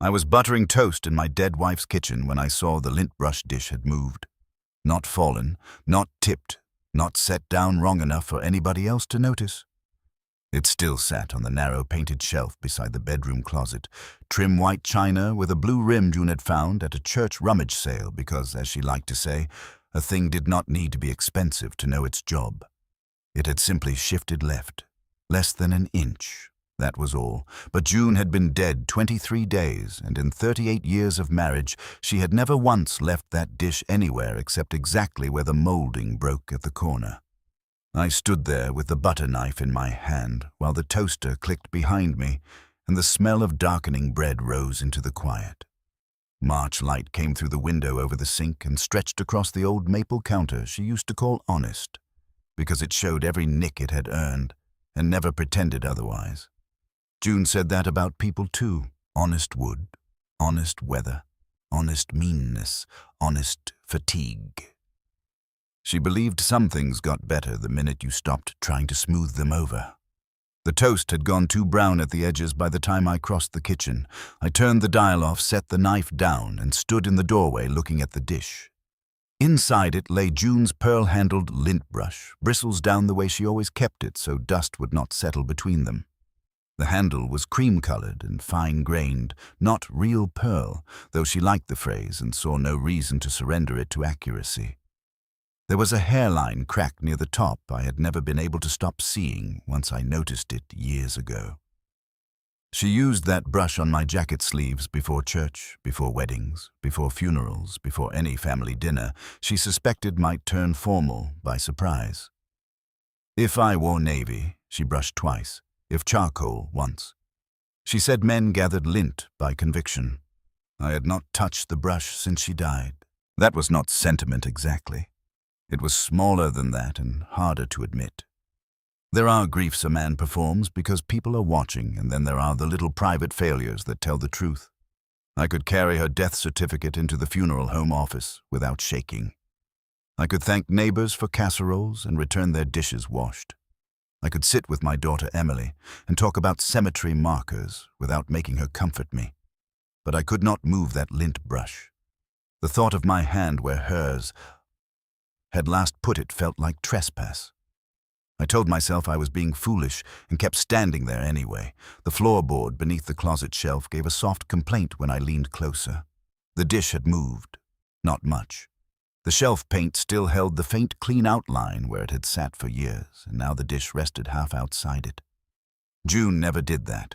I was buttering toast in my dead wife's kitchen when I saw the lint brush dish had moved. Not fallen, not tipped, not set down wrong enough for anybody else to notice. It still sat on the narrow painted shelf beside the bedroom closet, trim white china with a blue rim June had found at a church rummage sale because, as she liked to say, a thing did not need to be expensive to know its job. It had simply shifted left, less than an inch. That was all. But June had been dead 23 days, and in 38 years of marriage, she had never once left that dish anywhere except exactly where the molding broke at the corner. I stood there with the butter knife in my hand while the toaster clicked behind me and the smell of darkening bread rose into the quiet. March light came through the window over the sink and stretched across the old maple counter she used to call honest, because it showed every nick it had earned and never pretended otherwise. June said that about people too. Honest wood, honest weather, honest meanness, honest fatigue. She believed some things got better the minute you stopped trying to smooth them over. The toast had gone too brown at the edges by the time I crossed the kitchen. I turned the dial off, set the knife down, and stood in the doorway looking at the dish. Inside it lay June's pearl-handled lint brush, bristles down the way she always kept it so dust would not settle between them. The handle was cream-colored and fine-grained, not real pearl, though she liked the phrase and saw no reason to surrender it to accuracy. There was a hairline crack near the top I had never been able to stop seeing once I noticed it years ago. She used that brush on my jacket sleeves before church, before weddings, before funerals, before any family dinner she suspected might turn formal by surprise. If I wore navy, she brushed twice, if charcoal, once. She said men gathered lint by conviction. I had not touched the brush since she died. That was not sentiment exactly. It was smaller than that and harder to admit. There are griefs a man performs because people are watching, and then there are the little private failures that tell the truth. I could carry her death certificate into the funeral home office without shaking. I could thank neighbors for casseroles and return their dishes washed. I could sit with my daughter Emily and talk about cemetery markers without making her comfort me. But I could not move that lint brush. The thought of my hand where hers had last put it felt like trespass. I told myself I was being foolish and kept standing there anyway. The floorboard beneath the closet shelf gave a soft complaint when I leaned closer. The dish had moved. Not much. The shelf paint still held the faint clean outline where it had sat for years, and now the dish rested half outside it. June never did that.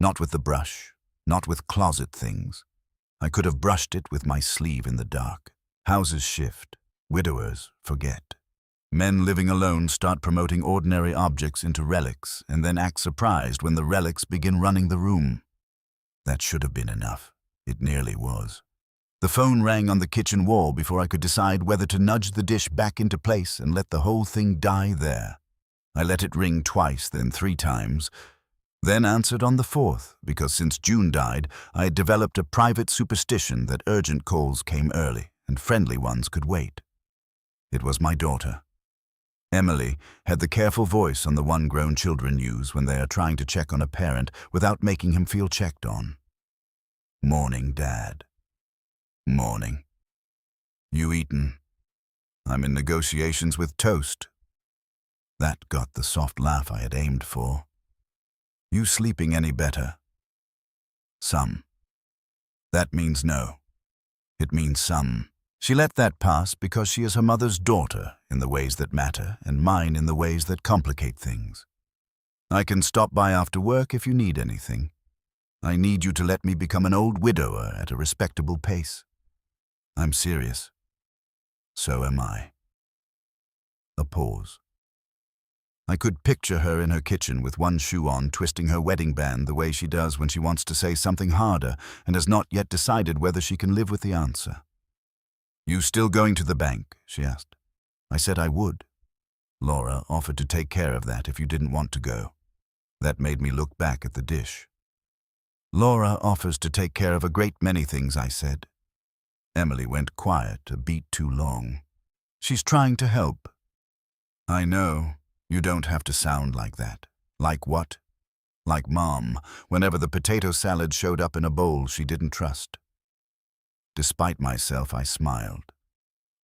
Not with the brush. Not with closet things. I could have brushed it with my sleeve in the dark. Houses shift. Widowers forget. Men living alone start promoting ordinary objects into relics and then act surprised when the relics begin running the room. That should have been enough. It nearly was. The phone rang on the kitchen wall before I could decide whether to nudge the dish back into place and let the whole thing die there. I let it ring twice, then 3 times, then answered on the 4th, because since June died, I had developed a private superstition that urgent calls came early and friendly ones could wait. It was my daughter. Emily had the careful voice on the one grown children use when they are trying to check on a parent without making him feel checked on. Morning, Dad. Morning. You eaten? I'm in negotiations with toast. That got the soft laugh I had aimed for. You sleeping any better? Some. That means no. It means some. She let that pass because she is her mother's daughter in the ways that matter and mine in the ways that complicate things. I can stop by after work if you need anything. I need you to let me become an old widower at a respectable pace. I'm serious. So am I. A pause. I could picture her in her kitchen with one shoe on, twisting her wedding band the way she does when she wants to say something harder and has not yet decided whether she can live with the answer. You still going to the bank? She asked. I said I would. Laura offered to take care of that if you didn't want to go. That made me look back at the dish. Laura offers to take care of a great many things, I said. Emily went quiet a beat too long. She's trying to help. I know. You don't have to sound like that. Like what? Like Mom, whenever the potato salad showed up in a bowl she didn't trust. Despite myself, I smiled.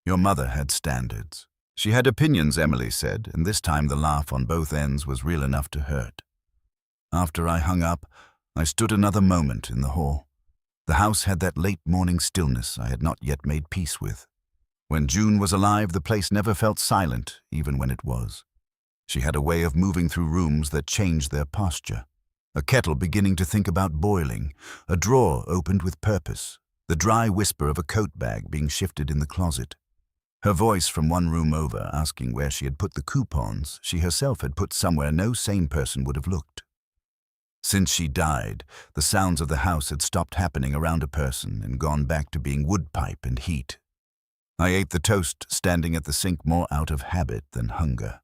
Your mother had standards. She had opinions, Emily said, and this time the laugh on both ends was real enough to hurt. After I hung up, I stood another moment in the hall. The house had that late morning stillness I had not yet made peace with. When June was alive, the place never felt silent, even when it was. She had a way of moving through rooms that changed their posture. A kettle beginning to think about boiling, a drawer opened with purpose, the dry whisper of a coat bag being shifted in the closet. Her voice from one room over asking where she had put the coupons she herself had put somewhere no sane person would have looked. Since she died, the sounds of the house had stopped happening around a person and gone back to being woodpipe and heat. I ate the toast standing at the sink more out of habit than hunger.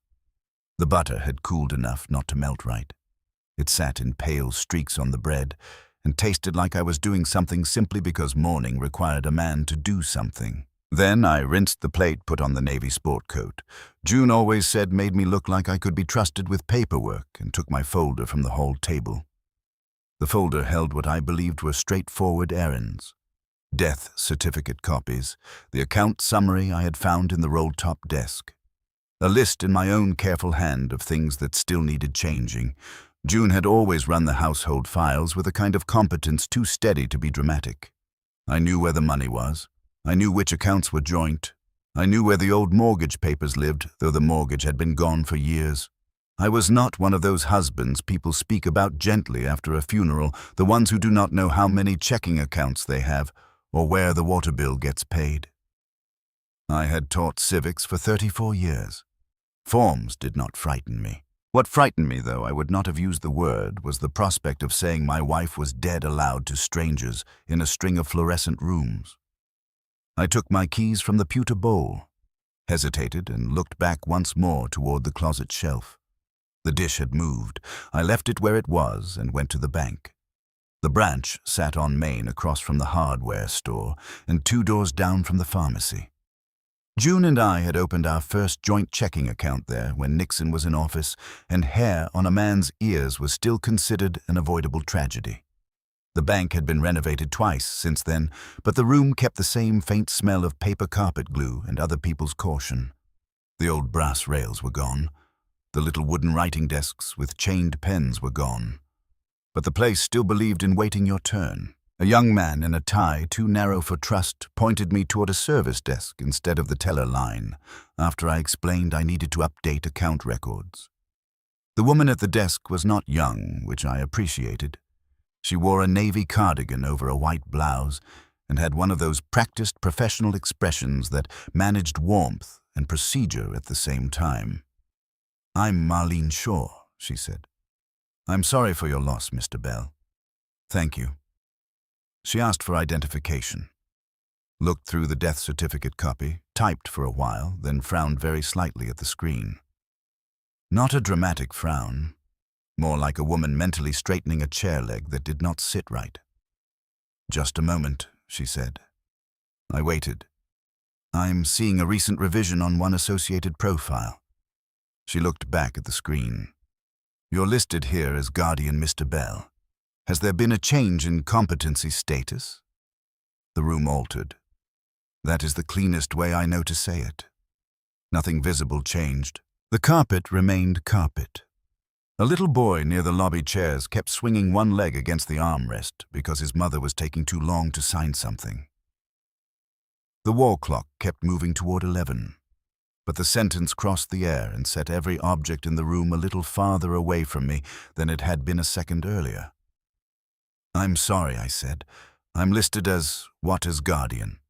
The butter had cooled enough not to melt right. It sat in pale streaks on the bread and tasted like I was doing something simply because morning required a man to do something. Then I rinsed the plate put on the navy sport coat. June always said made me look like I could be trusted with paperwork, and took my folder from the hall table. The folder held what I believed were straightforward errands. Death certificate copies, the account summary I had found in the roll-top desk. A list in my own careful hand of things that still needed changing. June had always run the household files with a kind of competence too steady to be dramatic. I knew where the money was. I knew which accounts were joint. I knew where the old mortgage papers lived, though the mortgage had been gone for years. I was not one of those husbands people speak about gently after a funeral, the ones who do not know how many checking accounts they have, or where the water bill gets paid. I had taught civics for 34 years. Forms did not frighten me. What frightened me, though I would not have used the word, was the prospect of saying my wife was dead aloud to strangers in a string of fluorescent rooms. I took my keys from the pewter bowl, hesitated, and looked back once more toward the closet shelf. The dish had moved. I left it where it was and went to the bank. The branch sat on Main across from the hardware store and 2 doors down from the pharmacy. June and I had opened our first joint checking account there when Nixon was in office, and hair on a man's ears was still considered an avoidable tragedy. The bank had been renovated twice since then, but the room kept the same faint smell of paper carpet glue and other people's caution. The old brass rails were gone. The little wooden writing desks with chained pens were gone. But the place still believed in waiting your turn. A young man in a tie too narrow for trust pointed me toward a service desk instead of the teller line, after I explained I needed to update account records. The woman at the desk was not young, which I appreciated. She wore a navy cardigan over a white blouse and had one of those practiced professional expressions that managed warmth and procedure at the same time. "I'm Marlene Shaw," she said. "I'm sorry for your loss, Mr. Bell." "Thank you." She asked for identification, looked through the death certificate copy, typed for a while, then frowned very slightly at the screen. Not a dramatic frown, more like a woman mentally straightening a chair leg that did not sit right. "Just a moment," she said. I waited. "I'm seeing a recent revision on one associated profile." She looked back at the screen. "You're listed here as Guardian Mr. Bell. Has there been a change in competency status?" The room altered. That is the cleanest way I know to say it. Nothing visible changed. The carpet remained carpet. A little boy near the lobby chairs kept swinging one leg against the armrest because his mother was taking too long to sign something. The wall clock kept moving toward 11, but the sentence crossed the air and set every object in the room a little farther away from me than it had been a second earlier. "I'm sorry," I said. "I'm listed as what as Guardian."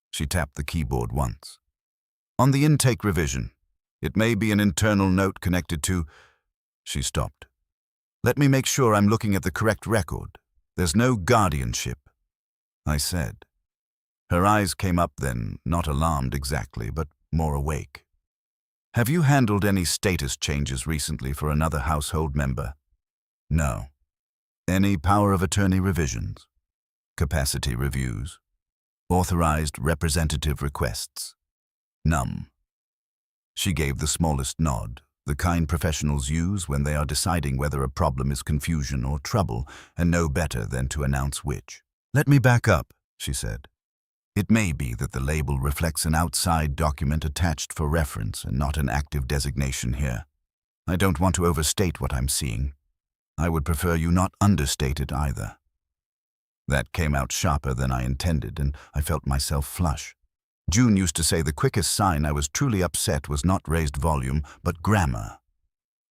She tapped the keyboard once. "On the intake revision, it may be an internal note connected to..." She stopped. "Let me make sure I'm looking at the correct record. There's no guardianship," I said. Her eyes came up then, not alarmed exactly, but more awake. "Have you handled any status changes recently for another household member?" "No." "Any power of attorney revisions? Capacity reviews? Authorized representative requests?" "None." She gave the smallest nod, The kind professionals use when they are deciding whether a problem is confusion or trouble, and know better than to announce which. "Let me back up," she said. "It may be that the label reflects an outside document attached for reference and not an active designation here. I don't want to overstate what I'm seeing. I would prefer you not understate it either." That came out sharper than I intended, and I felt myself flush. June used to say the quickest sign I was truly upset was not raised volume, but grammar.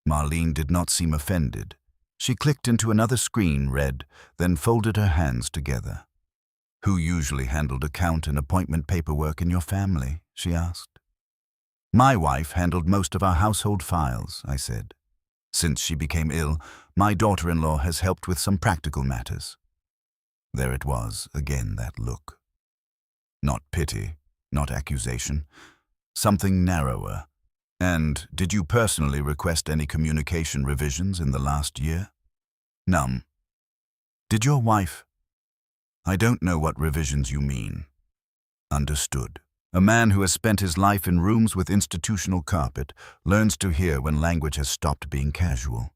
Marlene did not seem offended. She clicked into another screen, read, then folded her hands together. "Who usually handled account and appointment paperwork in your family?" she asked. "My wife handled most of our household files," I said. "Since she became ill, my daughter-in-law has helped with some practical matters." There it was, again, that look. Not pity, not accusation. Something narrower. "And did you personally request any communication revisions in the last year?" "None." "Did your wife?" "I don't know what revisions you mean." "Understood. A man who has spent his life in rooms with institutional carpet learns to hear when language has stopped being casual."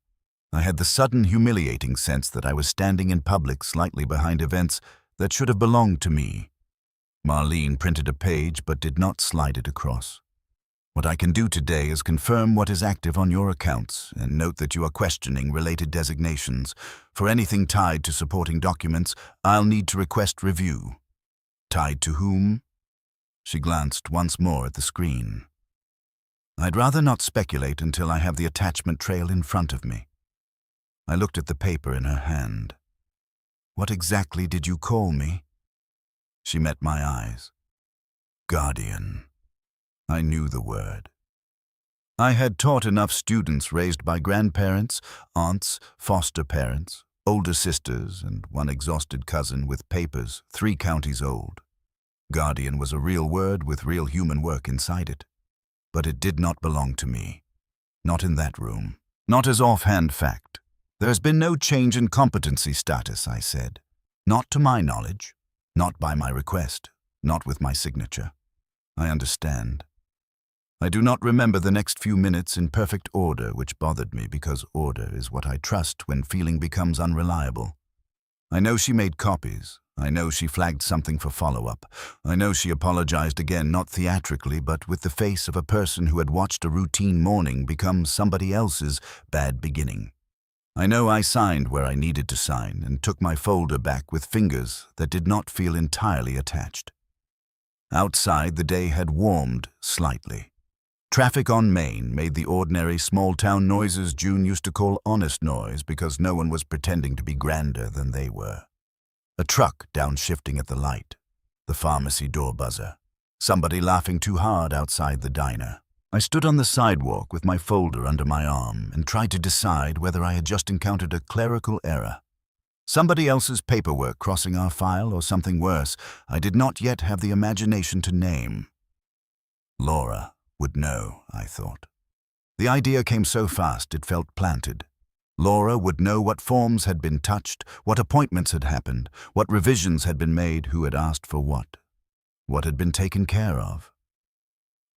I had the sudden humiliating sense that I was standing in public slightly behind events that should have belonged to me. Marlene printed a page but did not slide it across. "What I can do today is confirm what is active on your accounts and note that you are questioning related designations. For anything tied to supporting documents, I'll need to request review." "Tied to whom?" She glanced once more at the screen. "I'd rather not speculate until I have the attachment trail in front of me." I looked at the paper in her hand. "What exactly did you call me?" She met my eyes. "Guardian." I knew the word. I had taught enough students raised by grandparents, aunts, foster parents, older sisters, and one exhausted cousin with papers 3 counties old. Guardian was a real word with real human work inside it. But it did not belong to me. Not in that room. Not as offhand fact. "There has been no change in competency status," I said. "Not to my knowledge. Not by my request. Not with my signature." "I understand." I do not remember the next few minutes in perfect order, which bothered me because order is what I trust when feeling becomes unreliable. I know she made copies. I know she flagged something for follow-up. I know she apologized again, not theatrically, but with the face of a person who had watched a routine morning become somebody else's bad beginning. I know I signed where I needed to sign and took my folder back with fingers that did not feel entirely attached. Outside, the day had warmed slightly. Traffic on Main made the ordinary small-town noises June used to call honest noise because no one was pretending to be grander than they were. A truck downshifting at the light, the pharmacy door buzzer, somebody laughing too hard outside the diner. I stood on the sidewalk with my folder under my arm and tried to decide whether I had just encountered a clerical error. Somebody else's paperwork crossing our file or something worse I did not yet have the imagination to name. Laura would know, I thought. The idea came so fast it felt planted. Laura would know what forms had been touched, what appointments had happened, what revisions had been made, who had asked for what had been taken care of.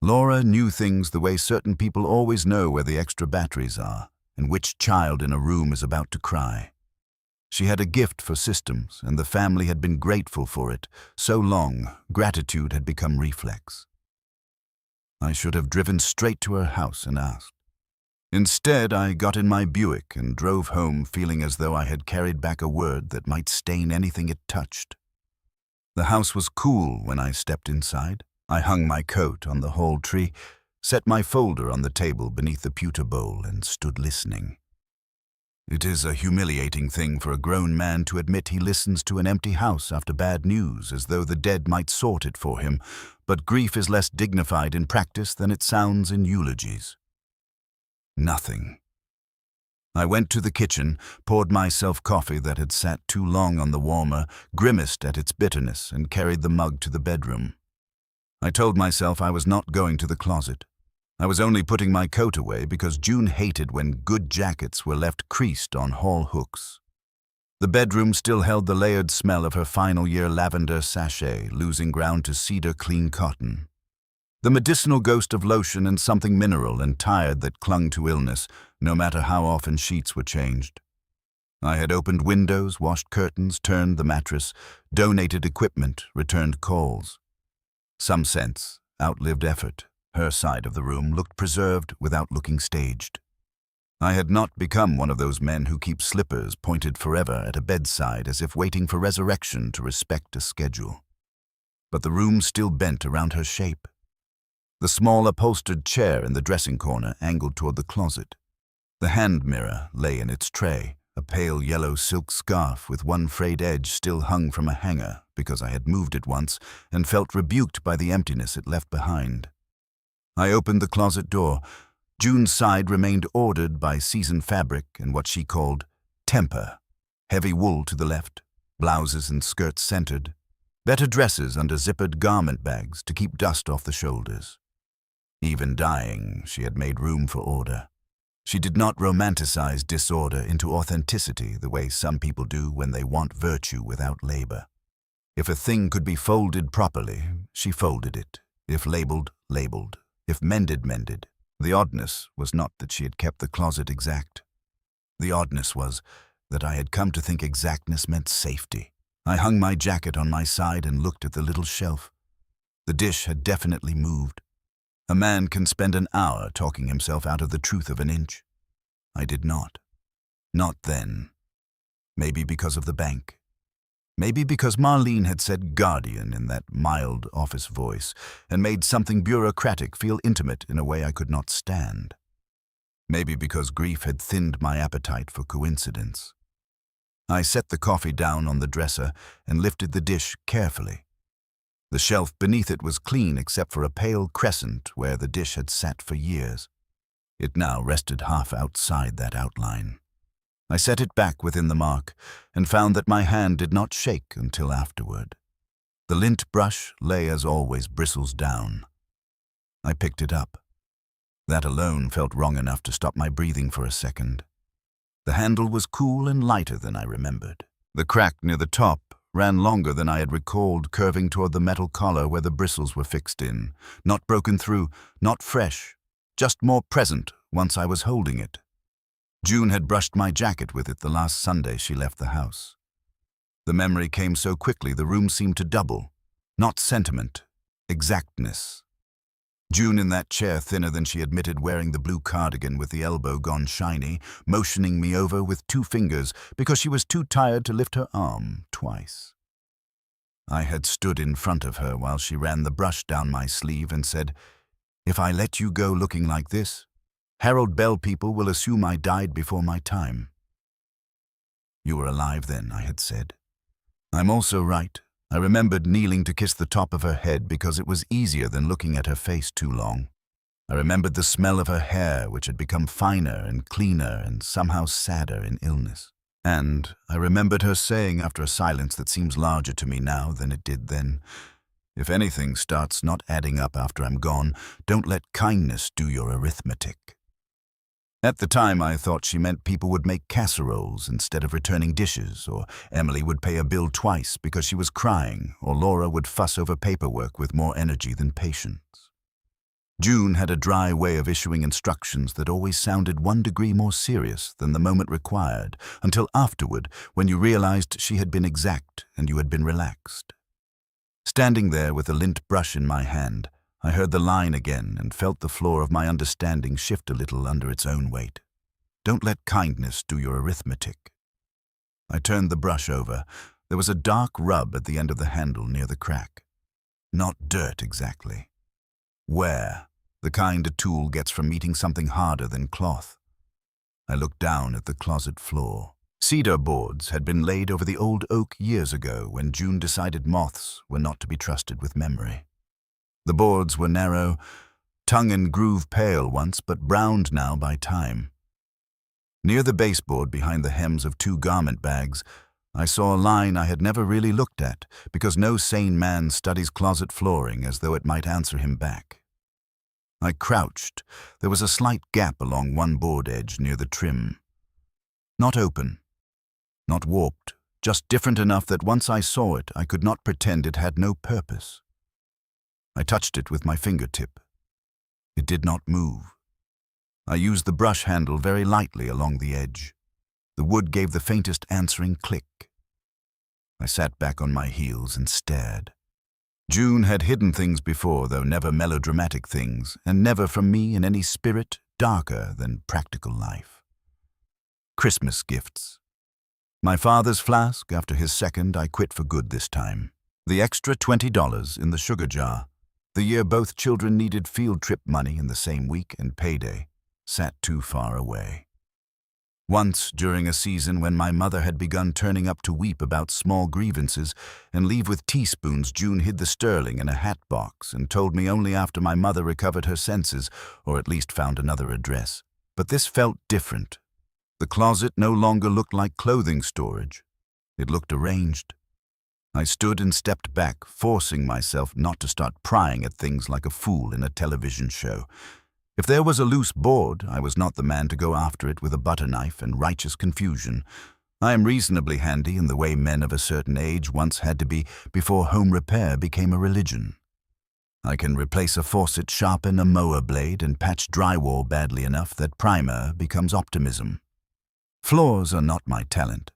Laura knew things the way certain people always know where the extra batteries are and which child in a room is about to cry. She had a gift for systems, and the family had been grateful for it. So long, gratitude had become reflex. I should have driven straight to her house and asked. Instead, I got in my Buick and drove home feeling as though I had carried back a word that might stain anything it touched. The house was cool when I stepped inside. I hung my coat on the hall tree, set my folder on the table beneath the pewter bowl, and stood listening. It is a humiliating thing for a grown man to admit he listens to an empty house after bad news as though the dead might sort it for him, but grief is less dignified in practice than it sounds in eulogies. Nothing. I went to the kitchen, poured myself coffee that had sat too long on the warmer, grimaced at its bitterness, and carried the mug to the bedroom. I told myself I was not going to the closet. I was only putting my coat away because June hated when good jackets were left creased on hall hooks. The bedroom still held the layered smell of her final year lavender sachet, losing ground to cedar clean cotton. The medicinal ghost of lotion and something mineral and tired that clung to illness, no matter how often sheets were changed. I had opened windows, washed curtains, turned the mattress, donated equipment, returned calls. Some sense outlived effort. Her side of the room looked preserved without looking staged. I had not become one of those men who keep slippers pointed forever at a bedside as if waiting for resurrection to respect a schedule. But the room still bent around her shape. The small upholstered chair in the dressing corner angled toward the closet. The hand mirror lay in its tray, a pale yellow silk scarf with one frayed edge still hung from a hanger because I had moved it once and felt rebuked by the emptiness it left behind. I opened the closet door. June's side remained ordered by seasoned fabric and what she called temper. Heavy wool to the left, blouses and skirts centered, better dresses under zippered garment bags to keep dust off the shoulders. Even dying, she had made room for order. She did not romanticize disorder into authenticity the way some people do when they want virtue without labor. If a thing could be folded properly, she folded it. If labeled, labeled. If mended, mended. The oddness was not that she had kept the closet exact. The oddness was that I had come to think exactness meant safety. I hung my jacket on my side and looked at the little shelf. The dish had definitely moved. A man can spend an hour talking himself out of the truth of an inch. I did not. Not then. Maybe because of the bank. Maybe because Marlene had said guardian in that mild office voice and made something bureaucratic feel intimate in a way I could not stand. Maybe because grief had thinned my appetite for coincidence. I set the coffee down on the dresser and lifted the dish carefully. The shelf beneath it was clean except for a pale crescent where the dish had sat for years. It now rested half outside that outline. I set it back within the mark and found that my hand did not shake until afterward. The lint brush lay as always bristles down. I picked it up. That alone felt wrong enough to stop my breathing for a second. The handle was cool and lighter than I remembered. The crack near the top ran longer than I had recalled, curving toward the metal collar where the bristles were fixed in. Not broken through, not fresh, just more present once I was holding it. June had brushed my jacket with it the last Sunday she left the house. The memory came so quickly the room seemed to double. Not sentiment, exactness. June in that chair thinner than she admitted, wearing the blue cardigan with the elbow gone shiny, motioning me over with 2 fingers because she was too tired to lift her arm twice. I had stood in front of her while she ran the brush down my sleeve and said, "If I let you go looking like this, Harold Bell people will assume I died before my time." "You were alive then," I had said. "I'm also right." I remembered kneeling to kiss the top of her head because it was easier than looking at her face too long. I remembered the smell of her hair, which had become finer and cleaner and somehow sadder in illness. And I remembered her saying after a silence that seems larger to me now than it did then, "If anything starts not adding up after I'm gone, don't let kindness do your arithmetic." At the time, I thought she meant people would make casseroles instead of returning dishes, or Emily would pay a bill twice because she was crying, or Laura would fuss over paperwork with more energy than patience. June had a dry way of issuing instructions that always sounded 1 degree more serious than the moment required, until afterward, when you realized she had been exact and you had been relaxed. Standing there with the lint brush in my hand, I heard the line again and felt the floor of my understanding shift a little under its own weight. Don't let kindness do your arithmetic. I turned the brush over. There was a dark rub at the end of the handle near the crack. Not dirt exactly. Wear, the kind a tool gets from meeting something harder than cloth. I looked down at the closet floor. Cedar boards had been laid over the old oak years ago when June decided moths were not to be trusted with memory. The boards were narrow, tongue and groove pale once, but browned now by time. Near the baseboard behind the hems of 2 garment bags, I saw a line I had never really looked at, because no sane man studies closet flooring as though it might answer him back. I crouched. There was a slight gap along one board edge near the trim. Not open, not warped, just different enough that once I saw it, I could not pretend it had no purpose. I touched it with my fingertip. It did not move. I used the brush handle very lightly along the edge. The wood gave the faintest answering click. I sat back on my heels and stared. June had hidden things before, though never melodramatic things, and never from me in any spirit darker than practical life. Christmas gifts. My father's flask, after his second, I quit for good this time. The extra $20 in the sugar jar, the year both children needed field trip money in the same week and payday, sat too far away. Once, during a season when my mother had begun turning up to weep about small grievances and leave with teaspoons, June hid the sterling in a hat box and told me only after my mother recovered her senses, or at least found another address. But this felt different. The closet no longer looked like clothing storage. It looked arranged. I stood and stepped back, forcing myself not to start prying at things like a fool in a television show. If there was a loose board, I was not the man to go after it with a butter knife and righteous confusion. I am reasonably handy in the way men of a certain age once had to be before home repair became a religion. I can replace a faucet, sharpen a mower blade, and patch drywall badly enough that primer becomes optimism. Floors are not my talent.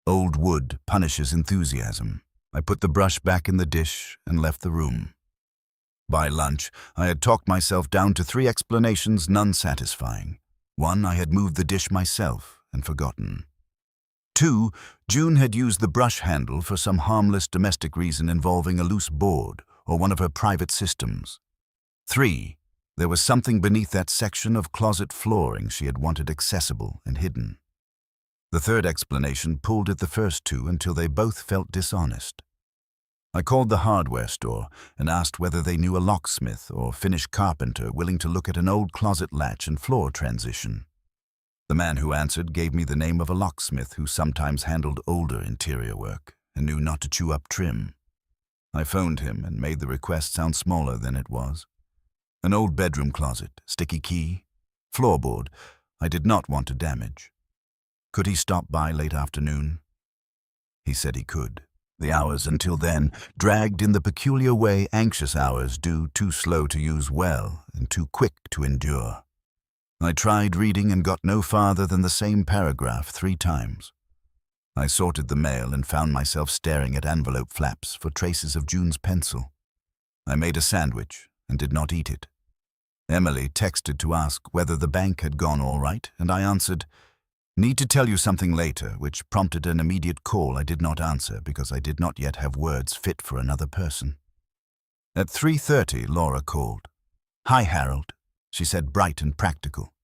Old wood punishes enthusiasm. I put the brush back in the dish and left the room. By lunch, I had talked myself down to 3 explanations, none satisfying. 1, I had moved the dish myself and forgotten. 2, June had used the brush handle for some harmless domestic reason involving a loose board or one of her private systems. 3, there was something beneath that section of closet flooring she had wanted accessible and hidden. The 3rd explanation pulled at the first 2 until they both felt dishonest. I called the hardware store and asked whether they knew a locksmith or finished carpenter willing to look at an old closet latch and floor transition. The man who answered gave me the name of a locksmith who sometimes handled older interior work and knew not to chew up trim. I phoned him and made the request sound smaller than it was. An old bedroom closet, sticky key, floorboard I did not want to damage. Could he stop by late afternoon? He said he could. The hours until then dragged in the peculiar way anxious hours do, too slow to use well and too quick to endure. I tried reading and got no farther than the same paragraph 3 times. I sorted the mail and found myself staring at envelope flaps for traces of June's pencil. I made a sandwich and did not eat it. Emily texted to ask whether the bank had gone all right, and I answered, "Need to tell you something later," which prompted an immediate call I did not answer because I did not yet have words fit for another person. At 3:30, Laura called. "Hi, Harold," she said, bright and practical.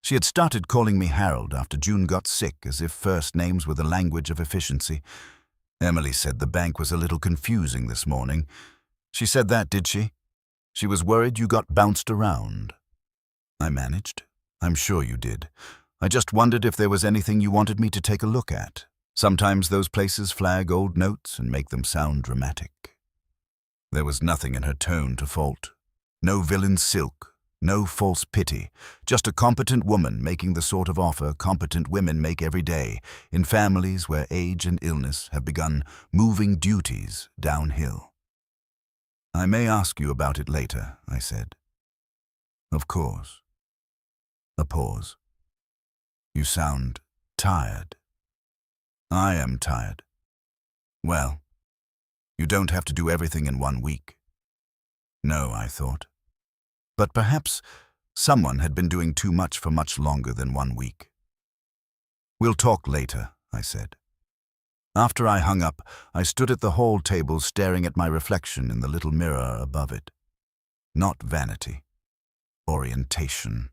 She had started calling me Harold after June got sick, as if first names were the language of efficiency. Emily said the bank was a little confusing this morning. She said that, did she? She was worried you got bounced around. I managed. I'm sure you did. I just wondered if there was anything you wanted me to take a look at. Sometimes those places flag old notes and make them sound dramatic. There was nothing in her tone to fault. No villain silk, no false pity, just a competent woman making the sort of offer competent women make every day in families where age and illness have begun moving duties downhill. "I may ask you about it later," I said. "Of course." A pause. "You sound tired." "I am tired." "Well, you don't have to do everything in 1 week." No, I thought. But perhaps someone had been doing too much for much longer than 1 week. "We'll talk later," I said. After I hung up, I stood at the hall table staring at my reflection in the little mirror above it. Not vanity. Orientation.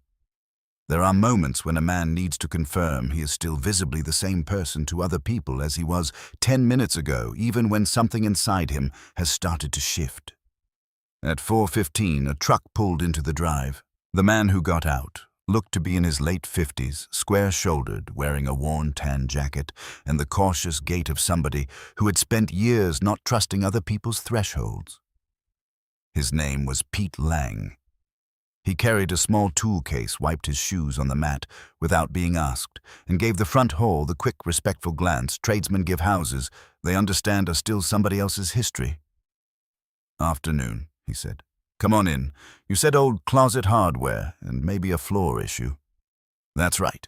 There are moments when a man needs to confirm he is still visibly the same person to other people as he was 10 minutes ago, even when something inside him has started to shift. At 4:15, a truck pulled into the drive. The man who got out looked to be in his late 50s, square-shouldered, wearing a worn tan jacket, and the cautious gait of somebody who had spent years not trusting other people's thresholds. His name was Pete Lang. He carried a small tool case, wiped his shoes on the mat without being asked, and gave the front hall the quick, respectful glance tradesmen give houses they understand are still somebody else's history. "Afternoon," he said. Come on in. You said old closet hardware and maybe a floor issue. That's right.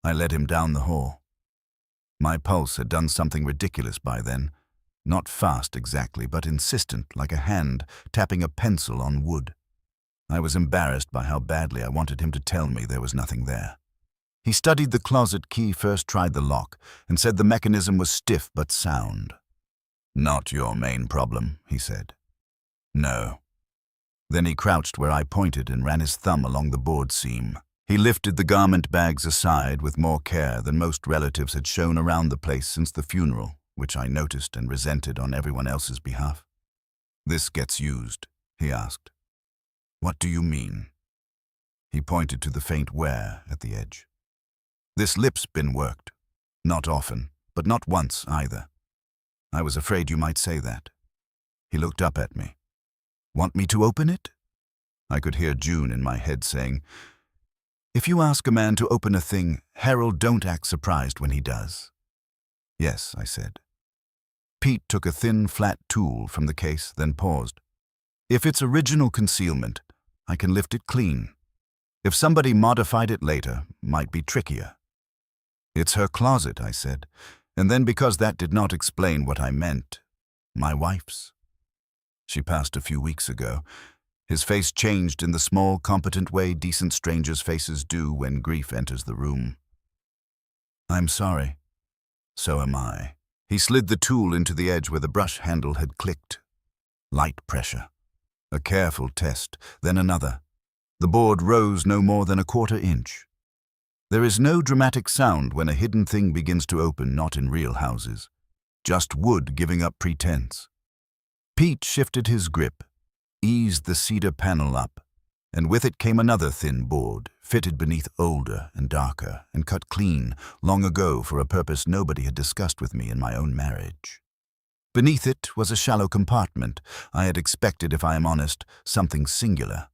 I led him down the hall. My pulse had done something ridiculous by then. Not fast exactly, but insistent, like a hand tapping a pencil on wood. I was embarrassed by how badly I wanted him to tell me there was nothing there. He studied the closet key, first tried the lock, and said the mechanism was stiff but sound. Not your main problem, he said. No. Then he crouched where I pointed and ran his thumb along the board seam. He lifted the garment bags aside with more care than most relatives had shown around the place since the funeral, which I noticed and resented on everyone else's behalf. This gets used, he asked. What do you mean? He pointed to the faint wear at the edge. This lip's been worked. Not often, but not once either. I was afraid you might say that. He looked up at me. Want me to open it? I could hear June in my head saying, if you ask a man to open a thing, Harold, don't act surprised when he does. Yes, I said. Pete took a thin, flat tool from the case, then paused. If it's original concealment, I can lift it clean. If somebody modified it later, might be trickier. It's her closet, I said, and then because that did not explain what I meant, my wife's. She passed a few weeks ago. His face changed in the small, competent way decent strangers' faces do when grief enters the room. I'm sorry. So am I. He slid the tool into the edge where the brush handle had clicked. Light pressure. A careful test, then another. The board rose no more than a quarter inch. There is no dramatic sound when a hidden thing begins to open, not in real houses. Just wood giving up pretense. Pete shifted his grip, eased the cedar panel up, and with it came another thin board, fitted beneath older and darker, and cut clean, long ago for a purpose nobody had discussed with me in my own marriage. Beneath it was a shallow compartment. I had expected, if I am honest, something singular.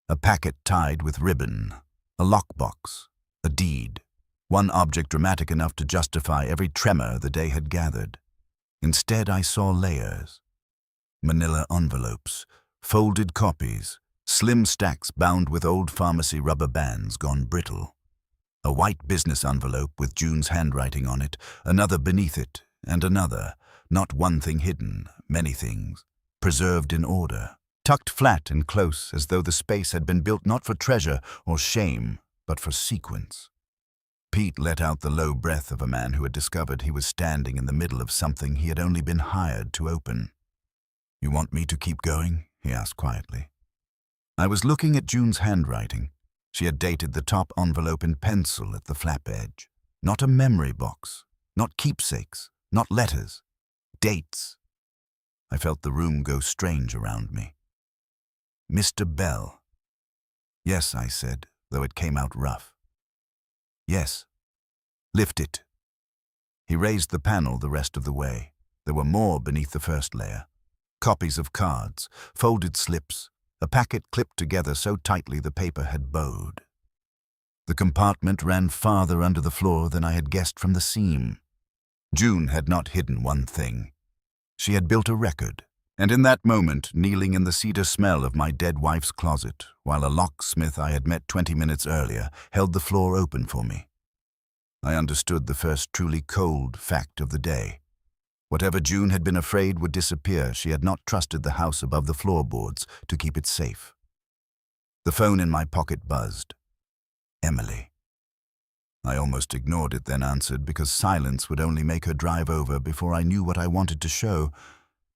A packet tied with ribbon, a lockbox, a deed, one object dramatic enough to justify every tremor the day had gathered. Instead, I saw layers. Manila envelopes, folded copies, slim stacks bound with old pharmacy rubber bands gone brittle. A white business envelope with June's handwriting on it, another beneath it, and another, not one thing hidden, many things, preserved in order, tucked flat and close as though the space had been built not for treasure or shame, but for sequence. Pete let out the low breath of a man who had discovered he was standing in the middle of something he had only been hired to open. You want me to keep going? He asked quietly. I was looking at June's handwriting. She had dated the top envelope in pencil at the flap edge. Not a memory box, not keepsakes, not letters. Dates. I felt the room go strange around me. Mr. Bell. Yes, I said, though it came out rough. Yes. Lift it. He raised the panel the rest of the way. There were more beneath the first layer. Copies of cards, folded slips, a packet clipped together so tightly the paper had bowed. The compartment ran farther under the floor than I had guessed from the seam. June had not hidden one thing. She had built a record, and in that moment, kneeling in the cedar smell of my dead wife's closet, while a locksmith I had met 20 minutes earlier held the floor open for me, I understood the first truly cold fact of the day. Whatever June had been afraid would disappear, she had not trusted the house above the floorboards to keep it safe. The phone in my pocket buzzed. Emily. I almost ignored it, then answered, because silence would only make her drive over before I knew what I wanted to show,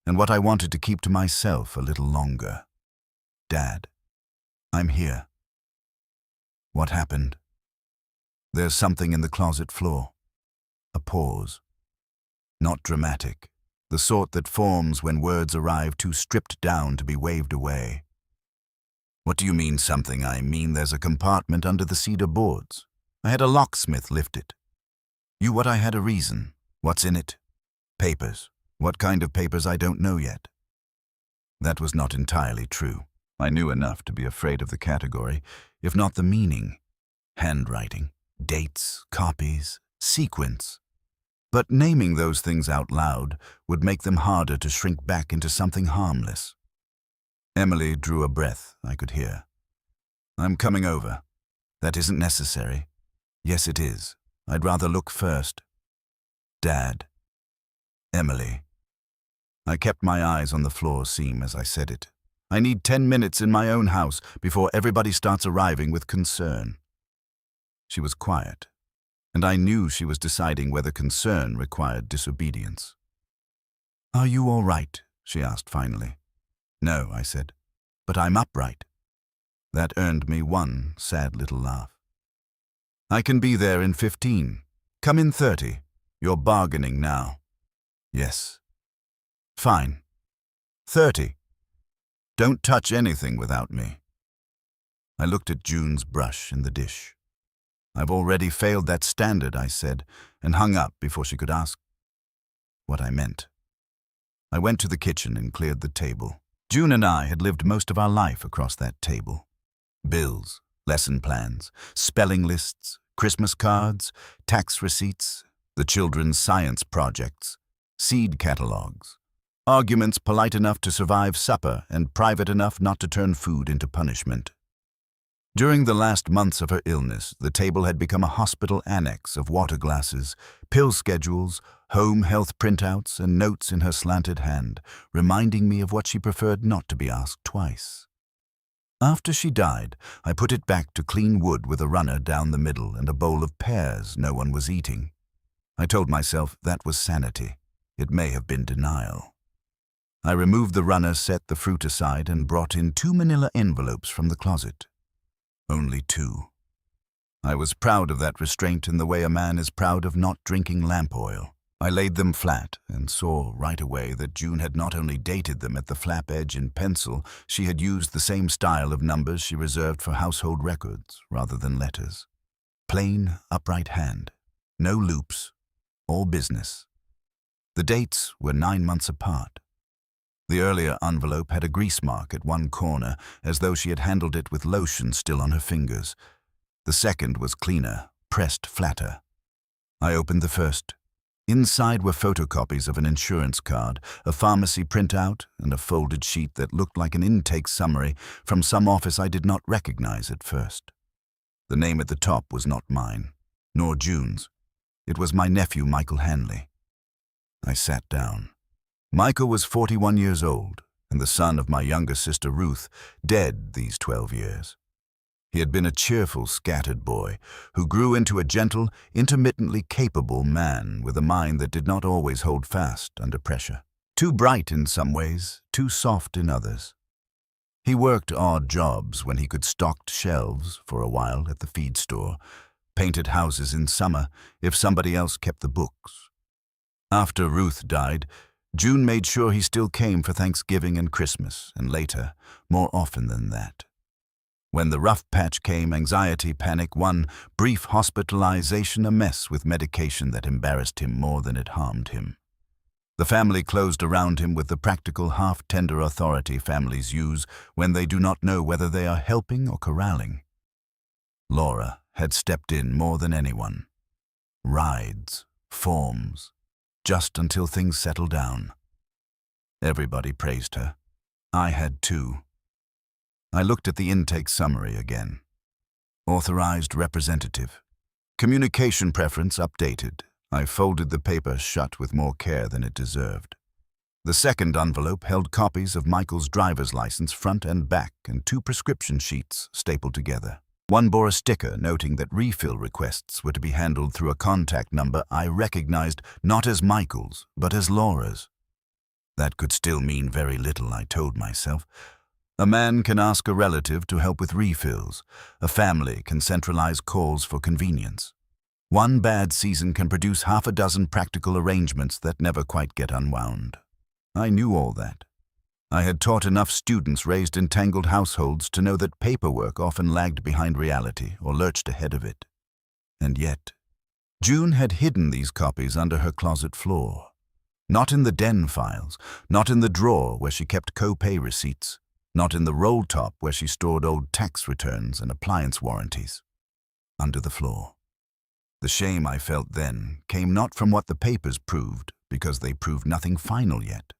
and what I wanted to keep to myself a little longer. Dad, I'm here. What happened? There's something in the closet floor. A pause. Not dramatic, the sort that forms when words arrive too stripped down to be waved away. What do you mean something? I mean there's a compartment under the cedar boards. I had a locksmith lift it. What I had a reason. What's in it? Papers. What kind of papers I don't know yet. That was not entirely true. I knew enough to be afraid of the category, if not the meaning. Handwriting, dates, copies, sequence. But naming those things out loud would make them harder to shrink back into something harmless. Emily drew a breath I could hear. I'm coming over. That isn't necessary. Yes, it is. I'd rather look first. Dad. Emily. I kept my eyes on the floor seam as I said it. I need 10 minutes in my own house before everybody starts arriving with concern. She was quiet, and I knew she was deciding whether concern required disobedience. Are you all right? She asked finally. No, I said, but I'm upright. That earned me one sad little laugh. I can be there in 15. Come in 30. You're bargaining now. Yes. Fine. 30. Don't touch anything without me. I looked at June's brush in the dish. I've already failed that standard, I said, and hung up before she could ask what I meant. I went to the kitchen and cleared the table. June and I had lived most of our life across that table. Bills, lesson plans, spelling lists, Christmas cards, tax receipts, the children's science projects, seed catalogs, arguments polite enough to survive supper and private enough not to turn food into punishment. During the last months of her illness, the table had become a hospital annex of water glasses, pill schedules, home health printouts, and notes in her slanted hand, reminding me of what she preferred not to be asked twice. After she died, I put it back to clean wood with a runner down the middle and a bowl of pears no one was eating. I told myself that was sanity. It may have been denial. I removed the runner, set the fruit aside, and brought in 2 manila envelopes from the closet. Only 2. I was proud of that restraint in the way a man is proud of not drinking lamp oil. I laid them flat and saw right away that June had not only dated them at the flap edge in pencil, she had used the same style of numbers she reserved for household records rather than letters. Plain, upright hand. No loops. All business. The dates were 9 months apart. The earlier envelope had a grease mark at one corner, as though she had handled it with lotion still on her fingers. The second was cleaner, pressed flatter. I opened the first. Inside were photocopies of an insurance card, a pharmacy printout, and a folded sheet that looked like an intake summary from some office I did not recognize at first. The name at the top was not mine, nor June's. It was my nephew, Michael Hanley. I sat down. Michael was 41 years old, and the son of my younger sister Ruth, dead these 12 years. He had been a cheerful, scattered boy who grew into a gentle, intermittently capable man with a mind that did not always hold fast under pressure. Too bright in some ways, too soft in others. He worked odd jobs when he could stock shelves for a while at the feed store, painted houses in summer if somebody else kept the books. After Ruth died, June made sure he still came for Thanksgiving and Christmas, and later, more often than that. When the rough patch came, anxiety, panic, one brief hospitalization, a mess with medication that embarrassed him more than it harmed him. The family closed around him with the practical, half-tender authority families use when they do not know whether they are helping or corralling. Laura had stepped in more than anyone. Rides, forms, just until things settled down. Everybody praised her. I had too. I looked at the intake summary again. Authorized representative. Communication preference updated. I folded the paper shut with more care than it deserved. The second envelope held copies of Michael's driver's license front and back and 2 prescription sheets stapled together. One bore a sticker noting that refill requests were to be handled through a contact number I recognized not as Michael's, but as Laura's. That could still mean very little, I told myself. A man can ask a relative to help with refills. A family can centralize calls for convenience. One bad season can produce half a dozen practical arrangements that never quite get unwound. I knew all that. I had taught enough students raised in tangled households to know that paperwork often lagged behind reality or lurched ahead of it. And yet, June had hidden these copies under her closet floor. Not in the den files, not in the drawer where she kept co-pay receipts, not in the roll top where she stored old tax returns and appliance warranties. Under the floor. The shame I felt then came not from what the papers proved, because they proved nothing final yet.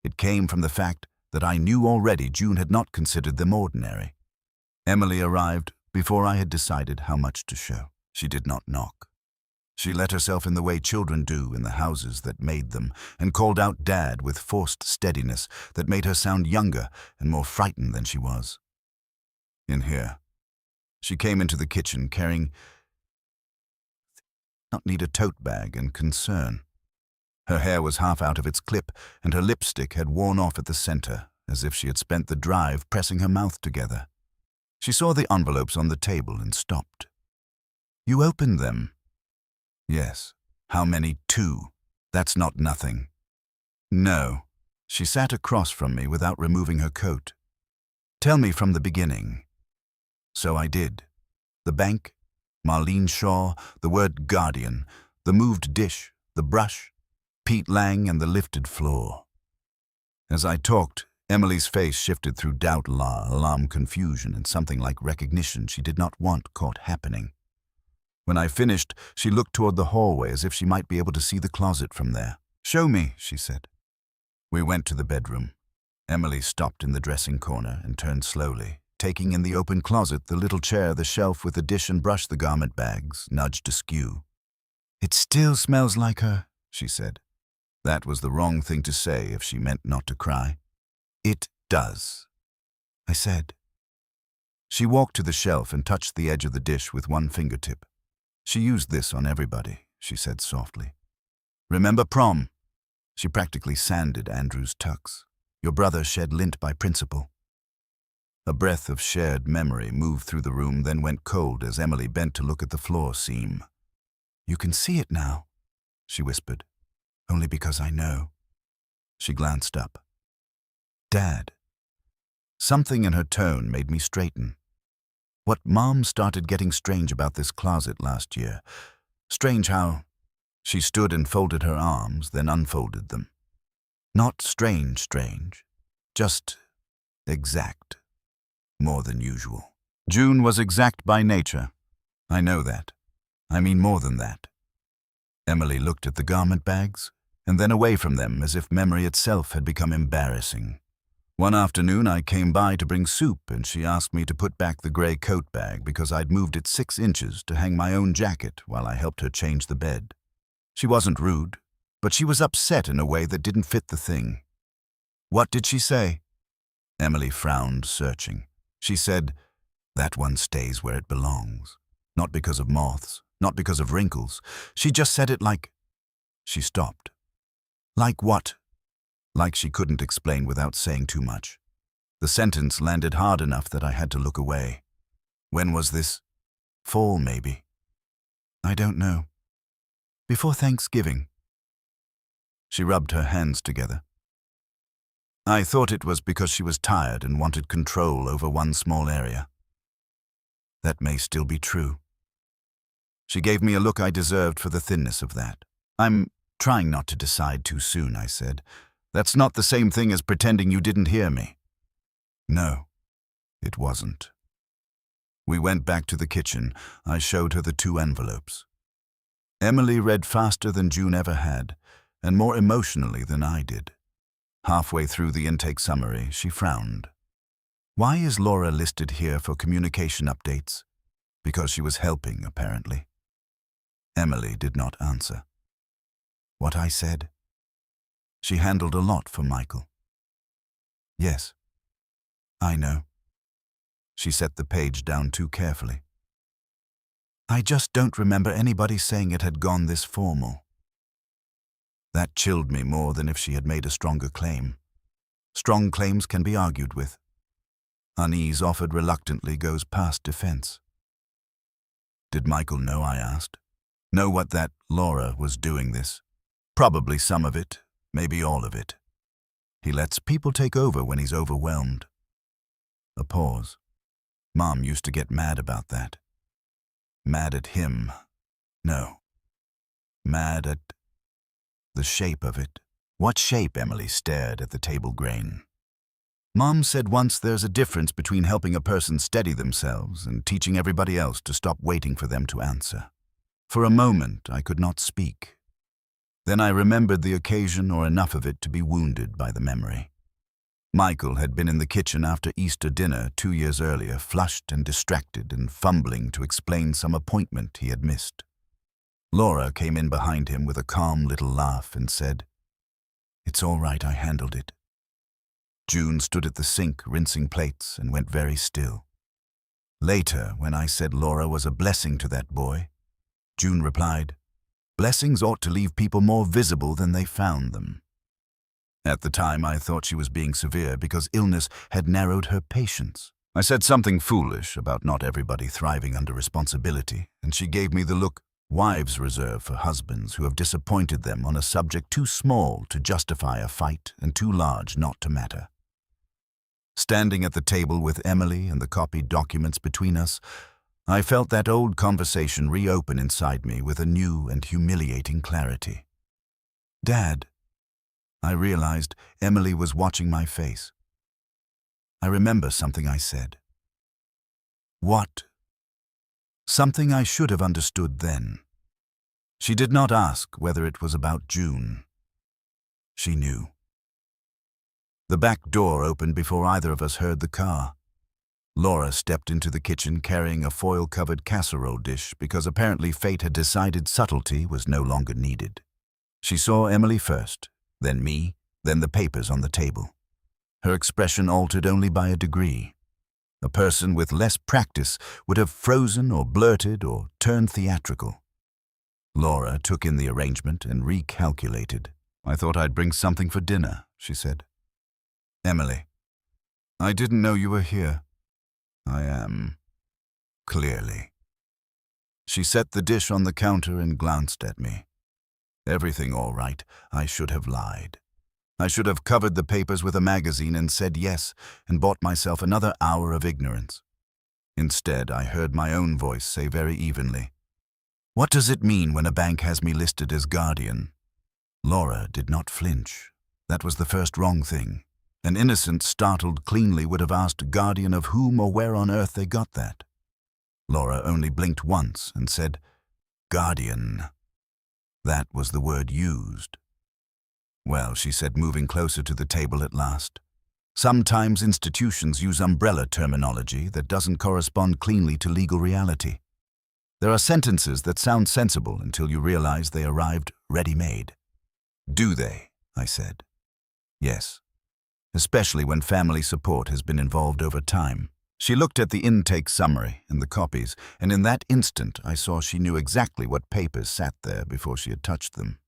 It came from the fact that I knew already June had not considered them ordinary. Emily arrived before I had decided how much to show. She did not knock. She let herself in the way children do in the houses that made them, and called out Dad with forced steadiness that made her sound younger and more frightened than she was. In here, she came into the kitchen carrying not need a tote bag and concern. Her hair was half out of its clip, and her lipstick had worn off at the center, as if she had spent the drive pressing her mouth together. She saw the envelopes on the table and stopped. "You opened them?" "Yes." "How many? 2. That's not nothing." "No." She sat across from me without removing her coat. "Tell me from the beginning." So I did. The bank, Marlene Shaw, the word guardian, the moved dish, the brush, Pete Lang, and the lifted floor. As I talked, Emily's face shifted through doubt, alarm, confusion, and something like recognition she did not want caught happening. When I finished, she looked toward the hallway as if she might be able to see the closet from there. "Show me," she said. We went to the bedroom. Emily stopped in the dressing corner and turned slowly, taking in the open closet, the little chair, the shelf with the dish and brush, the garment bags, nudged askew. "It still smells like her," she said. That was the wrong thing to say if she meant not to cry. "It does," I said. She walked to the shelf and touched the edge of the dish with one fingertip. "She used this on everybody," she said softly. "Remember prom?" She practically sanded Andrew's tux. "Your brother shed lint by principle." A breath of shared memory moved through the room, then went cold as Emily bent to look at the floor seam. "You can see it now," she whispered. "Only because I know." She glanced up. "Dad." Something in her tone made me straighten. What Mom started getting strange about this closet last year. Strange how she stood and folded her arms, then unfolded them. Not strange, just exact. More than usual. June was exact by nature. I know that. I mean more than that. Emily looked at the garment bags, and then away from them as if memory itself had become embarrassing. One afternoon I came by to bring soup, and she asked me to put back the gray coat bag because I'd moved it 6 inches to hang my own jacket while I helped her change the bed. She wasn't rude, but she was upset in a way that didn't fit the thing. "What did she say?" Emily frowned, searching. She said, "That one stays where it belongs. Not because of moths, not because of wrinkles. She just said it like..." She stopped. "Like what?" Like she couldn't explain without saying too much. The sentence landed hard enough that I had to look away. "When was this?" "Fall, maybe." "I don't know. Before Thanksgiving." She rubbed her hands together. I thought it was because she was tired and wanted control over one small area. That may still be true. She gave me a look I deserved for the thinness of that. "I'm trying not to decide too soon," I said. "That's not the same thing as pretending you didn't hear me." No, it wasn't. We went back to the kitchen. I showed her the 2 envelopes. Emily read faster than June ever had, and more emotionally than I did. Halfway through the intake summary, she frowned. "Why is Laura listed here for communication updates?" Because she was helping, apparently. Emily did not answer. What I said? She handled a lot for Michael. "Yes, I know." She set the page down too carefully. "I just don't remember anybody saying it had gone this formal." That chilled me more than if she had made a stronger claim. Strong claims can be argued with. Unease offered reluctantly goes past defense. Did Michael know, I asked? Know what that Laura was doing this? Probably some of it, maybe all of it. He lets people take over when he's overwhelmed. A pause. Mom used to get mad about that. Mad at him. No. Mad at the shape of it. What shape? Emily stared at the table grain. Mom said once there's a difference between helping a person steady themselves and teaching everybody else to stop waiting for them to answer. For a moment, I could not speak. Then I remembered the occasion or enough of it to be wounded by the memory. Michael had been in the kitchen after Easter dinner 2 years earlier, flushed and distracted and fumbling to explain some appointment he had missed. Laura came in behind him with a calm little laugh and said, "It's all right, I handled it." June stood at the sink rinsing plates and went very still. Later, when I said Laura was a blessing to that boy, June replied, "Blessings ought to leave people more visible than they found them." At the time, I thought she was being severe because illness had narrowed her patience. I said something foolish about not everybody thriving under responsibility, and she gave me the look wives reserve for husbands who have disappointed them on a subject too small to justify a fight and too large not to matter. Standing at the table with Emily and the copied documents between us, I felt that old conversation reopen inside me with a new and humiliating clarity. "Dad," I realized Emily was watching my face. I remember something I said. "What?" Something I should have understood then. She did not ask whether it was about June. She knew. The back door opened before either of us heard the car. Laura stepped into the kitchen carrying a foil-covered casserole dish because apparently fate had decided subtlety was no longer needed. She saw Emily first, then me, then the papers on the table. Her expression altered only by a degree. A person with less practice would have frozen or blurted or turned theatrical. Laura took in the arrangement and recalculated. "I thought I'd bring something for dinner," she said. "Emily, I didn't know you were here." "I am. Clearly." She set the dish on the counter and glanced at me. Everything all right. I should have lied. I should have covered the papers with a magazine and said yes and bought myself another hour of ignorance. Instead, I heard my own voice say very evenly, "What does it mean when a bank has me listed as guardian?" Laura did not flinch. That was the first wrong thing. An innocent, startled cleanly would have asked guardian of whom or where on earth they got that. Laura only blinked once and said, "Guardian." That was the word used. "Well," she said, moving closer to the table at last, "sometimes institutions use umbrella terminology that doesn't correspond cleanly to legal reality. There are sentences that sound sensible until you realize they arrived ready-made." "Do they?" I said. "Yes. Especially when family support has been involved over time." She looked at the intake summary and the copies, and in that instant I saw she knew exactly what papers sat there before she had touched them.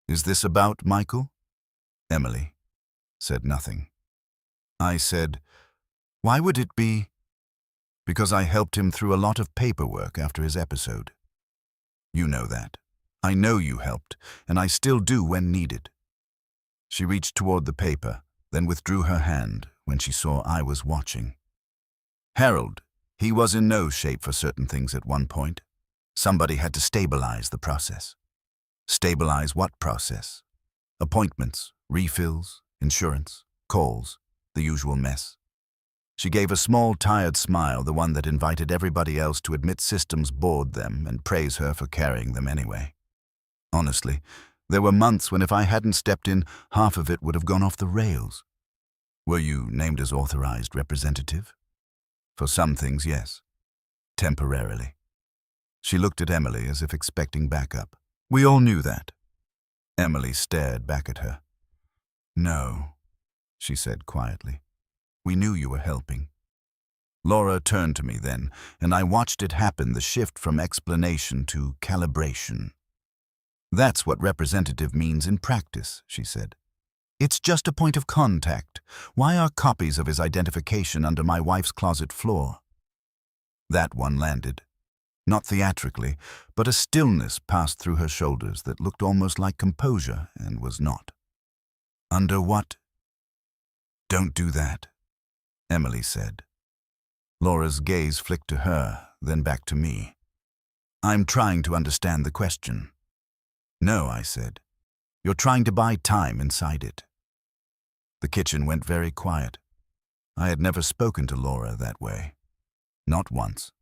"Is this about Michael?" Emily said nothing. I said, "Why would it be?" "Because I helped him through a lot of paperwork after his episode. You know that. I know you helped, and I still do when needed." She reached toward the paper, then withdrew her hand when she saw I was watching. "Harold, he was in no shape for certain things at one point. Somebody had to stabilize the process." "Stabilize what process?" "Appointments, refills, insurance, calls, the usual mess." She gave a small, tired smile, the one that invited everybody else to admit systems bored them and praise her for carrying them anyway. Honestly, there were months when if I hadn't stepped in, half of it would have gone off the rails. "Were you named as authorized representative?" "For some things, yes. Temporarily." She looked at Emily as if expecting backup. "We all knew that." Emily stared back at her. "No," she said quietly. "We knew you were helping." Laura turned to me then, and I watched it happen, the shift from explanation to calibration. "That's what representative means in practice," she said. "It's just a point of contact. Why are copies of his identification under my wife's closet floor?" That one landed. Not theatrically, but a stillness passed through her shoulders that looked almost like composure and was not. "Under what?" "Don't do that," Emily said. Laura's gaze flicked to her, then back to me. "I'm trying to understand the question." "No," I said. "You're trying to buy time inside it." The kitchen went very quiet. I had never spoken to Laura that way. Not once.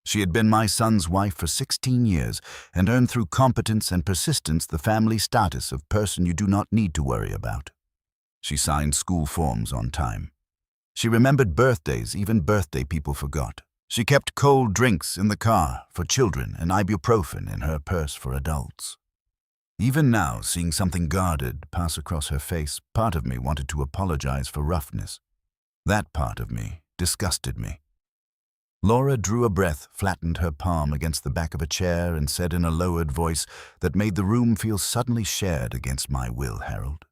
She had been my son's wife for 16 years and earned through competence and persistence the family status of person you do not need to worry about. She signed school forms on time. She remembered birthdays, even birthday people forgot. She kept cold drinks in the car for children and ibuprofen in her purse for adults. Even now, seeing something guarded pass across her face, part of me wanted to apologize for roughness. That part of me disgusted me. Laura drew a breath, flattened her palm against the back of a chair, and said in a lowered voice that made the room feel suddenly shared against my will, Harold.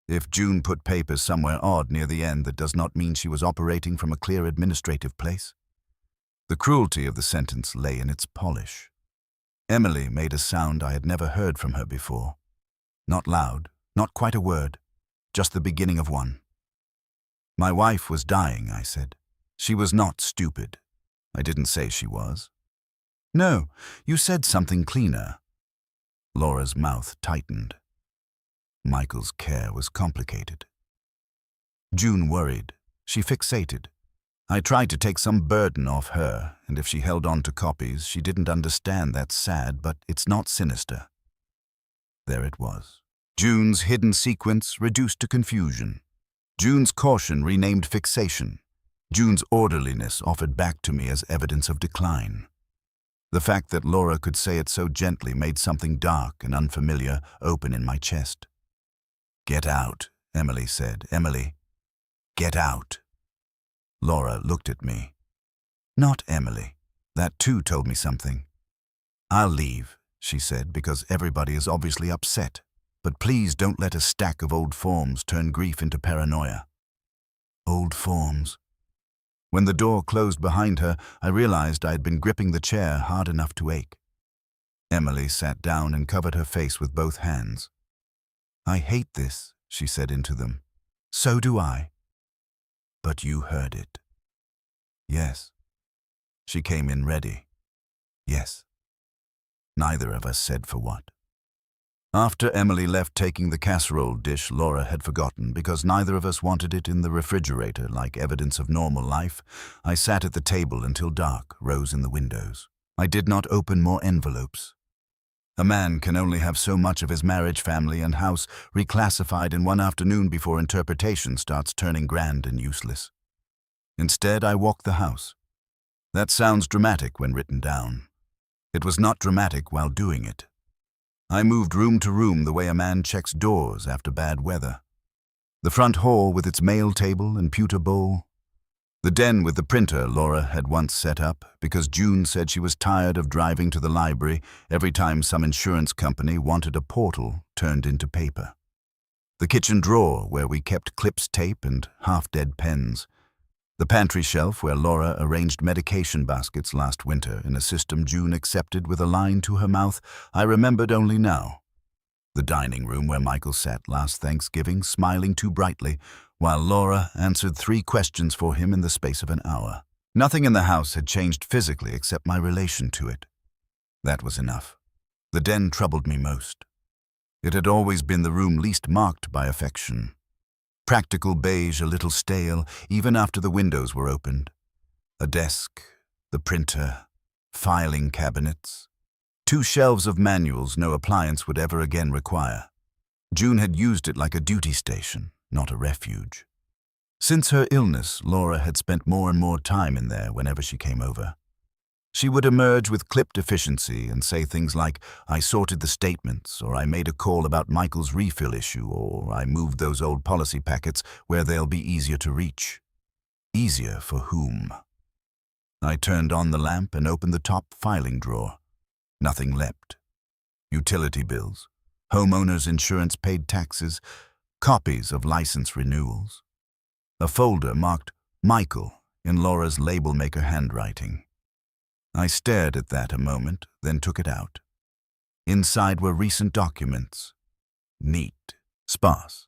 If June put papers somewhere odd near the end, that does not mean she was operating from a clear administrative place. The cruelty of the sentence lay in its polish. Emily made a sound I had never heard from her before. Not loud, not quite a word, just the beginning of one. My wife was dying, I said. She was not stupid. I didn't say she was. No, you said something cleaner. Laura's mouth tightened. Michael's care was complicated. June worried. She fixated. I tried to take some burden off her, and if she held on to copies, she didn't understand that's sad, but it's not sinister. There it was. June's hidden sequence reduced to confusion. June's caution renamed fixation. June's orderliness offered back to me as evidence of decline. The fact that Laura could say it so gently made something dark and unfamiliar open in my chest. "Get out," Emily said. "Emily, get out." Laura looked at me. "Not Emily. That too told me something." "I'll leave," she said, "because everybody is obviously upset. But please don't let a stack of old forms turn grief into paranoia." Old forms. When the door closed behind her, I realized I had been gripping the chair hard enough to ache. Emily sat down and covered her face with both hands. "I hate this," she said into them. "So do I." "But you heard it." "Yes." She came in ready. "Yes." Neither of us said for what. After Emily left taking the casserole dish Laura had forgotten because neither of us wanted it in the refrigerator like evidence of normal life, I sat at the table until dark rose in the windows. I did not open more envelopes. A man can only have so much of his marriage, family, and house reclassified in one afternoon before interpretation starts turning grand and useless. Instead, I walked the house. That sounds dramatic when written down. It was not dramatic while doing it. I moved room to room the way a man checks doors after bad weather. The front hall with its mail table and pewter bowl. The den with the printer Laura had once set up because June said she was tired of driving to the library every time some insurance company wanted a portal turned into paper. The kitchen drawer where we kept clips, tape, and half-dead pens. The pantry shelf where Laura arranged medication baskets last winter in a system June accepted with a line to her mouth I remembered only now. The dining room where Michael sat last Thanksgiving, smiling too brightly, while Laura answered 3 questions for him in the space of an hour. Nothing in the house had changed physically except my relation to it. That was enough. The den troubled me most. It had always been the room least marked by affection. Practical beige, a little stale, even after the windows were opened. A desk, the printer, filing cabinets. 2 shelves of manuals no appliance would ever again require. June had used it like a duty station, not a refuge. Since her illness, Laura had spent more and more time in there whenever she came over. She would emerge with clipped efficiency and say things like, "I sorted the statements," or "I made a call about Michael's refill issue," or "I moved those old policy packets where they'll be easier to reach." Easier for whom? I turned on the lamp and opened the top filing drawer. Nothing leapt. Utility bills, homeowners' insurance paid taxes, copies of license renewals. A folder marked Michael in Laura's label maker handwriting. I stared at that a moment, then took it out. Inside were recent documents. Neat, sparse,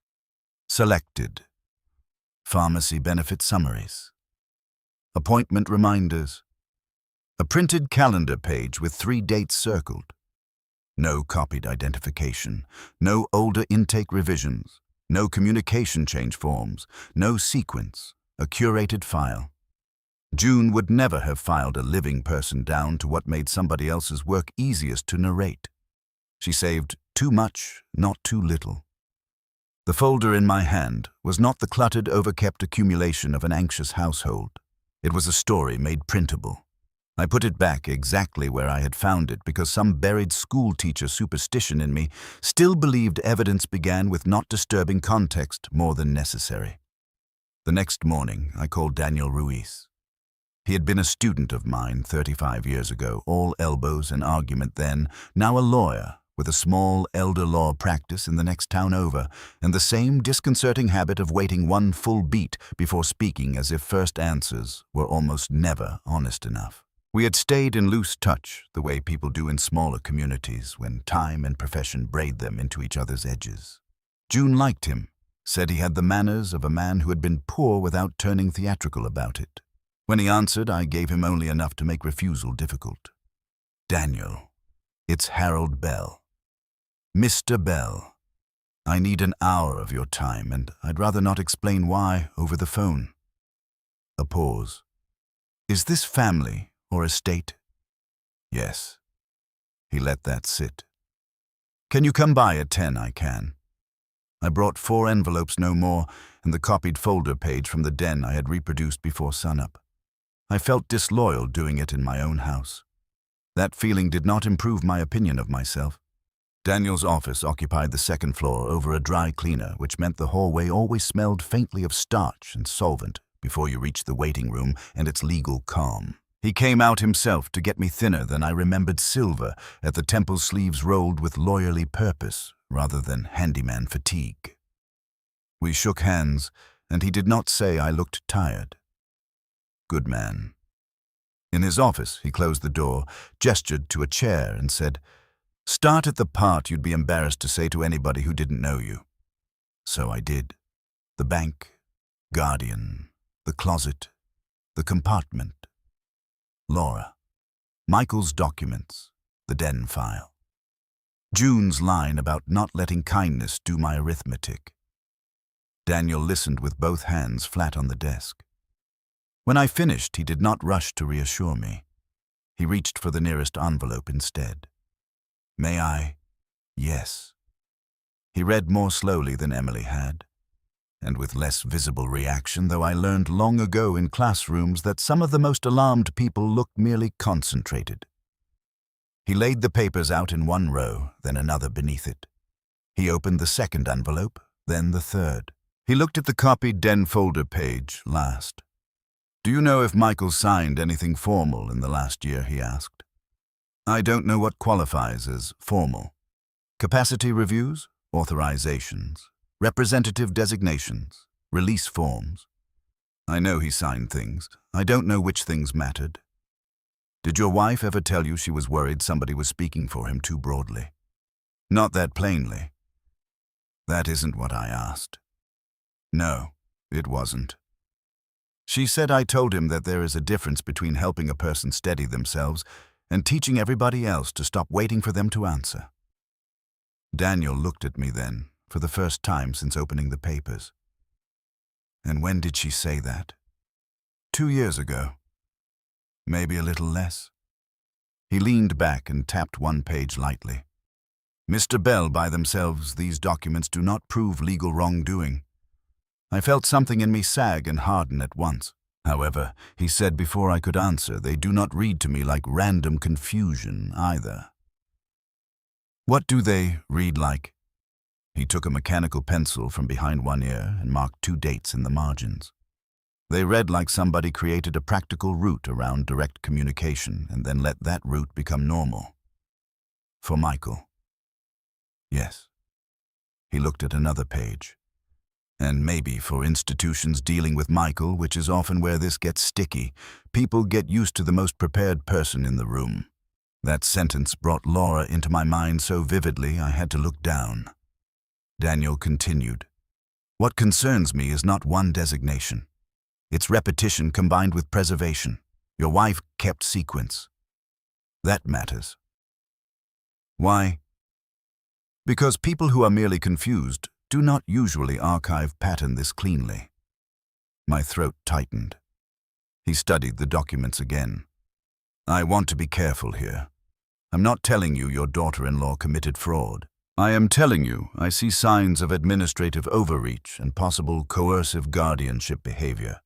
selected. Pharmacy benefit summaries. Appointment reminders. A printed calendar page with 3 dates circled. No copied identification, no older intake revisions, no communication change forms, no sequence, a curated file. June would never have filed a living person down to what made somebody else's work easiest to narrate. She saved too much, not too little. The folder in my hand was not the cluttered, overkept accumulation of an anxious household. It was a story made printable. I put it back exactly where I had found it because some buried schoolteacher superstition in me still believed evidence began with not disturbing context more than necessary. The next morning, I called Daniel Ruiz. He had been a student of mine 35 years ago, all elbows and argument then, now a lawyer with a small elder law practice in the next town over, and the same disconcerting habit of waiting one full beat before speaking as if first answers were almost never honest enough. We had stayed in loose touch, the way people do in smaller communities when time and profession braid them into each other's edges. June liked him, said he had the manners of a man who had been poor without turning theatrical about it. When he answered, I gave him only enough to make refusal difficult. Daniel, it's Harold Bell. Mr. Bell, I need an hour of your time, and I'd rather not explain why over the phone. A pause. Is this family or estate? Yes. He let that sit. Can you come by at 10? I can. I brought 4 envelopes, no more, and the copied folder page from the den I had reproduced before sunup. I felt disloyal doing it in my own house. That feeling did not improve my opinion of myself. Daniel's office occupied the second floor over a dry cleaner, which meant the hallway always smelled faintly of starch and solvent before you reached the waiting room and its legal calm. He came out himself to get me thinner than I remembered silver at the temple sleeves rolled with lawyerly purpose rather than handyman fatigue. We shook hands, and he did not say I looked tired. Good man. In his office, he closed the door, gestured to a chair, and said, "Start at the part you'd be embarrassed to say to anybody who didn't know you." So I did. The bank, Guardian, the closet, the compartment. Laura, Michael's documents, the den file. June's line about not letting kindness do my arithmetic. Daniel listened with both hands flat on the desk. When I finished, he did not rush to reassure me. He reached for the nearest envelope instead. May I? Yes. He read more slowly than Emily had, and with less visible reaction, though I learned long ago in classrooms that some of the most alarmed people looked merely concentrated. He laid the papers out in one row, then another beneath it. He opened the second envelope, then the third. He looked at the copied den folder page last. Do you know if Michael signed anything formal in the last year, he asked. I don't know what qualifies as formal. Capacity reviews, authorizations, representative designations, release forms. I know he signed things. I don't know which things mattered. Did your wife ever tell you she was worried somebody was speaking for him too broadly? Not that plainly. That isn't what I asked. No, it wasn't. She said I told him that there is a difference between helping a person steady themselves and teaching everybody else to stop waiting for them to answer. Daniel looked at me then, for the first time since opening the papers. And when did she say that? 2 years ago. Maybe a little less. He leaned back and tapped one page lightly. Mr. Bell, by themselves, these documents do not prove legal wrongdoing. I felt something in me sag and harden at once. However, he said before I could answer, they do not read to me like random confusion either. What do they read like? He took a mechanical pencil from behind one ear and marked 2 dates in the margins. They read like somebody created a practical route around direct communication and then let that route become normal. For Michael. Yes. He looked at another page. And maybe for institutions dealing with Michael, which is often where this gets sticky, people get used to the most prepared person in the room. That sentence brought Laura into my mind so vividly I had to look down. Daniel continued. What concerns me is not one designation. It's repetition combined with preservation. Your wife kept sequence. That matters. Why? Because people who are merely confused do not usually archive pattern this cleanly. My throat tightened. He studied the documents again. I want to be careful here. I'm not telling you your daughter-in-law committed fraud. I am telling you, I see signs of administrative overreach and possible coercive guardianship behavior.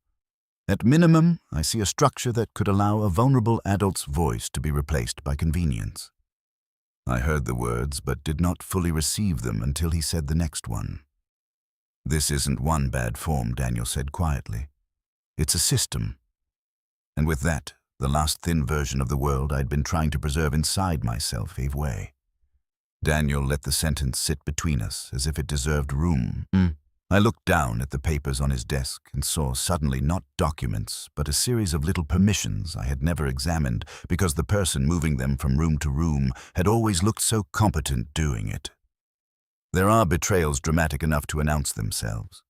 At minimum, I see a structure that could allow a vulnerable adult's voice to be replaced by convenience. I heard the words, but did not fully receive them until he said the next one. This isn't one bad form, Daniel said quietly. It's a system. And with that, the last thin version of the world I'd been trying to preserve inside myself gave way. Daniel let the sentence sit between us as if it deserved room. I looked down at the papers on his desk and saw suddenly not documents, but a series of little permissions I had never examined because the person moving them from room to room had always looked so competent doing it. There are betrayals dramatic enough to announce themselves.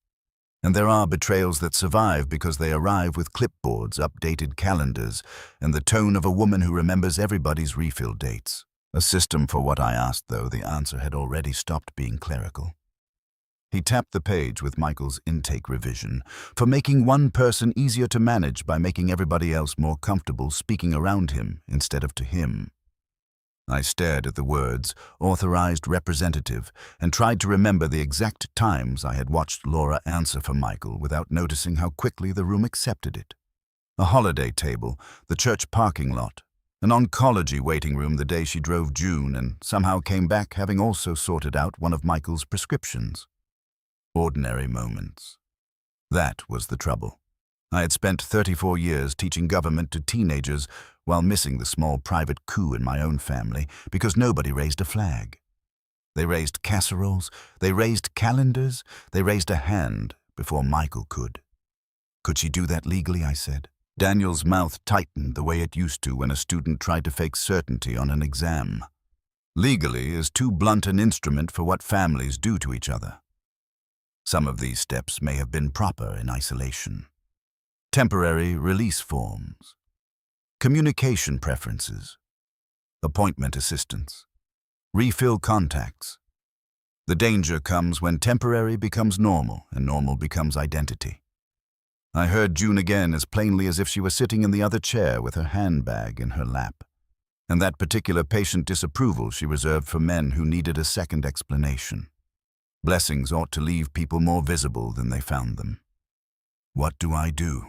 And there are betrayals that survive because they arrive with clipboards, updated calendars, and the tone of a woman who remembers everybody's refill dates. A system for what I asked, though the answer had already stopped being clerical. He tapped the page with Michael's intake revision for making one person easier to manage by making everybody else more comfortable speaking around him instead of to him. I stared at the words, authorized representative, and tried to remember the exact times I had watched Laura answer for Michael without noticing how quickly the room accepted it. A holiday table, the church parking lot, an oncology waiting room the day she drove June and somehow came back having also sorted out one of Michael's prescriptions. Ordinary moments. That was the trouble. I had spent 34 years teaching government to teenagers while missing the small private coup in my own family because nobody raised a flag. They raised casseroles, they raised calendars, they raised a hand before Michael could. Could she do that legally, I said. Daniel's mouth tightened the way it used to when a student tried to fake certainty on an exam. Legally is too blunt an instrument for what families do to each other. Some of these steps may have been proper in isolation. Temporary release forms, communication preferences, appointment assistance, refill contacts. The danger comes when temporary becomes normal and normal becomes identity. I heard June again as plainly as if she were sitting in the other chair with her handbag in her lap, and that particular patient disapproval she reserved for men who needed a second explanation. Blessings ought to leave people more visible than they found them. What do I do?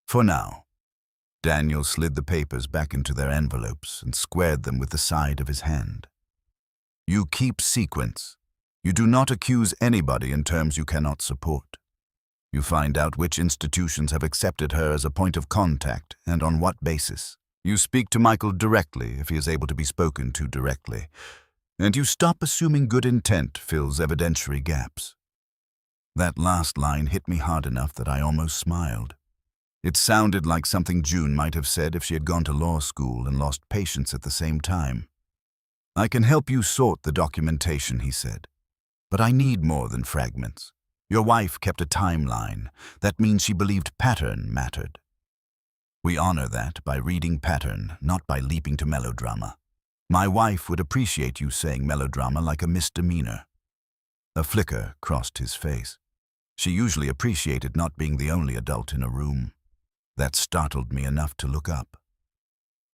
For now. Daniel slid the papers back into their envelopes and squared them with the side of his hand. You keep sequence. You do not accuse anybody in terms you cannot support. You find out which institutions have accepted her as a point of contact and on what basis. You speak to Michael directly if he is able to be spoken to directly. And you stop assuming good intent fills evidentiary gaps. That last line hit me hard enough that I almost smiled. It sounded like something June might have said if she had gone to law school and lost patience at the same time. I can help you sort the documentation, he said. But I need more than fragments. Your wife kept a timeline. That means she believed pattern mattered. We honor that by reading pattern, not by leaping to melodrama. My wife would appreciate you saying melodrama like a misdemeanor. A flicker crossed his face. She usually appreciated not being the only adult in a room. That startled me enough to look up.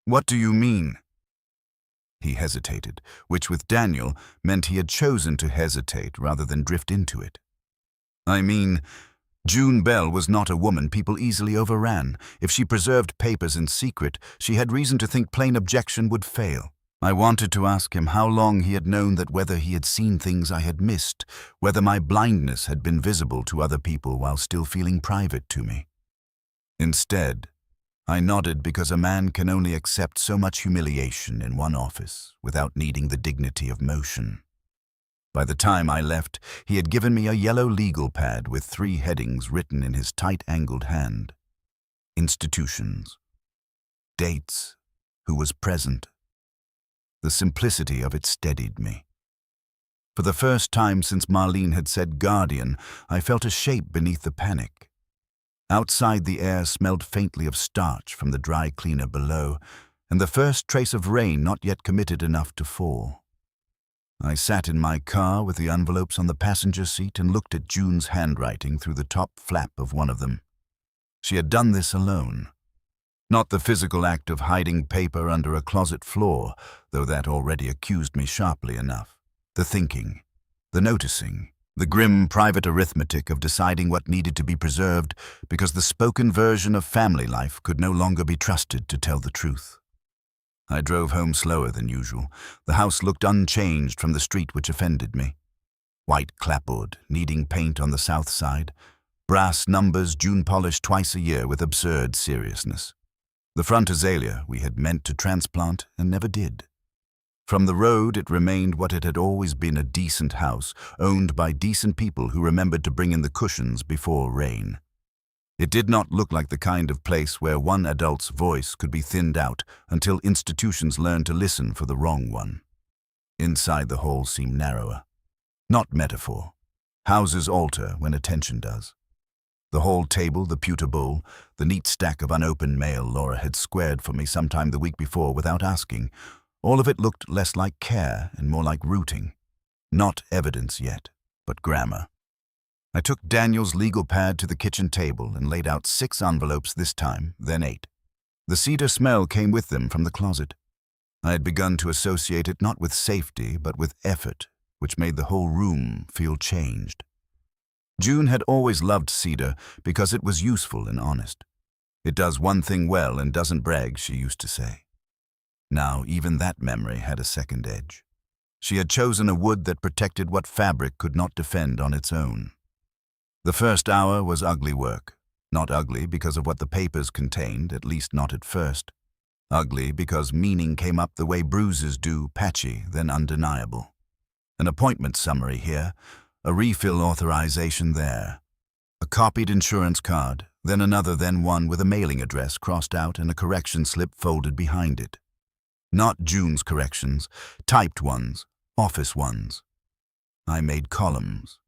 What do you mean? He hesitated, which with Daniel meant he had chosen to hesitate rather than drift into it. I mean, June Bell was not a woman people easily overran. If she preserved papers in secret, she had reason to think plain objection would fail. I wanted to ask him how long he had known that, whether he had seen things I had missed, whether my blindness had been visible to other people while still feeling private to me. Instead, I nodded because a man can only accept so much humiliation in one office without needing the dignity of motion. By the time I left, he had given me a yellow legal pad with 3 headings written in his tight-angled hand. Institutions. Dates. Who was present. The simplicity of it steadied me. For the first time since Marlene had said guardian, I felt a shape beneath the panic. Outside, the air smelled faintly of starch from the dry cleaner below, and the first trace of rain not yet committed enough to fall. I sat in my car with the envelopes on the passenger seat and looked at June's handwriting through the top flap of one of them. She had done this alone. Not the physical act of hiding paper under a closet floor, though that already accused me sharply enough. The thinking, the noticing, the grim private arithmetic of deciding what needed to be preserved because the spoken version of family life could no longer be trusted to tell the truth. I drove home slower than usual. The house looked unchanged from the street which offended me. White clapboard, needing paint on the south side. Brass numbers June polished twice a year with absurd seriousness. The front azalea we had meant to transplant and never did. From the road it remained what it had always been, a decent house, owned by decent people who remembered to bring in the cushions before rain. It did not look like the kind of place where one adult's voice could be thinned out until institutions learned to listen for the wrong one. Inside, the hall seemed narrower. Not metaphor. Houses alter when attention does. The hall table, the pewter bowl, the neat stack of unopened mail Laura had squared for me sometime the week before without asking, all of it looked less like care and more like rooting. Not evidence yet, but grammar. I took Daniel's legal pad to the kitchen table and laid out 6 envelopes this time, then 8. The cedar smell came with them from the closet. I had begun to associate it not with safety, but with effort, which made the whole room feel changed. June had always loved cedar because it was useful and honest. It does one thing well and doesn't brag, she used to say. Now even that memory had a second edge. She had chosen a wood that protected what fabric could not defend on its own. The first hour was ugly work. Not ugly because of what the papers contained, at least not at first. Ugly because meaning came up the way bruises do, patchy, then undeniable. An appointment summary here, a refill authorization there. A copied insurance card, then another, then one with a mailing address crossed out and a correction slip folded behind it. Not June's corrections, typed ones, office ones. I made columns.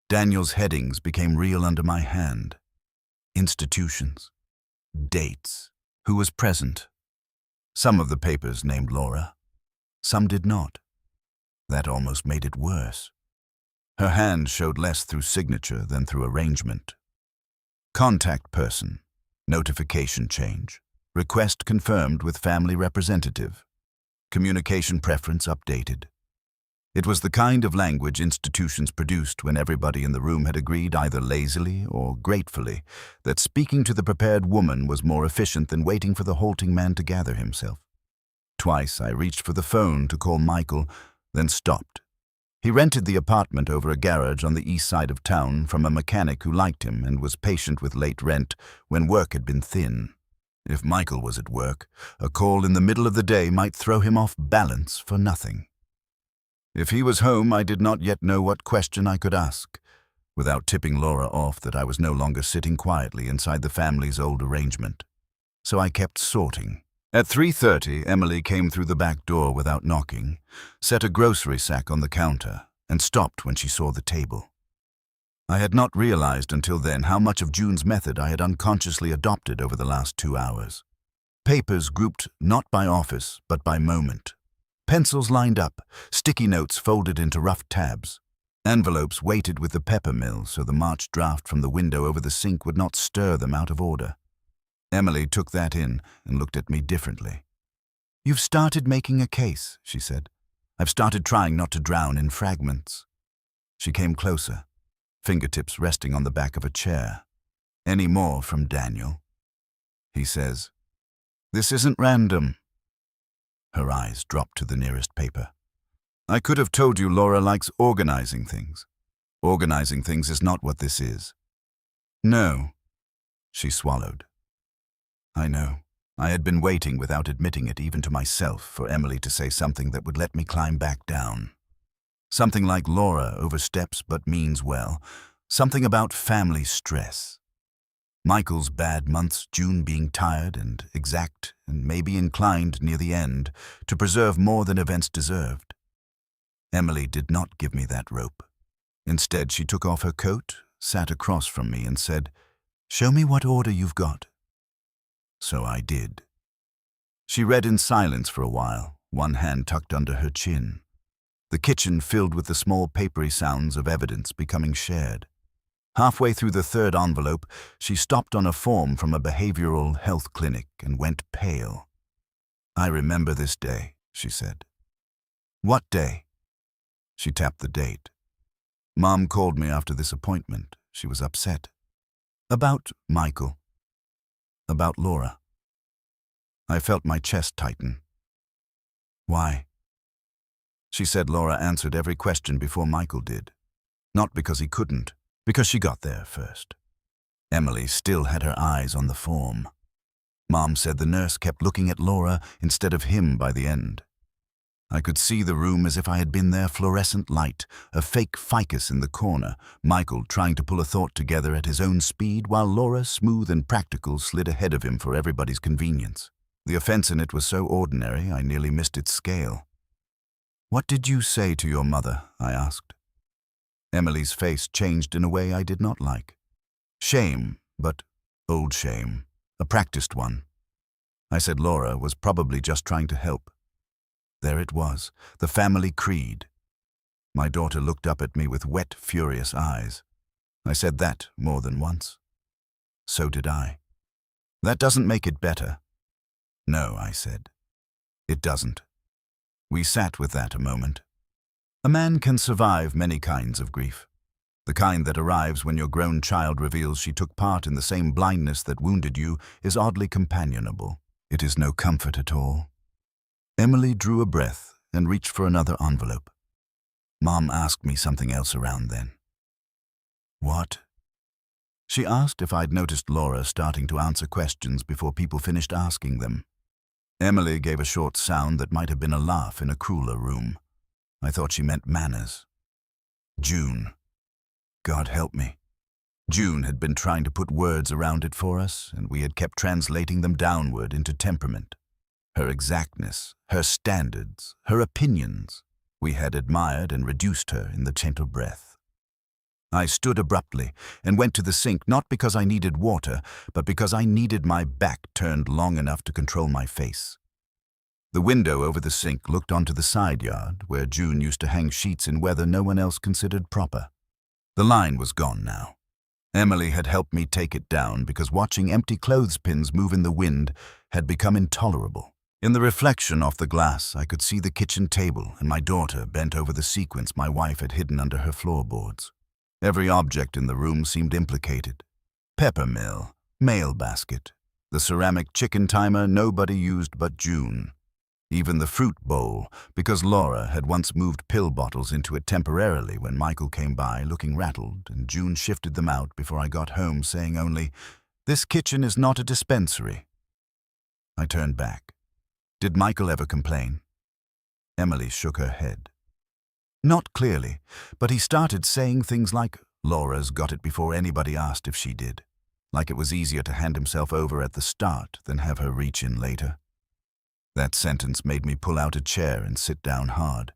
Daniel's headings became real under my hand. Institutions. Dates. Who was present. Some of the papers named Laura. Some did not. That almost made it worse. Her hand showed less through signature than through arrangement. Contact person. Notification change. Request confirmed with family representative. Communication preference updated. It was the kind of language institutions produced when everybody in the room had agreed, either lazily or gratefully, that speaking to the prepared woman was more efficient than waiting for the halting man to gather himself. Twice I reached for the phone to call Michael, then stopped. He rented the apartment over a garage on the east side of town from a mechanic who liked him and was patient with late rent when work had been thin. If Michael was at work, a call in the middle of the day might throw him off balance for nothing. If he was home, I did not yet know what question I could ask, without tipping Laura off that I was no longer sitting quietly inside the family's old arrangement. So I kept sorting. At 3:30, Emily came through the back door without knocking, set a grocery sack on the counter, and stopped when she saw the table. I had not realized until then how much of June's method I had unconsciously adopted over the last 2 hours. Papers grouped not by office, but by moment. Pencils lined up, sticky notes folded into rough tabs. Envelopes weighted with the pepper mill so the March draft from the window over the sink would not stir them out of order. Emily took that in and looked at me differently. "You've started making a case," she said. "I've started trying not to drown in fragments." She came closer, fingertips resting on the back of a chair. "Any more from Daniel?" He says, "This isn't random." Her eyes dropped to the nearest paper. "I could have told you Laura likes organizing things. Organizing things is not what this is." "No." She swallowed. I know. I had been waiting without admitting it even to myself for Emily to say something that would let me climb back down. Something like Laura oversteps but means well. Something about family stress. Michael's bad months, June being tired and exact and maybe inclined near the end to preserve more than events deserved. Emily did not give me that rope. Instead, she took off her coat, sat across from me and said, "Show me what order you've got." So I did. She read in silence for a while, one hand tucked under her chin. The kitchen filled with the small papery sounds of evidence becoming shared. Halfway through the third envelope, she stopped on a form from a behavioral health clinic and went pale. "I remember this day," she said. "What day?" She tapped the date. Mom called me after this appointment. She was upset. About Michael. About Laura. I felt my chest tighten. Why? She said Laura answered every question before Michael did. Not because he couldn't, because she got there first. Emily still had her eyes on the form. Mom said the nurse kept looking at Laura instead of him by the end. I could see the room as if I had been there, fluorescent light, a fake ficus in the corner, Michael trying to pull a thought together at his own speed, while Laura, smooth and practical, slid ahead of him for everybody's convenience. The offense in it was so ordinary, I nearly missed its scale. "What did you say to your mother?" I asked. Emily's face changed in a way I did not like. Shame, but old shame, a practiced one. I said Laura was probably just trying to help. There it was, the family creed. My daughter looked up at me with wet, furious eyes. I said that more than once. So did I. "That doesn't make it better." "No," I said. "It doesn't." We sat with that a moment. A man can survive many kinds of grief. The kind that arrives when your grown child reveals she took part in the same blindness that wounded you is oddly companionable. It is no comfort at all. Emily drew a breath and reached for another envelope. Mom asked me something else around then. "What?" She asked if I'd noticed Laura starting to answer questions before people finished asking them. Emily gave a short sound that might have been a laugh in a crueler room. I thought she meant manners. June. God help me. June had been trying to put words around it for us, and we had kept translating them downward into temperament. Her exactness, her standards, her opinions. We had admired and reduced her in the gentle breath. I stood abruptly and went to the sink, not because I needed water, but because I needed my back turned long enough to control my face. The window over the sink looked onto the side yard, where June used to hang sheets in weather no one else considered proper. The line was gone now. Emily had helped me take it down because watching empty clothespins move in the wind had become intolerable. In the reflection off the glass, I could see the kitchen table and my daughter bent over the sequins my wife had hidden under her floorboards. Every object in the room seemed implicated. Pepper mill, mail basket, the ceramic chicken timer nobody used but June. Even the fruit bowl, because Laura had once moved pill bottles into it temporarily when Michael came by looking rattled, and June shifted them out before I got home, saying only, "This kitchen is not a dispensary." I turned back. Did Michael ever complain? Emily shook her head. Not clearly, but he started saying things like, "Laura's got it before anybody asked if she did," like it was easier to hand himself over at the start than have her reach in later. That sentence made me pull out a chair and sit down hard.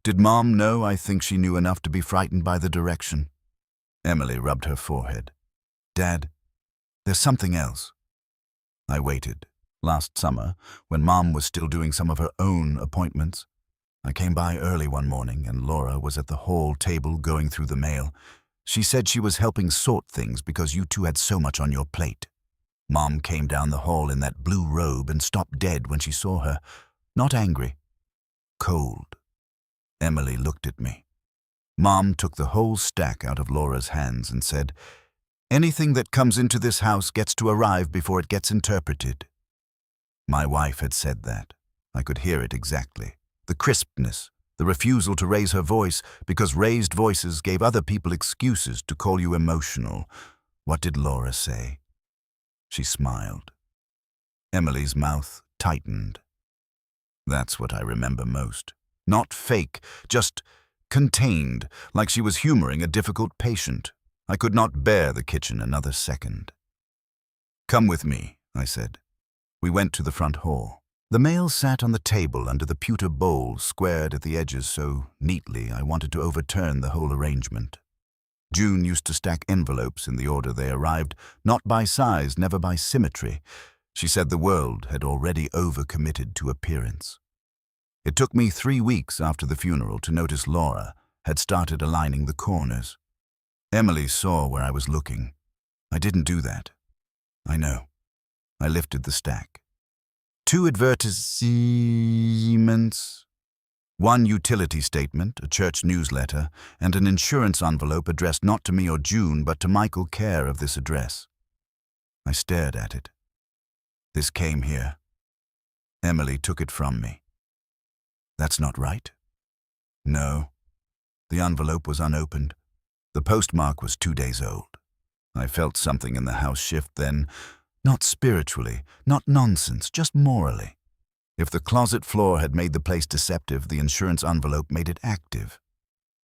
Did Mom know I think she knew enough to be frightened by the direction? Emily rubbed her forehead. "Dad, there's something else." I waited. Last summer, when Mom was still doing some of her own appointments, I came by early one morning and Laura was at the hall table going through the mail. She said she was helping sort things because you two had so much on your plate. Mom came down the hall in that blue robe and stopped dead when she saw her. Not angry. Cold. Emily looked at me. Mom took the whole stack out of Laura's hands and said, "Anything that comes into this house gets to arrive before it gets interpreted." My wife had said that. I could hear it exactly. The crispness, the refusal to raise her voice because raised voices gave other people excuses to call you emotional. What did Laura say? She smiled. Emily's mouth tightened. That's what I remember most. Not fake, just contained, like she was humoring a difficult patient. I could not bear the kitchen another second. "Come with me," I said. We went to the front hall. The mail sat on the table under the pewter bowl, squared at the edges so neatly I wanted to overturn the whole arrangement. June used to stack envelopes in the order they arrived, not by size, never by symmetry. She said the world had already overcommitted to appearance. It took me 3 weeks after the funeral to notice Laura had started aligning the corners. Emily saw where I was looking. I didn't do that. I know. I lifted the stack. 2 advertisements. One utility statement, a church newsletter, and an insurance envelope addressed not to me or June, but to Michael, care of this address. I stared at it. This came here. Emily took it from me. That's not right. No. The envelope was unopened. The postmark was 2 days old. I felt something in the house shift then, not spiritually, not nonsense, just morally. If the closet floor had made the place deceptive, the insurance envelope made it active.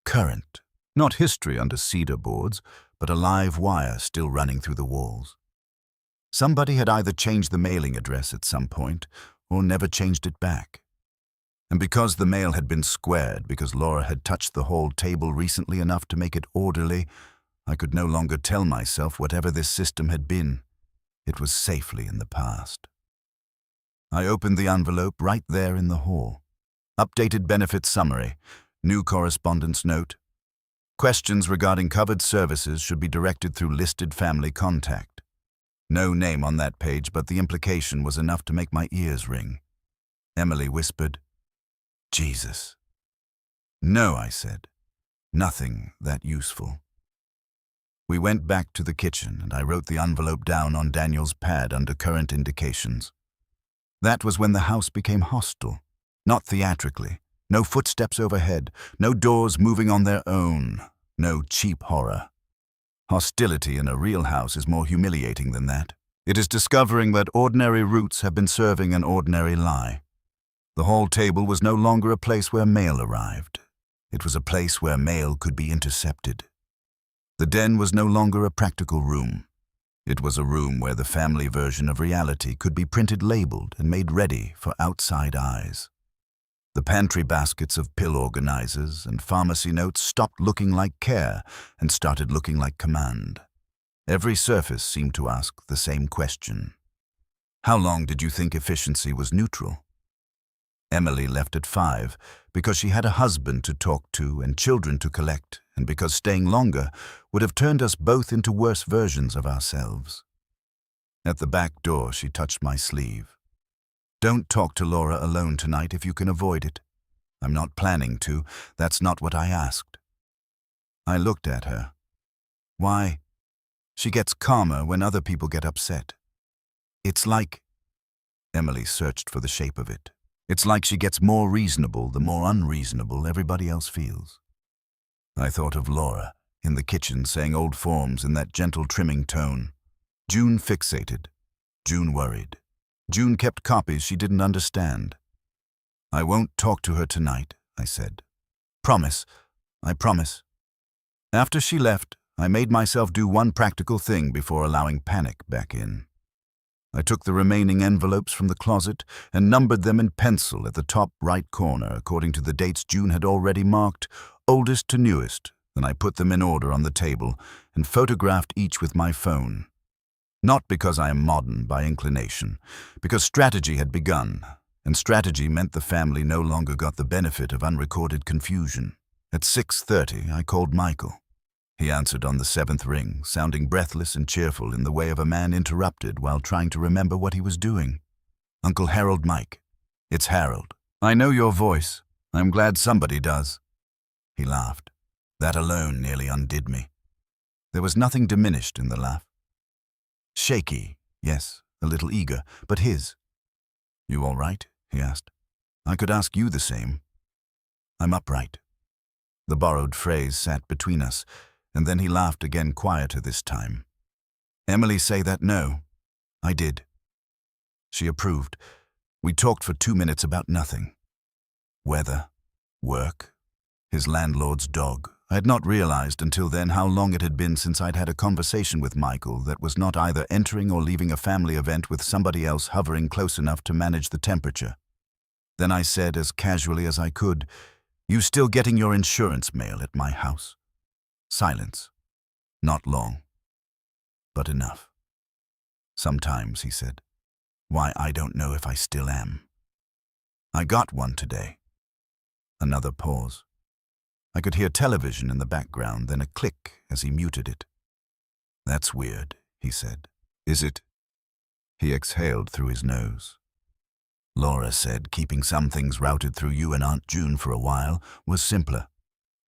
Current. Not history under cedar boards, but a live wire still running through the walls. Somebody had either changed the mailing address at some point, or never changed it back. And because the mail had been squared, because Laura had touched the hall table recently enough to make it orderly, I could no longer tell myself whatever this system had been. It was safely in the past. I opened the envelope right there in the hall. Updated benefits summary, new correspondence note. Questions regarding covered services should be directed through listed family contact. No name on that page, but the implication was enough to make my ears ring. Emily whispered, "Jesus." "No," I said. "Nothing that useful." We went back to the kitchen, and I wrote the envelope down on Daniel's pad under current indications. That was when the house became hostile. Not theatrically. No footsteps overhead. No doors moving on their own. No cheap horror. Hostility in a real house is more humiliating than that. It is discovering that ordinary roots have been serving an ordinary lie. The hall table was no longer a place where mail arrived. It was a place where mail could be intercepted. The den was no longer a practical room. It was a room where the family version of reality could be printed, labeled, and made ready for outside eyes. The pantry baskets of pill organizers and pharmacy notes stopped looking like care and started looking like command. Every surface seemed to ask the same question. How long did you think efficiency was neutral? Emily left at 5 because she had a husband to talk to and children to collect, and because staying longer would have turned us both into worse versions of ourselves. At the back door, she touched my sleeve. "Don't talk to Laura alone tonight if you can avoid it." "I'm not planning to. That's not what I asked." I looked at her. "Why?" "She gets calmer when other people get upset. It's like..." Emily searched for the shape of it. "It's like she gets more reasonable the more unreasonable everybody else feels." I thought of Laura, in the kitchen, saying old forms in that gentle trimming tone. June fixated. June worried. June kept copies she didn't understand. "I won't talk to her tonight," I said. "Promise. I promise." After she left, I made myself do one practical thing before allowing panic back in. I took the remaining envelopes from the closet and numbered them in pencil at the top right corner according to the dates June had already marked, oldest to newest. Then I put them in order on the table and photographed each with my phone. Not because I am modern by inclination, because strategy had begun, and strategy meant the family no longer got the benefit of unrecorded confusion. At 6:30, I called Michael. He answered on the 7th ring, sounding breathless and cheerful in the way of a man interrupted while trying to remember what he was doing. "Uncle Harold, Mike. It's Harold. I know your voice. I'm glad somebody does." He laughed. That alone nearly undid me. There was nothing diminished in the laugh. Shaky, yes, a little eager, but his. "You all right?" he asked. "I could ask you the same." "I'm upright." The borrowed phrase sat between us, and then he laughed again, quieter this time. "Emily say that no?" "I did." She approved. We talked for 2 minutes about nothing. Weather, work, his landlord's dog. I had not realized until then how long it had been since I'd had a conversation with Michael that was not either entering or leaving a family event with somebody else hovering close enough to manage the temperature. Then I said, as casually as I could, "You still getting your insurance mail at my house?" Silence. Not long, but enough. "Sometimes," he said. "Why, I don't know if I still am." "I got one today." Another pause. I could hear television in the background, then a click as he muted it. "That's weird," he said. "Is it?" He exhaled through his nose. Laura said keeping some things routed through you and Aunt June for a while was simpler.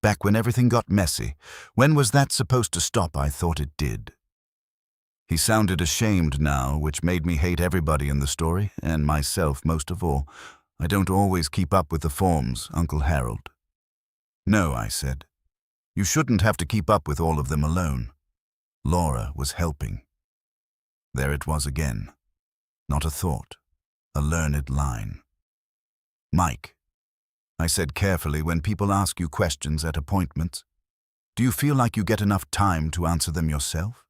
Back when everything got messy, when was that supposed to stop? I thought it did. He sounded ashamed now, which made me hate everybody in the story, and myself most of all. I don't always keep up with the forms, Uncle Harold. No, I said. You shouldn't have to keep up with all of them alone. Laura was helping. There it was again. Not a thought, a learned line. Mike, I said carefully, when people ask you questions at appointments, do you feel like you get enough time to answer them yourself?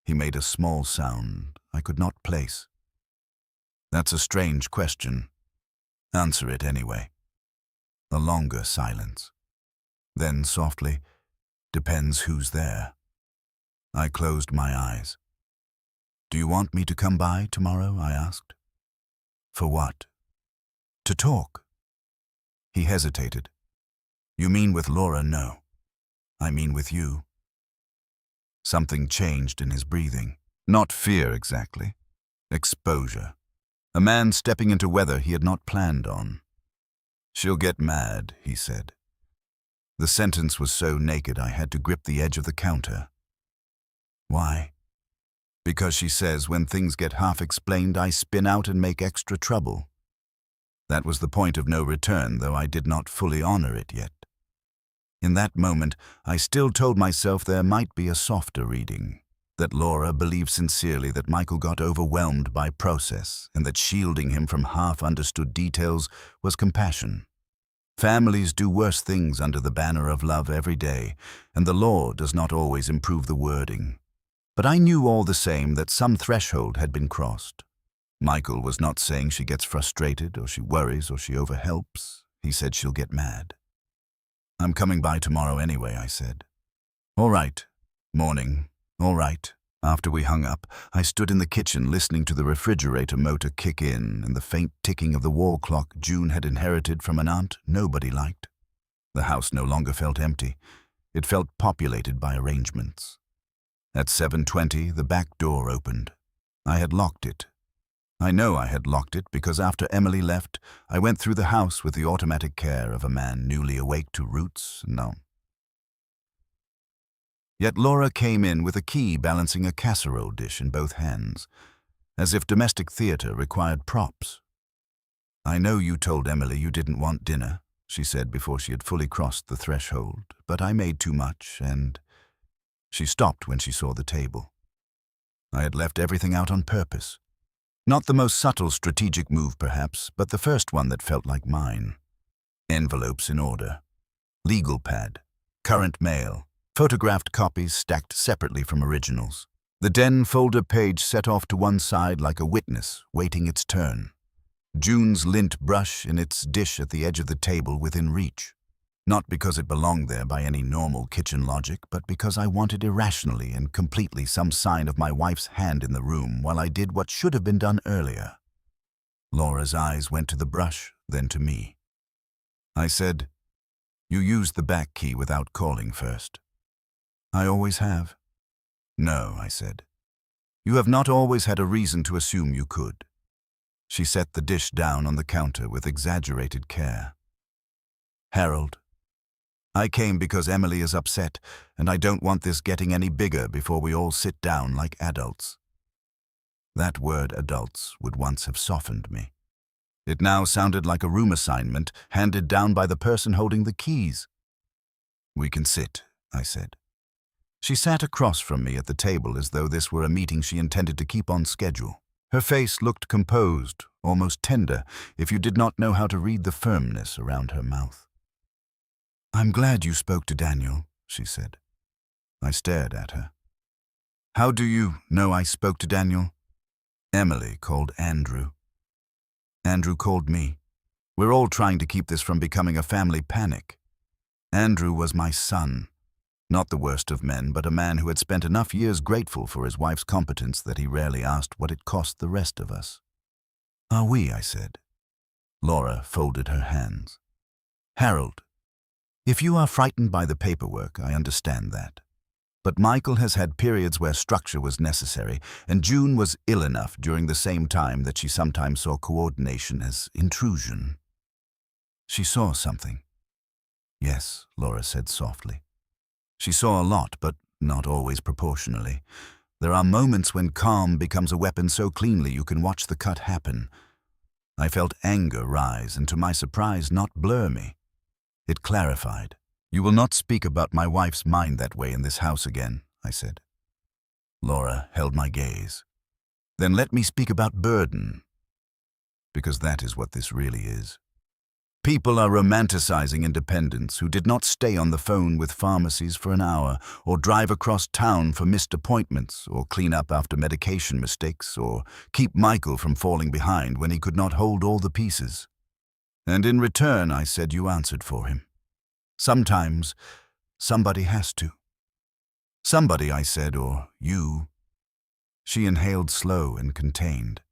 He made a small sound I could not place. That's a strange question. Answer it anyway. A longer silence. Then softly, depends who's there. I closed my eyes. Do you want me to come by tomorrow? I asked. For what? To talk. He hesitated. You mean with Laura? No. I mean with you. Something changed in his breathing. Not fear exactly. Exposure. A man stepping into weather he had not planned on. She'll get mad, he said. The sentence was so naked I had to grip the edge of the counter. Why? Because she says when things get half explained, I spin out and make extra trouble. That was the point of no return, though I did not fully honor it yet. In that moment, I still told myself there might be a softer reading, that Laura believed sincerely that Michael got overwhelmed by process and that shielding him from half-understood details was compassion. Families do worse things under the banner of love every day, and the law does not always improve the wording. But I knew all the same that some threshold had been crossed. Michael was not saying she gets frustrated or she worries or she overhelps. He said she'll get mad. I'm coming by tomorrow anyway, I said. All right. Morning. All right. After we hung up, I stood in the kitchen listening to the refrigerator motor kick in and the faint ticking of the wall clock June had inherited from an aunt nobody liked. The house no longer felt empty. It felt populated by arrangements. At 7:20, the back door opened. I had locked it. I know I had locked it because after Emily left, I went through the house with the automatic care of a man newly awake to roots and no. Yet Laura came in with a key balancing a casserole dish in both hands, as if domestic theater required props. I know you told Emily you didn't want dinner, she said before she had fully crossed the threshold, but I made too much and... She stopped when she saw the table. I had left everything out on purpose. Not the most subtle strategic move, perhaps, but the first one that felt like mine. Envelopes in order. Legal pad. Current mail. Photographed copies stacked separately from originals. The den folder page set off to one side like a witness waiting its turn. June's lint brush in its dish at the edge of the table within reach. Not because it belonged there by any normal kitchen logic, but because I wanted irrationally and completely some sign of my wife's hand in the room while I did what should have been done earlier. Laura's eyes went to the brush, then to me. I said, "You used the back key without calling first." "I always have." "No," I said. "You have not always had a reason to assume you could." She set the dish down on the counter with exaggerated care. "Harold, I came because Emily is upset, and I don't want this getting any bigger before we all sit down like adults." That word adults would once have softened me. It now sounded like a room assignment handed down by the person holding the keys. "We can sit," I said. She sat across from me at the table as though this were a meeting she intended to keep on schedule. Her face looked composed, almost tender, if you did not know how to read the firmness around her mouth. "I'm glad you spoke to Daniel," she said. I stared at her. "How do you know I spoke to Daniel?" "Emily called Andrew." "Andrew called me. We're all trying to keep this from becoming a family panic. Andrew was my son. Not the worst of men, but a man who had spent enough years grateful for his wife's competence that he rarely asked what it cost the rest of us." "Are we?" I said. Laura folded her hands. "Harold, if you are frightened by the paperwork, I understand that. But Michael has had periods where structure was necessary, and June was ill enough during the same time that she sometimes saw coordination as intrusion. She saw something. Yes, Laura said softly. She saw a lot, but not always proportionally. There are moments when calm becomes a weapon so cleanly you can watch the cut happen. I felt anger rise and, to my surprise, not blur me. It clarified. "You will not speak about my wife's mind that way in this house again," I said. Laura held my gaze. "Then let me speak about burden, because that is what this really is. People are romanticizing independence who did not stay on the phone with pharmacies for an hour, or drive across town for missed appointments, or clean up after medication mistakes, or keep Michael from falling behind when he could not hold all the pieces. And in return, I said, you answered for him. Sometimes, somebody has to. Somebody, I said, or you." She inhaled slow and contained.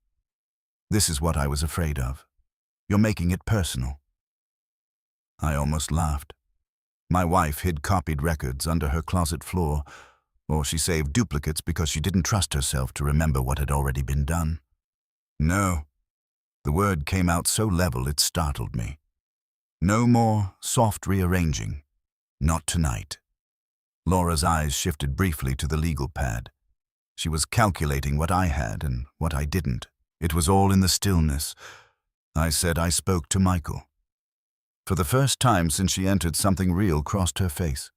"This is what I was afraid of. You're making it personal." I almost laughed. My wife hid copied records under her closet floor, or she saved duplicates because she didn't trust herself to remember what had already been done. No. The word came out so level it startled me. No more soft rearranging. Not tonight. Laura's eyes shifted briefly to the legal pad. She was calculating what I had and what I didn't. It was all in the stillness. I said I spoke to Michael. For the first time since she entered, something real crossed her face.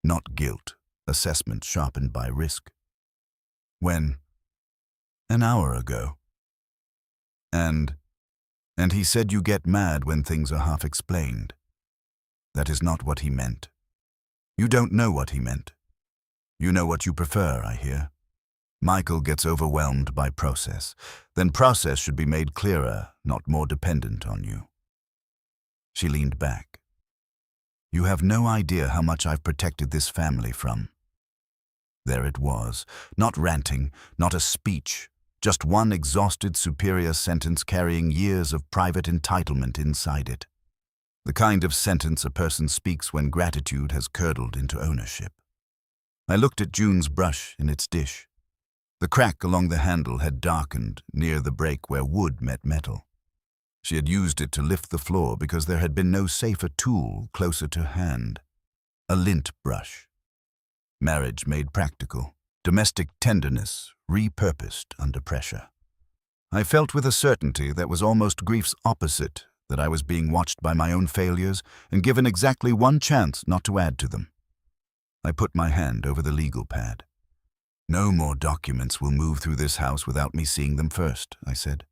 Not guilt, assessment sharpened by risk. When? An hour ago. And he said you get mad when things are half explained. That is not what he meant. You don't know what he meant. You know what you prefer, I hear. Michael gets overwhelmed by process. Then process should be made clearer, not more dependent on you. She leaned back. You have no idea how much I've protected this family from. There it was, not ranting, not a speech, just one exhausted superior sentence carrying years of private entitlement inside it. The kind of sentence a person speaks when gratitude has curdled into ownership. I looked at June's brush in its dish. The crack along the handle had darkened near the break where wood met metal. She had used it to lift the floor because there had been no safer tool closer to hand. A lint brush. Marriage made practical. Domestic tenderness repurposed under pressure. I felt with a certainty that was almost grief's opposite that I was being watched by my own failures and given exactly one chance not to add to them. I put my hand over the legal pad. No more documents will move through this house without me seeing them first, I said.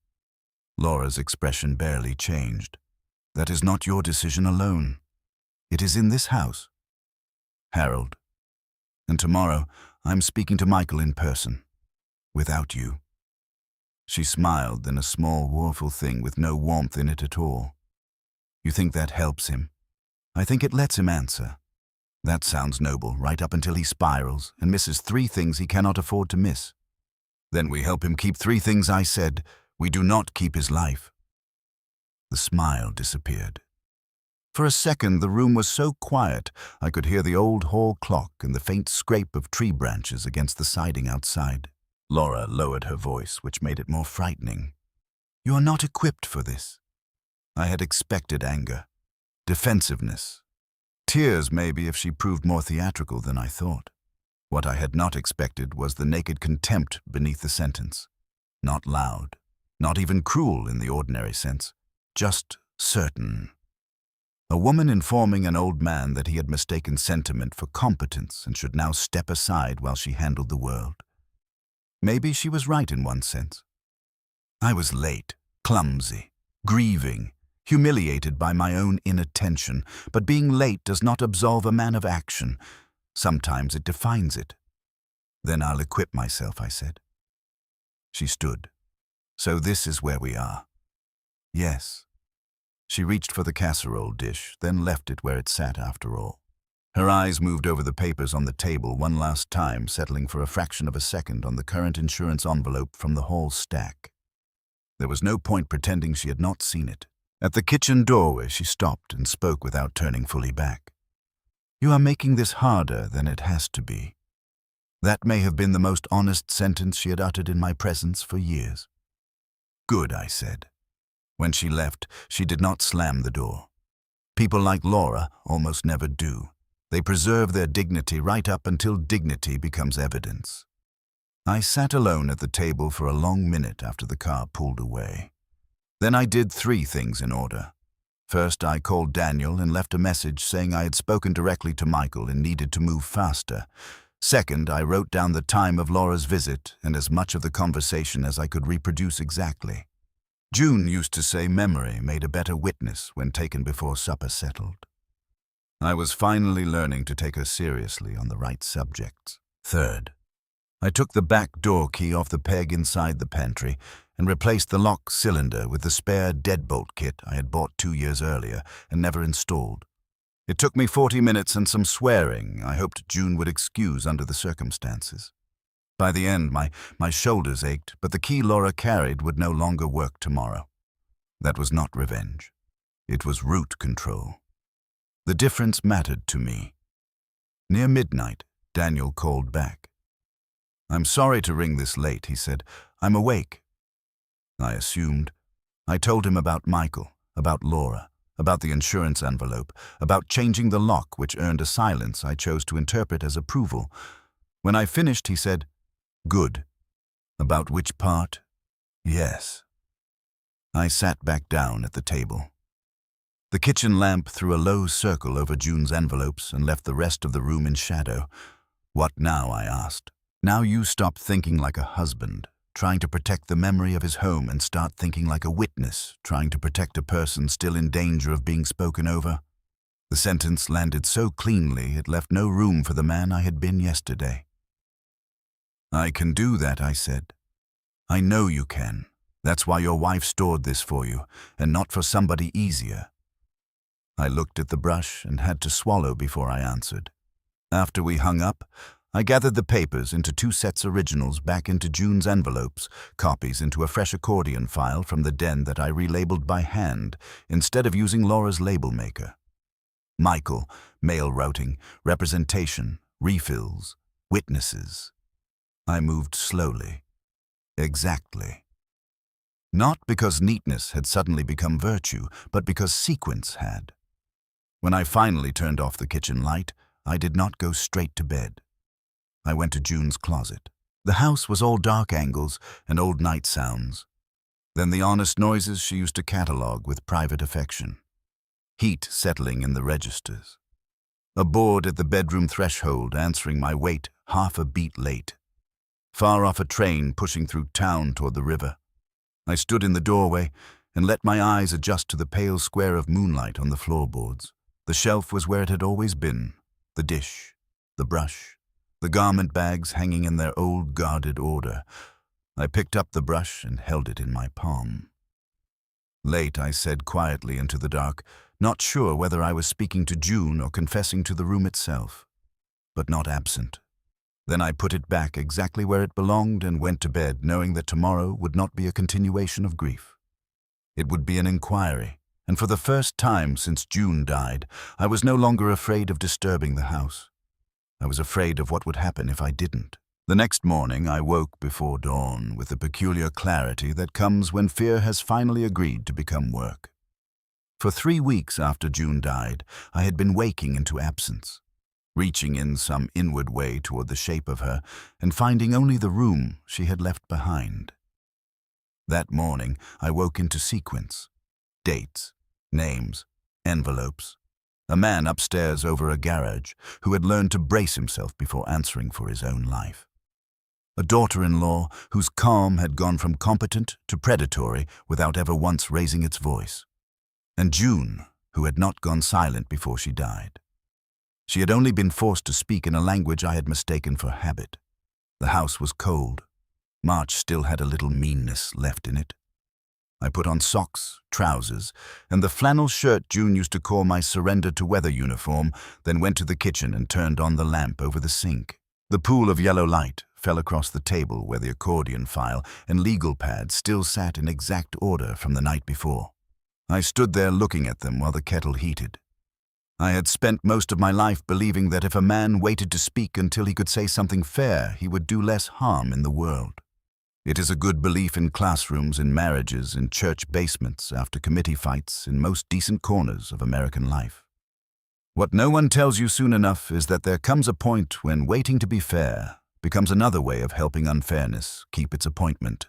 Laura's expression barely changed. That is not your decision alone. It is in this house. Harold. And tomorrow, I'm speaking to Michael in person. Without you. She smiled, then a small, woeful thing with no warmth in it at all. You think that helps him? I think it lets him answer. That sounds noble, right up until he spirals and misses 3 things he cannot afford to miss. Then we help him keep 3 things I said. We do not keep his life. The smile disappeared. For a second, the room was so quiet I could hear the old hall clock and the faint scrape of tree branches against the siding outside. Laura lowered her voice, which made it more frightening. You are not equipped for this. I had expected anger, defensiveness, tears maybe if she proved more theatrical than I thought. What I had not expected was the naked contempt beneath the sentence. Not loud. Not even cruel in the ordinary sense, just certain. A woman informing an old man that he had mistaken sentiment for competence and should now step aside while she handled the world. Maybe she was right in one sense. I was late, clumsy, grieving, humiliated by my own inattention, but being late does not absolve a man of action. Sometimes it defines it. Then I'll equip myself, I said. She stood. So this is where we are. Yes. She reached for the casserole dish, then left it where it sat after all. Her eyes moved over the papers on the table one last time, settling for a fraction of a second on the current insurance envelope from the hall stack. There was no point pretending she had not seen it. At the kitchen doorway, she stopped and spoke without turning fully back. You are making this harder than it has to be. That may have been the most honest sentence she had uttered in my presence for years. "Good," I said. When she left, she did not slam the door. People like Laura almost never do. They preserve their dignity right up until dignity becomes evidence. I sat alone at the table for a long minute after the car pulled away. Then I did 3 things in order. First, I called Daniel and left a message saying I had spoken directly to Michael and needed to move faster. Second, I wrote down the time of Laura's visit and as much of the conversation as I could reproduce exactly. June used to say memory made a better witness when taken before supper settled. I was finally learning to take her seriously on the right subjects. Third, I took the back door key off the peg inside the pantry and replaced the lock cylinder with the spare deadbolt kit I had bought 2 years earlier and never installed. It took me 40 minutes and some swearing I hoped June would excuse under the circumstances. By the end, my shoulders ached, but the key Laura carried would no longer work tomorrow. That was not revenge. It was root control. The difference mattered to me. Near midnight, Daniel called back. "I'm sorry to ring this late," he said. "I'm awake." I assumed. I told him about Michael, about Laura, about the insurance envelope, about changing the lock, which earned a silence I chose to interpret as approval. When I finished, he said, "Good. About which part?" "Yes." I sat back down at the table. The kitchen lamp threw a low circle over June's envelopes and left the rest of the room in shadow. "What now?" I asked. "Now you stop thinking like a husband, trying to protect the memory of his home, and start thinking like a witness, trying to protect a person still in danger of being spoken over." The sentence landed so cleanly it left no room for the man I had been yesterday. "I can do that," I said. "I know you can. That's why your wife stored this for you, and not for somebody easier." I looked at the brush and had to swallow before I answered. After we hung up, I gathered the papers into 2 sets originals back into June's envelopes, copies into a fresh accordion file from the den that I relabeled by hand instead of using Laura's label maker. Michael, mail routing, representation, refills, witnesses. I moved slowly. Exactly. Not because neatness had suddenly become virtue, but because sequence had. When I finally turned off the kitchen light, I did not go straight to bed. I went to June's closet. The house was all dark angles and old night sounds. Then the honest noises she used to catalogue with private affection. Heat settling in the registers. A board at the bedroom threshold answering my wait half a beat late. Far off a train pushing through town toward the river. I stood in the doorway and let my eyes adjust to the pale square of moonlight on the floorboards. The shelf was where it had always been. The dish, the brush, the garment bags hanging in their old guarded order. I picked up the brush and held it in my palm. Late, I said quietly into the dark, not sure whether I was speaking to June or confessing to the room itself, but not absent. Then I put it back exactly where it belonged and went to bed, knowing that tomorrow would not be a continuation of grief. It would be an inquiry, and for the first time since June died, I was no longer afraid of disturbing the house. I was afraid of what would happen if I didn't. The next morning I woke before dawn with the peculiar clarity that comes when fear has finally agreed to become work. For 3 weeks after June died, I had been waking into absence, reaching in some inward way toward the shape of her and finding only the room she had left behind. That morning I woke into sequence. Dates, names, envelopes. A man upstairs over a garage who had learned to brace himself before answering for his own life. A daughter-in-law whose calm had gone from competent to predatory without ever once raising its voice. And June, who had not gone silent before she died. She had only been forced to speak in a language I had mistaken for habit. The house was cold. March still had a little meanness left in it. I put on socks, trousers, and the flannel shirt June used to call my surrender-to-weather uniform, then went to the kitchen and turned on the lamp over the sink. The pool of yellow light fell across the table where the accordion file and legal pad still sat in exact order from the night before. I stood there looking at them while the kettle heated. I had spent most of my life believing that if a man waited to speak until he could say something fair, he would do less harm in the world. It is a good belief in classrooms, in marriages, in church basements, after committee fights, in most decent corners of American life. What no one tells you soon enough is that there comes a point when waiting to be fair becomes another way of helping unfairness keep its appointment.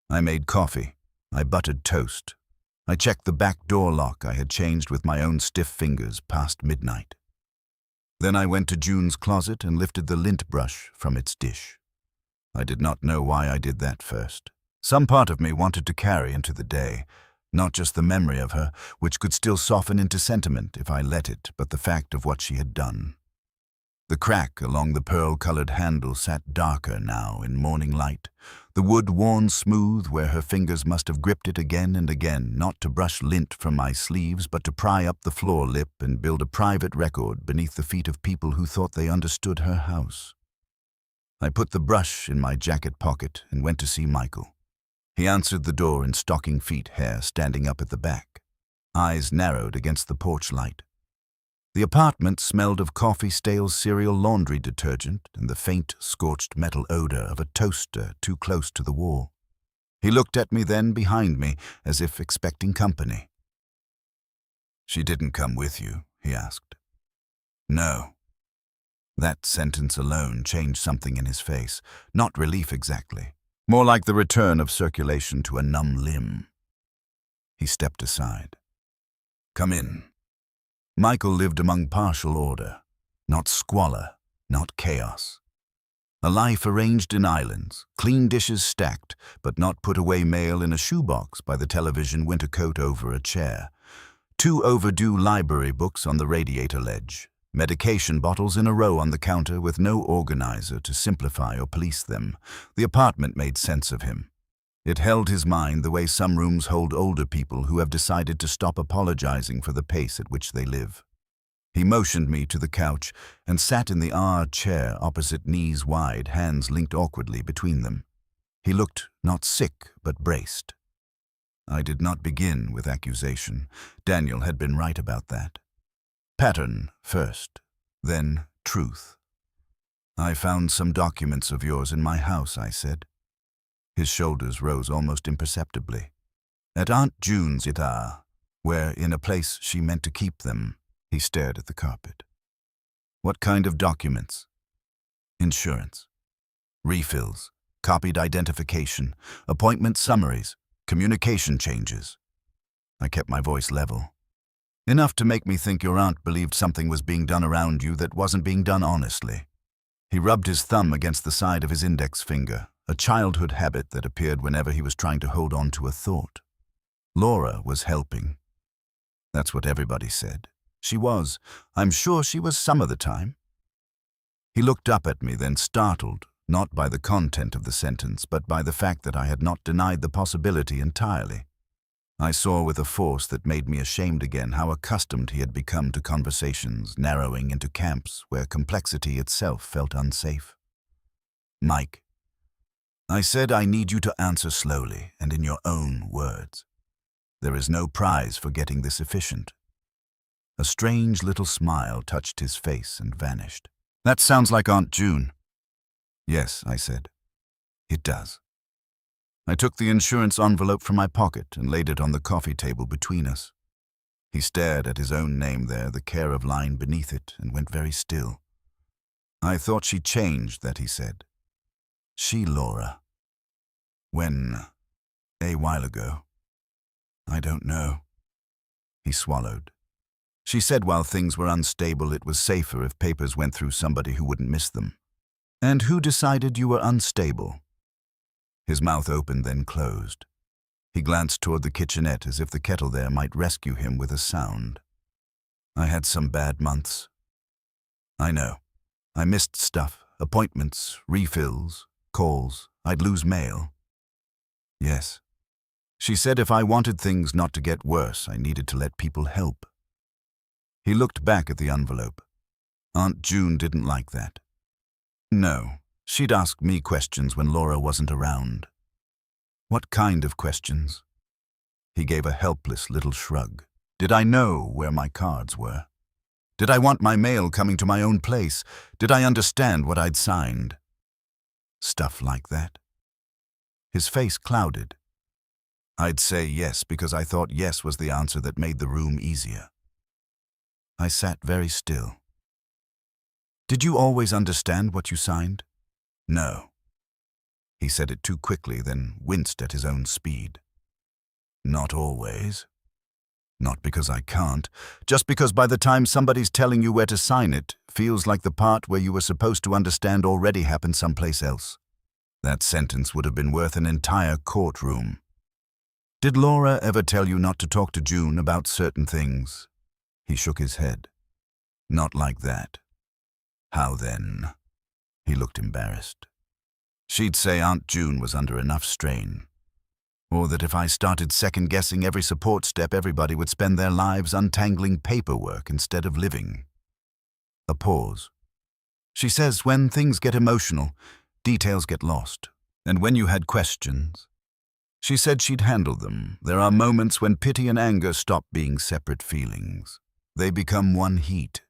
I made coffee. I buttered toast. I checked the back door lock I had changed with my own stiff fingers past midnight. Then I went to June's closet and lifted the lint brush from its dish. I did not know why I did that first. Some part of me wanted to carry into the day, not just the memory of her, which could still soften into sentiment if I let it, but the fact of what she had done. The crack along the pearl-colored handle sat darker now in morning light, the wood worn smooth where her fingers must have gripped it again and again, not to brush lint from my sleeves, but to pry up the floor lip and build a private record beneath the feet of people who thought they understood her house. I put the brush in my jacket pocket and went to see Michael. He answered the door in stocking feet, hair standing up at the back, eyes narrowed against the porch light. The apartment smelled of coffee, stale cereal, laundry detergent, and the faint, scorched metal odor of a toaster too close to the wall. He looked at me then behind me, as if expecting company. "She didn't come with you?" he asked. "No." That sentence alone changed something in his face, not relief exactly, more like the return of circulation to a numb limb. He stepped aside. "Come in." Michael lived among partial order, not squalor, not chaos. A life arranged in islands, clean dishes stacked, but not put away mail in a shoebox by the television winter coat over a chair, 2 overdue library books on the radiator ledge, medication bottles in a row on the counter with no organizer to simplify or police them. The apartment made sense of him. It held his mind the way some rooms hold older people who have decided to stop apologizing for the pace at which they live. He motioned me to the couch and sat in the chair opposite, knees wide, hands linked awkwardly between them. He looked not sick, but braced. I did not begin with accusation. Daniel had been right about that. Pattern first, then truth. "I found some documents of yours in my house," I said. His shoulders rose almost imperceptibly. "At Aunt June's where in a place she meant to keep them." He stared at the carpet. "What kind of documents?" "Insurance. Refills, copied identification, appointment summaries, communication changes." I kept my voice level. "Enough to make me think your aunt believed something was being done around you that wasn't being done honestly." He rubbed his thumb against the side of his index finger, a childhood habit that appeared whenever he was trying to hold on to a thought. Laura was helping. That's what everybody said. She was. I'm sure she was some of the time. He looked up at me, then startled, not by the content of the sentence, but by the fact that I had not denied the possibility entirely. I saw with a force that made me ashamed again how accustomed he had become to conversations narrowing into camps where complexity itself felt unsafe. "Mike," I said, "I need you to answer slowly and in your own words. There is no prize for getting this efficient." A strange little smile touched his face and vanished. "That sounds like Aunt June." "Yes," I said. "It does." I took the insurance envelope from my pocket and laid it on the coffee table between us. He stared at his own name there, the care of line beneath it, and went very still. "I thought she changed that," he said. "She, Laura. When? A while ago." "I don't know." He swallowed. "She said while things were unstable, it was safer if papers went through somebody who wouldn't miss them." "And who decided you were unstable?" His mouth opened, then closed. He glanced toward the kitchenette as if the kettle there might rescue him with a sound. "I had some bad months." "I know. I missed stuff, appointments, refills, calls. I'd lose mail." "Yes." She said if I wanted things not to get worse, I needed to let people help. He looked back at the envelope. Aunt June didn't like that. No, she'd ask me questions when Laura wasn't around. "What kind of questions?" He gave a helpless little shrug. "Did I know where my cards were?" Did I want my mail coming to my own place? Did I understand what I'd signed? Stuff like that. His face clouded. I'd say yes because I thought yes was the answer that made the room easier. I sat very still. Did you always understand what you signed? No. He said it too quickly, then winced at his own speed. Not always. Not because I can't, just because by the time somebody's telling you where to sign it, feels like the part where you were supposed to understand already happened someplace else. That sentence would have been worth an entire courtroom. Did Laura ever tell you not to talk to June about certain things? He shook his head. Not like that. How then? He looked embarrassed. She'd say Aunt June was under enough strain. Or that if I started second-guessing every support step, everybody would spend their lives untangling paperwork instead of living. A pause. She says when things get emotional, details get lost. And when you had questions, she said she'd handle them. There are moments when pity and anger stop being separate feelings. They become one heat.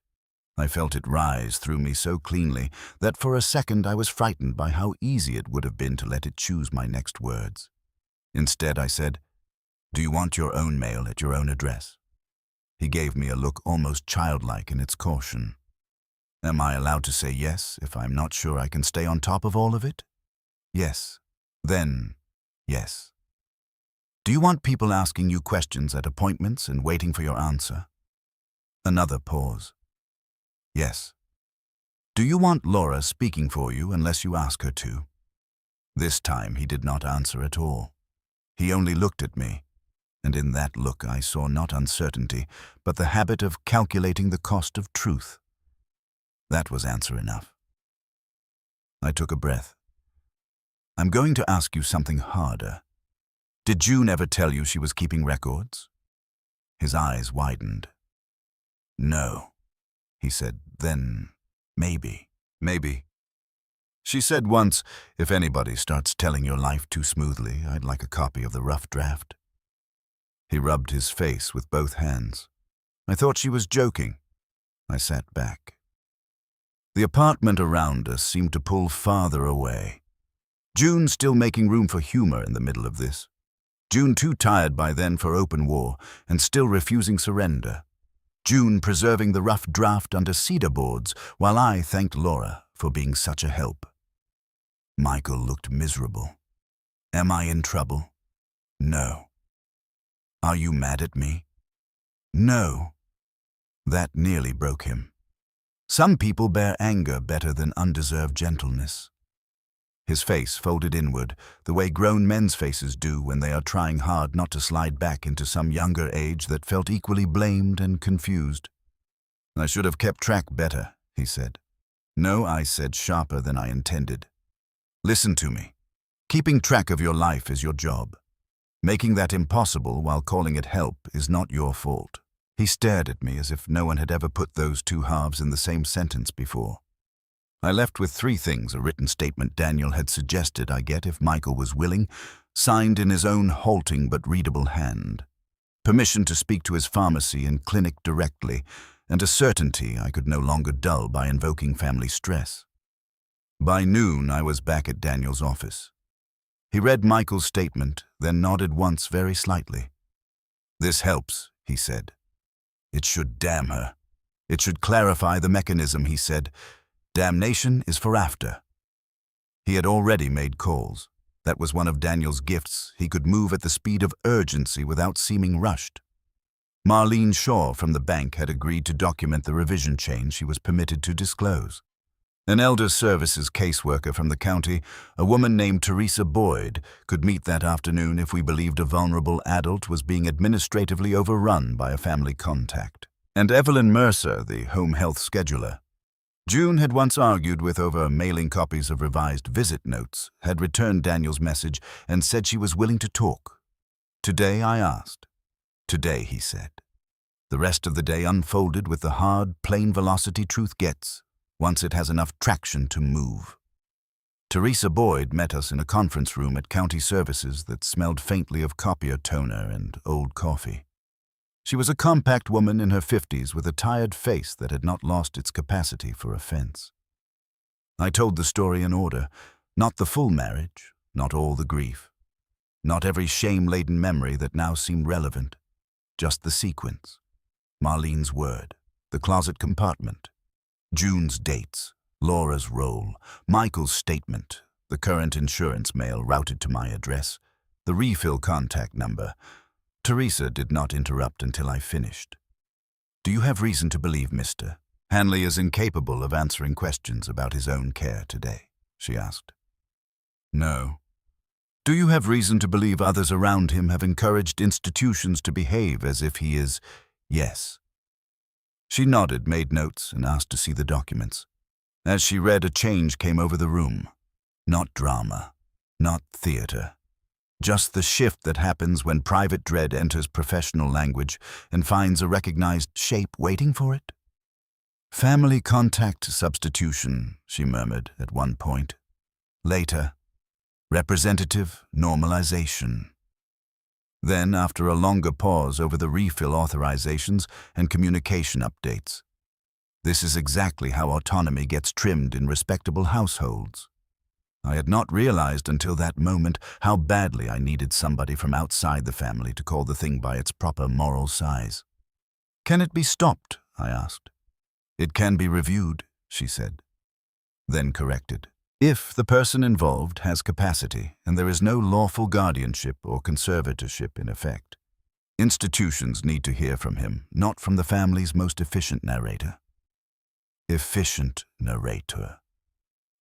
I felt it rise through me so cleanly that for a second I was frightened by how easy it would have been to let it choose my next words. Instead, I said, "Do you want your own mail at your own address?" He gave me a look almost childlike in its caution. Am I allowed to say yes if I'm not sure I can stay on top of all of it? Yes. Then, yes. Do you want people asking you questions at appointments and waiting for your answer? Another pause. Yes. Do you want Laura speaking for you unless you ask her to? This time he did not answer at all. He only looked at me, and in that look I saw not uncertainty, but the habit of calculating the cost of truth. That was answer enough. I took a breath. I'm going to ask you something harder. Did June ever tell you she was keeping records? His eyes widened. No, he said. Then, maybe. She said once, if anybody starts telling your life too smoothly, I'd like a copy of the rough draft. He rubbed his face with both hands. I thought she was joking. I sat back. The apartment around us seemed to pull farther away. June still making room for humor in the middle of this. June too tired by then for open war and still refusing surrender. June preserving the rough draft under cedar boards while I thanked Laura for being such a help. Michael looked miserable. Am I in trouble? No. Are you mad at me? No. That nearly broke him. Some people bear anger better than undeserved gentleness. His face folded inward, the way grown men's faces do when they are trying hard not to slide back into some younger age that felt equally blamed and confused. I should have kept track better, he said. No, I said, sharper than I intended. Listen to me. Keeping track of your life is your job. Making that impossible while calling it help is not your fault. He stared at me as if no one had ever put those two halves in the same sentence before. I left with 3 things: a written statement Daniel had suggested I get if Michael was willing, signed in his own halting but readable hand, permission to speak to his pharmacy and clinic directly, and a certainty I could no longer dull by invoking family stress. By noon, I was back at Daniel's office. He read Michael's statement, then nodded once very slightly. This helps, he said. It should damn her. It should clarify the mechanism, he said. Damnation is for after. He had already made calls. That was one of Daniel's gifts. He could move at the speed of urgency without seeming rushed. Marlene Shaw from the bank had agreed to document the revision chain she was permitted to disclose. An elder services caseworker from the county, a woman named Teresa Boyd, could meet that afternoon if we believed a vulnerable adult was being administratively overrun by a family contact. And Evelyn Mercer, the home health scheduler. June had once argued with over mailing copies of revised visit notes, had returned Daniel's message, and said she was willing to talk. Today I asked. Today, he said. The rest of the day unfolded with the hard, plain velocity truth gets, once it has enough traction to move. Teresa Boyd met us in a conference room at County Services that smelled faintly of copier toner and old coffee. She was a compact woman in her 50s with a tired face that had not lost its capacity for offense. I told the story in order, not the full marriage, not all the grief, not every shame-laden memory that now seemed relevant, just the sequence. Marlene's word, the closet compartment, June's dates, Laura's role, Michael's statement, the current insurance mail routed to my address, the refill contact number. Teresa did not interrupt until I finished. "Do you have reason to believe, Mr. Hanley is incapable of answering questions about his own care today?" she asked. "No." "Do you have reason to believe others around him have encouraged institutions to behave as if he is?" "Yes." She nodded, made notes, and asked to see the documents. As she read, a change came over the room. Not drama, not theater. Just the shift that happens when private dread enters professional language and finds a recognized shape waiting for it. "Family contact substitution," she murmured at one point. Later, representative normalization. Then, after a longer pause, over the refill authorizations and communication updates. This is exactly how autonomy gets trimmed in respectable households. I had not realized until that moment how badly I needed somebody from outside the family to call the thing by its proper moral size. "Can it be stopped?" I asked. "It can be reviewed," she said. Then corrected. "If the person involved has capacity and there is no lawful guardianship or conservatorship in effect. Institutions need to hear from him, not from the family's most efficient narrator." Efficient narrator.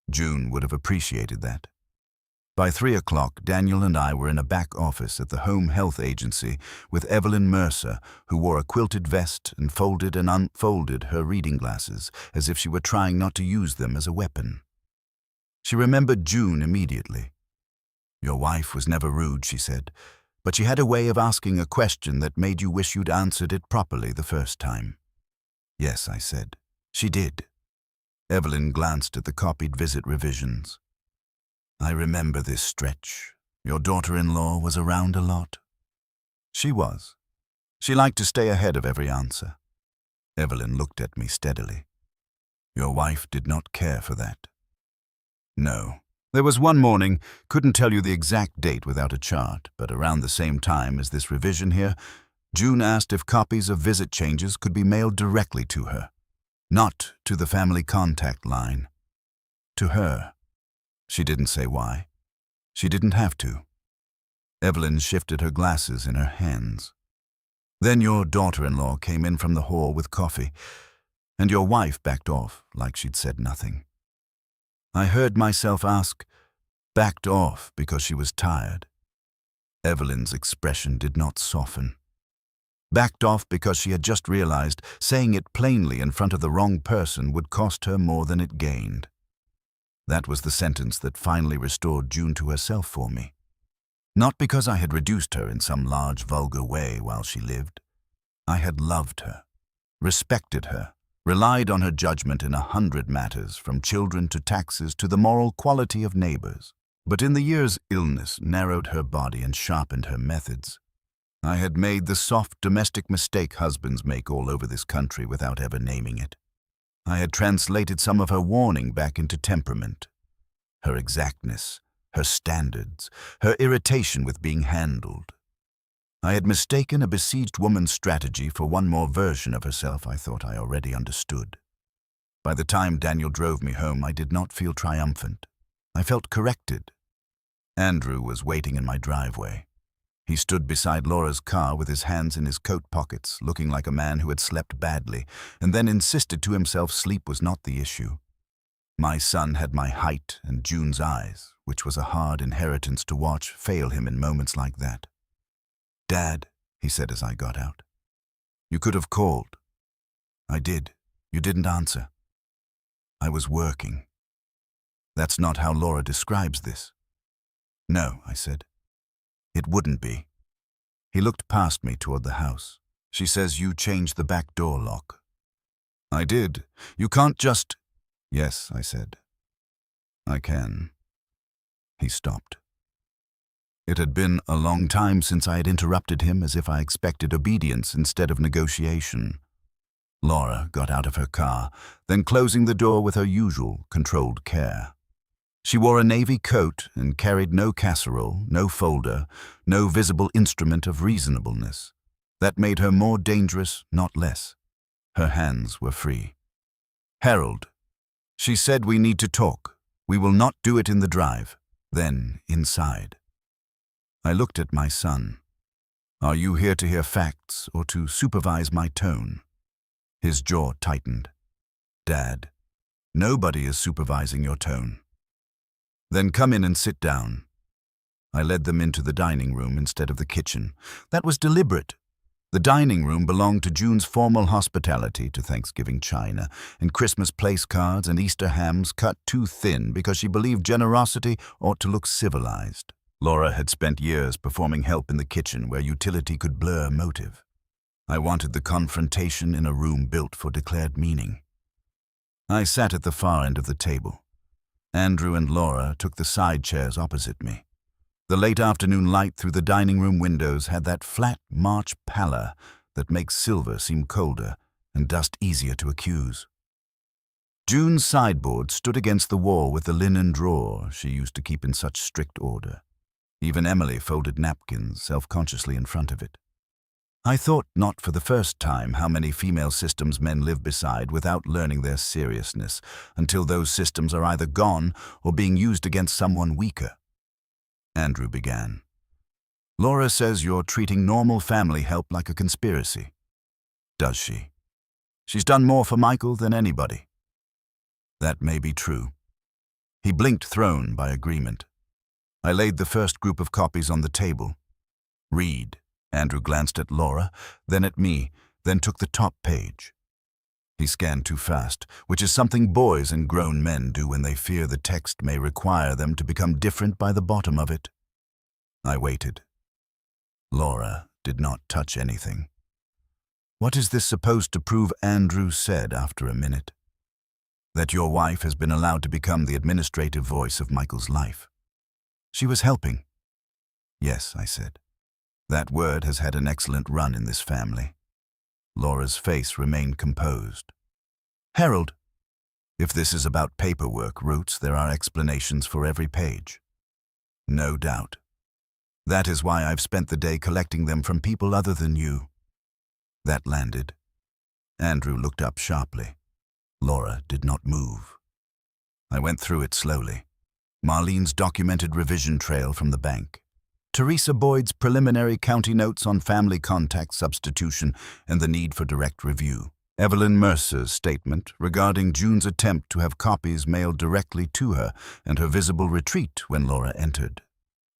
June would have appreciated that. By 3 o'clock, Daniel and I were in a back office at the Home Health Agency with Evelyn Mercer, who wore a quilted vest and folded and unfolded her reading glasses as if she were trying not to use them as a weapon. She remembered June immediately. "Your wife was never rude," she said, "but she had a way of asking a question that made you wish you'd answered it properly the first time." "Yes," I said. "She did." Evelyn glanced at the copied visit revisions. "I remember this stretch. Your daughter-in-law was around a lot." She was. She liked to stay ahead of every answer. Evelyn looked at me steadily. "Your wife did not care for that." "No. There was one morning, couldn't tell you the exact date without a chart, but around the same time as this revision here, June asked if copies of visit changes could be mailed directly to her. Not to the family contact line. To her. She didn't say why. She didn't have to." Evelyn shifted her glasses in her hands. "Then your daughter-in-law came in from the hall with coffee, and your wife backed off like she'd said nothing. I heard myself ask, backed off because she was tired." Evelyn's expression did not soften. Backed off because she had just realized saying it plainly in front of the wrong person would cost her more than it gained. That was the sentence that finally restored June to herself for me. Not because I had reduced her in some large, vulgar way while she lived. I had loved her, respected her, relied on her judgment in 100 matters, from children to taxes to the moral quality of neighbors. But in the years illness narrowed her body and sharpened her methods. I had made the soft domestic mistake husbands make all over this country without ever naming it. I had translated some of her warning back into temperament. Her exactness, her standards, her irritation with being handled. I had mistaken a besieged woman's strategy for one more version of herself I thought I already understood. By the time Daniel drove me home, I did not feel triumphant. I felt corrected. Andrew was waiting in my driveway. He stood beside Laura's car with his hands in his coat pockets, looking like a man who had slept badly, and then insisted to himself sleep was not the issue. My son had my height and June's eyes, which was a hard inheritance to watch fail him in moments like that. "Dad," he said as I got out, "you could have called." "I did. You didn't answer." "I was working." "That's not how Laura describes this." "No," I said. "It wouldn't be." He looked past me toward the house. "She says you changed the back door lock." "I did. You can't just—" "Yes," I said. "I can." He stopped. It had been a long time since I had interrupted him as if I expected obedience instead of negotiation. Laura got out of her car, then closing the door with her usual controlled care. She wore a navy coat and carried no casserole, no folder, no visible instrument of reasonableness. That made her more dangerous, not less. Her hands were free. "Harold," she said, "we need to talk. We will not do it in the drive." Then, inside. I looked at my son. "Are you here to hear facts or to supervise my tone?" His jaw tightened. "Dad, nobody is supervising your tone." "Then come in and sit down." I led them into the dining room instead of the kitchen. That was deliberate. The dining room belonged to June's formal hospitality to Thanksgiving china and Christmas place cards and Easter hams cut too thin because she believed generosity ought to look civilized. Laura had spent years performing help in the kitchen where utility could blur motive. I wanted the confrontation in a room built for declared meaning. I sat at the far end of the table. Andrew and Laura took the side chairs opposite me. The late afternoon light through the dining room windows had that flat March pallor that makes silver seem colder and dust easier to accuse. June's sideboard stood against the wall with the linen drawer she used to keep in such strict order. Even Emily folded napkins self-consciously in front of it. I thought not for the first time how many female systems men live beside without learning their seriousness until those systems are either gone or being used against someone weaker. Andrew began. "Laura says you're treating normal family help like a conspiracy." "Does she? She's done more for Michael than anybody." "That may be true." He blinked, thrown by agreement. I laid the first group of copies on the table. "Read." Andrew glanced at Laura, then at me, then took the top page. He scanned too fast, which is something boys and grown men do when they fear the text may require them to become different by the bottom of it. I waited. Laura did not touch anything. "What is this supposed to prove?" Andrew said after a minute. "That your wife has been allowed to become the administrative voice of Michael's life." "She was helping." "Yes," I said. "That word has had an excellent run in this family." Laura's face remained composed. "Harold, if this is about paperwork routes, there are explanations for every page." "No doubt. That is why I've spent the day collecting them from people other than you." That landed. Andrew looked up sharply. Laura did not move. I went through it slowly. Marlene's documented revision trail from the bank. Teresa Boyd's preliminary county notes on family contact substitution and the need for direct review. Evelyn Mercer's statement regarding June's attempt to have copies mailed directly to her and her visible retreat when Laura entered.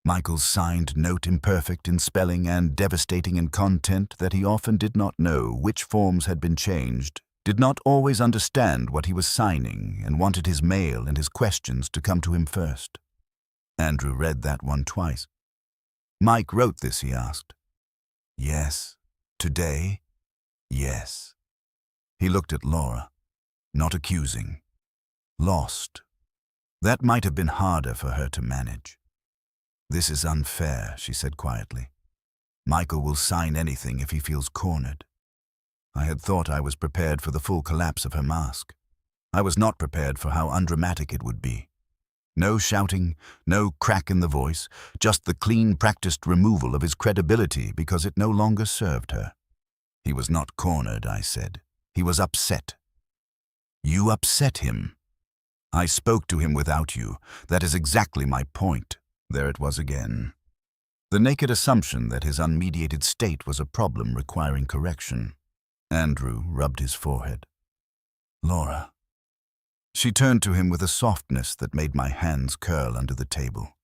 Michael's signed note, imperfect in spelling and devastating in content that he often did not know which forms had been changed, did not always understand what he was signing, and wanted his mail and his questions to come to him first. Andrew read that one twice. "Mike wrote this?" he asked. "Yes." "Today?" "Yes." He looked at Laura, not accusing. Lost. That might have been harder for her to manage. "This is unfair," she said quietly. "Michael will sign anything if he feels cornered." I had thought I was prepared for the full collapse of her mask. I was not prepared for how undramatic it would be. No shouting, no crack in the voice, just the clean, practiced removal of his credibility because it no longer served her. "He was not cornered," I said. "He was upset." "You upset him." "I spoke to him without you. That is exactly my point." There it was again. The naked assumption that his unmediated state was a problem requiring correction. Andrew rubbed his forehead. "Laura." She turned to him with a softness that made my hands curl under the table.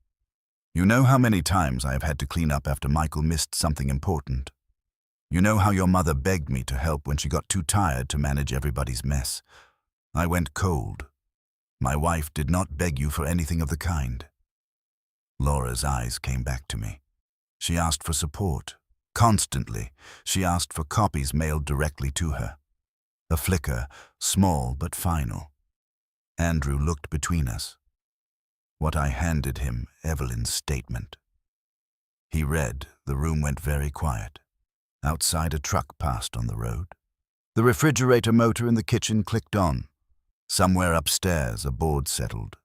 "You know how many times I have had to clean up after Michael missed something important. You know how your mother begged me to help when she got too tired to manage everybody's mess. I went cold. My wife did not beg you for anything of the kind." Laura's eyes came back to me. She asked for support. Constantly, she asked for copies mailed directly to her. A flicker, small but final. Andrew looked between us. What I handed him, Evelyn's statement. He read. The room went very quiet. Outside, a truck passed on the road. The refrigerator motor in the kitchen clicked on. Somewhere upstairs, a board settled.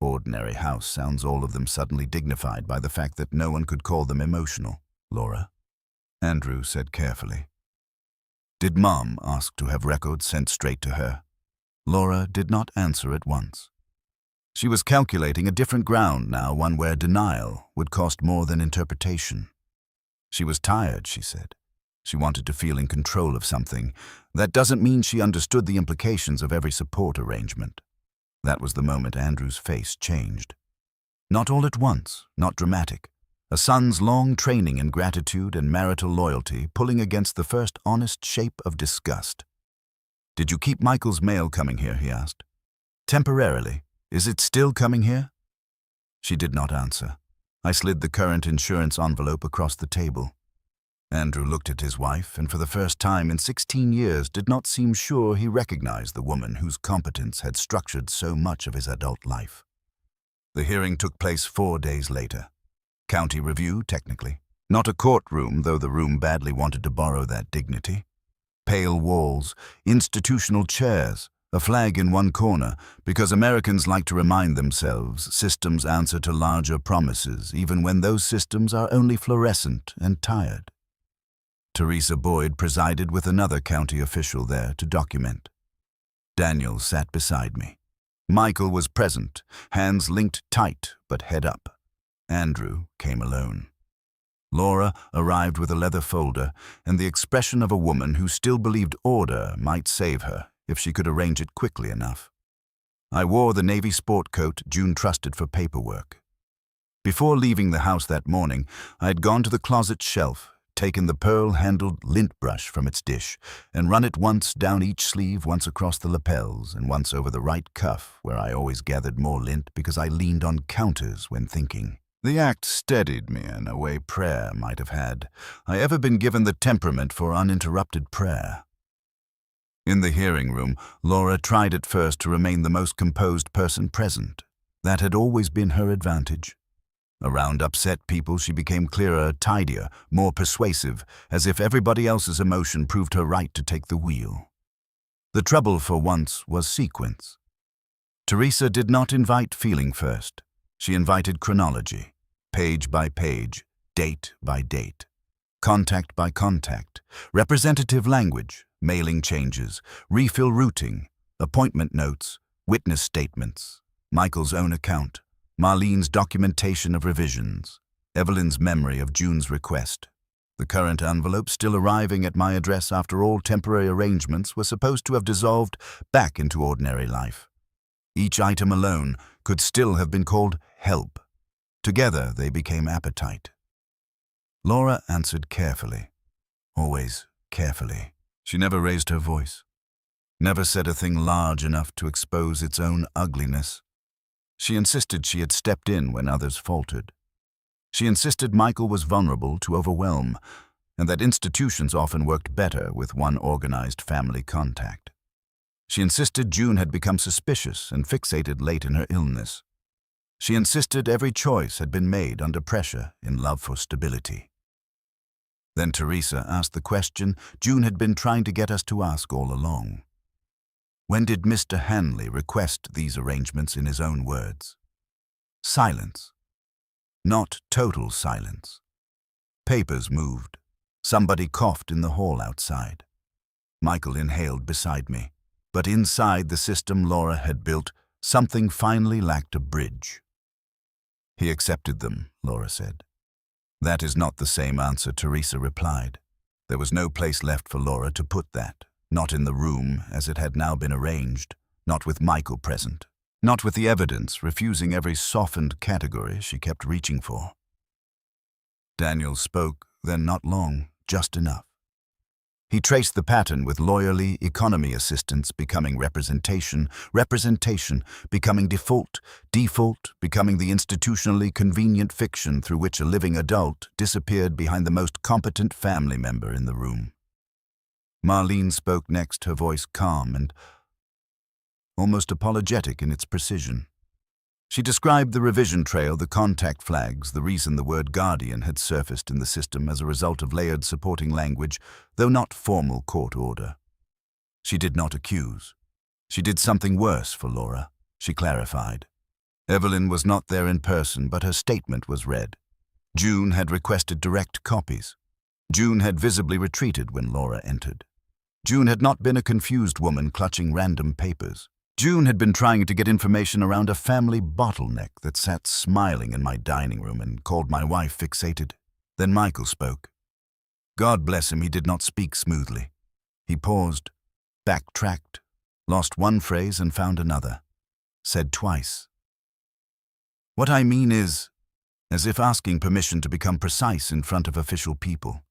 Ordinary house sounds, all of them suddenly dignified by the fact that no one could call them emotional. Laura? Andrew said carefully. Did Mom ask to have records sent straight to her? Laura did not answer at once. She was calculating a different ground now, one where denial would cost more than interpretation. She was tired, she said. She wanted to feel in control of something. That doesn't mean she understood the implications of every support arrangement. That was the moment Andrew's face changed. Not all at once, not dramatic. A son's long training in gratitude and marital loyalty pulling against the first honest shape of disgust. Did you keep Michael's mail coming here, he asked. Temporarily. Is it still coming here? She did not answer. I slid the current insurance envelope across the table. Andrew looked at his wife and for the first time in 16 years did not seem sure he recognized the woman whose competence had structured so much of his adult life. The hearing took place 4 days later. County review, technically. Not a courtroom, though the room badly wanted to borrow that dignity. Pale walls, institutional chairs, a flag in one corner, because Americans like to remind themselves systems answer to larger promises, even when those systems are only fluorescent and tired. Teresa Boyd presided with another county official there to document. Daniel sat beside me. Michael was present, hands linked tight but head up. Andrew came alone. Laura arrived with a leather folder and the expression of a woman who still believed order might save her if she could arrange it quickly enough. I wore the navy sport coat June trusted for paperwork. Before leaving the house that morning, I had gone to the closet shelf, taken the pearl-handled lint brush from its dish, and run it once down each sleeve, once across the lapels, and once over the right cuff, where I always gathered more lint because I leaned on counters when thinking. The act steadied me in a way prayer might have had. I ever been given the temperament for uninterrupted prayer. In the hearing room, Laura tried at first to remain the most composed person present. That had always been her advantage. Around upset people, she became clearer, tidier, more persuasive, as if everybody else's emotion proved her right to take the wheel. The trouble for once was sequence. Teresa did not invite feeling first. She invited chronology, page by page, date by date, contact by contact, representative language, mailing changes, refill routing, appointment notes, witness statements, Michael's own account, Marlene's documentation of revisions, Evelyn's memory of June's request. The current envelope still arriving at my address after all temporary arrangements were supposed to have dissolved back into ordinary life. Each item alone could still have been called help. Together they became appetite. Laura answered carefully, always carefully. She never raised her voice, never said a thing large enough to expose its own ugliness. She insisted she had stepped in when others faltered. She insisted Michael was vulnerable to overwhelm, and that institutions often worked better with one organized family contact. She insisted June had become suspicious and fixated late in her illness. She insisted every choice had been made under pressure in love for stability. Then Teresa asked the question June had been trying to get us to ask all along. When did Mr. Hanley request these arrangements in his own words? Silence. Not total silence. Papers moved. Somebody coughed in the hall outside. Michael inhaled beside me. But inside the system Laura had built, something finally lacked a bridge. He accepted them, Laura said. That is not the same answer, Teresa replied. There was no place left for Laura to put that, not in the room as it had now been arranged, not with Michael present, not with the evidence refusing every softened category she kept reaching for. Daniel spoke, then not long, just enough. He traced the pattern with lawyerly economy assistants becoming representation, representation becoming default, default becoming the institutionally convenient fiction through which a living adult disappeared behind the most competent family member in the room. Marlene spoke next, her voice calm and almost apologetic in its precision. She described the revision trail, the contact flags, the reason the word guardian had surfaced in the system as a result of layered supporting language, though not formal court order. She did not accuse. She did something worse for Laura, she clarified. Evelyn was not there in person, but her statement was read. June had requested direct copies. June had visibly retreated when Laura entered. June had not been a confused woman clutching random papers. June had been trying to get information around a family bottleneck that sat smiling in my dining room and called my wife fixated. Then Michael spoke. God bless him, he did not speak smoothly. He paused, backtracked, lost one phrase and found another. Said twice. What I mean is, as if asking permission to become precise in front of official people.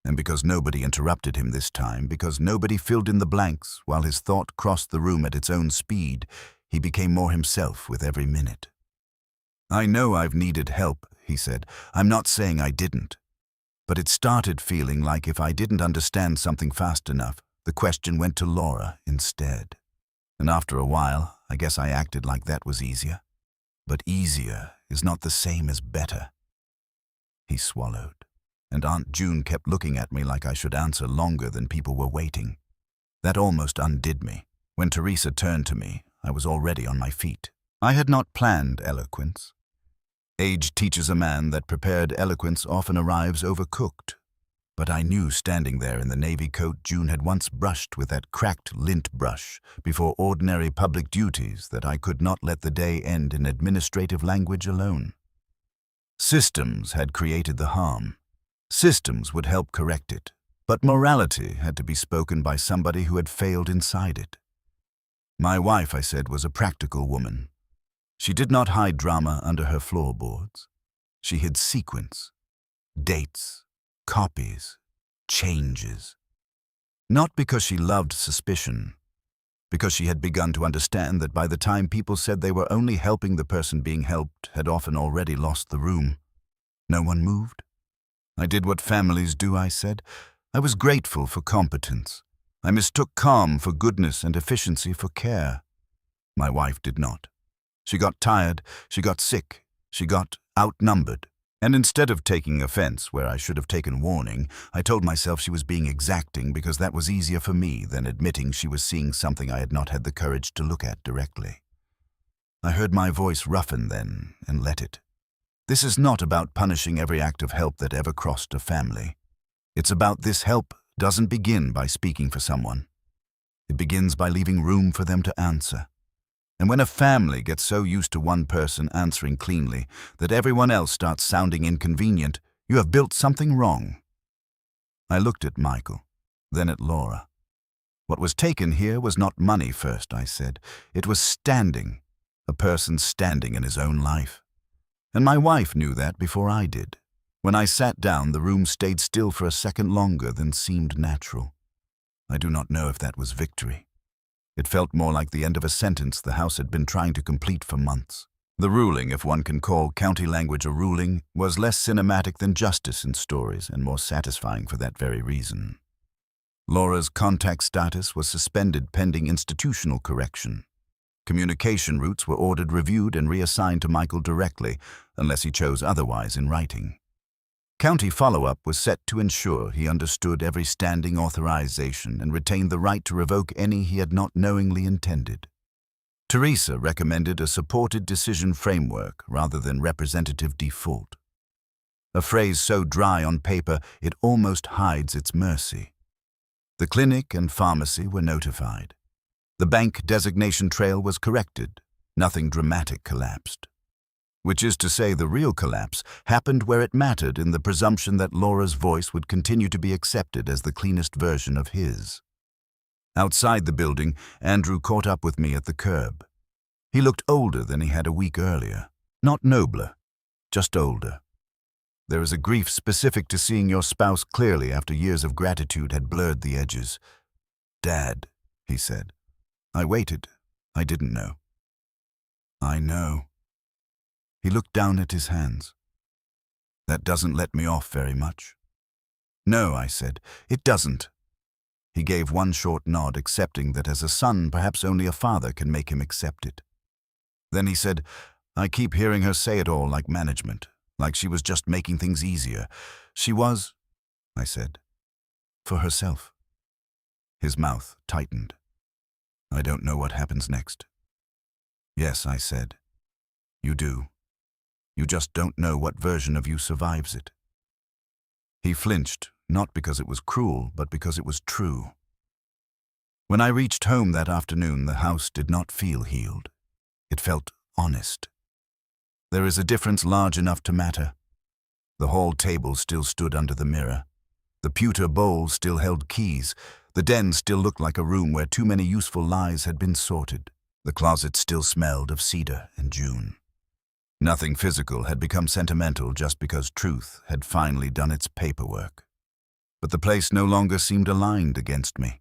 And because nobody interrupted him this time, because nobody filled in the blanks while his thought crossed the room at its own speed, he became more himself with every minute. I know I've needed help, he said. I'm not saying I didn't. But it started feeling like if I didn't understand something fast enough, the question went to Laura instead. And after a while, I guess I acted like that was easier. But easier is not the same as better. He swallowed, and Aunt June kept looking at me like I should answer longer than people were waiting. That almost undid me. When Teresa turned to me, I was already on my feet. I had not planned eloquence. Age teaches a man that prepared eloquence often arrives overcooked. But I knew standing there in the navy coat June had once brushed with that cracked lint brush before ordinary public duties that I could not let the day end in administrative language alone. Systems had created the harm. Systems would help correct it, but morality had to be spoken by somebody who had failed inside it. My wife, I said, was a practical woman. She did not hide drama under her floorboards. She hid sequence, dates, copies, changes. Not because she loved suspicion, because she had begun to understand that by the time people said they were only helping the person being helped had often already lost the room. No one moved. I did what families do, I said. I was grateful for competence. I mistook calm for goodness and efficiency for care. My wife did not. She got tired, she got sick, she got outnumbered. And instead of taking offense where I should have taken warning, I told myself she was being exacting because that was easier for me than admitting she was seeing something I had not had the courage to look at directly. I heard my voice roughen then and let it. This is not about punishing every act of help that ever crossed a family. It's about this help doesn't begin by speaking for someone. It begins by leaving room for them to answer. And when a family gets so used to one person answering cleanly that everyone else starts sounding inconvenient, you have built something wrong. I looked at Michael, then at Laura. What was taken here was not money first, I said. It was standing, a person standing in his own life. And my wife knew that before I did. When I sat down, the room stayed still for a second longer than seemed natural. I do not know if that was victory. It felt more like the end of a sentence the House had been trying to complete for months. The ruling, if one can call county language a ruling, was less cinematic than justice in stories and more satisfying for that very reason. Laura's contact status was suspended pending institutional correction. Communication routes were ordered reviewed and reassigned to Michael directly, unless he chose otherwise in writing. County follow-up was set to ensure he understood every standing authorization and retained the right to revoke any he had not knowingly intended. Teresa recommended a supported decision framework rather than representative default. A phrase so dry on paper it almost hides its mercy. The clinic and pharmacy were notified. The bank designation trail was corrected. Nothing dramatic collapsed. Which is to say, the real collapse happened where it mattered in the presumption that Laura's voice would continue to be accepted as the cleanest version of his. Outside the building, Andrew caught up with me at the curb. He looked older than he had a week earlier. Not nobler, just older. There is a grief specific to seeing your spouse clearly after years of gratitude had blurred the edges. Dad, he said. I waited. I didn't know. I know. He looked down at his hands. That doesn't let me off very much. No, I said, it doesn't. He gave one short nod, accepting that as a son, perhaps only a father can make him accept it. Then he said, I keep hearing her say it all like management, like she was just making things easier. She was, I said, for herself. His mouth tightened. I don't know what happens next. Yes, I said. You do. You just don't know what version of you survives it. He flinched, not because it was cruel, but because it was true. When I reached home that afternoon, the house did not feel healed. It felt honest. There is a difference large enough to matter. The hall table still stood under the mirror. The pewter bowl still held keys. The den still looked like a room where too many useful lies had been sorted. The closet still smelled of cedar and June. Nothing physical had become sentimental just because truth had finally done its paperwork. But the place no longer seemed aligned against me.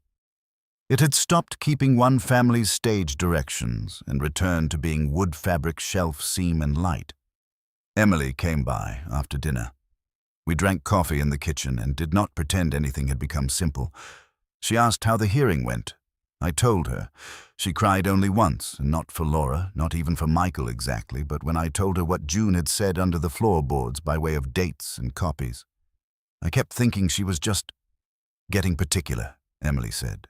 It had stopped keeping one family's stage directions and returned to being wood fabric, shelf, seam, and light. Emily came by after dinner. We drank coffee in the kitchen and did not pretend anything had become simple. She asked how the hearing went. I told her. She cried only once, and not for Laura, not even for Michael exactly, but when I told her what June had said under the floorboards by way of dates and copies. I kept thinking she was just getting particular, Emily said.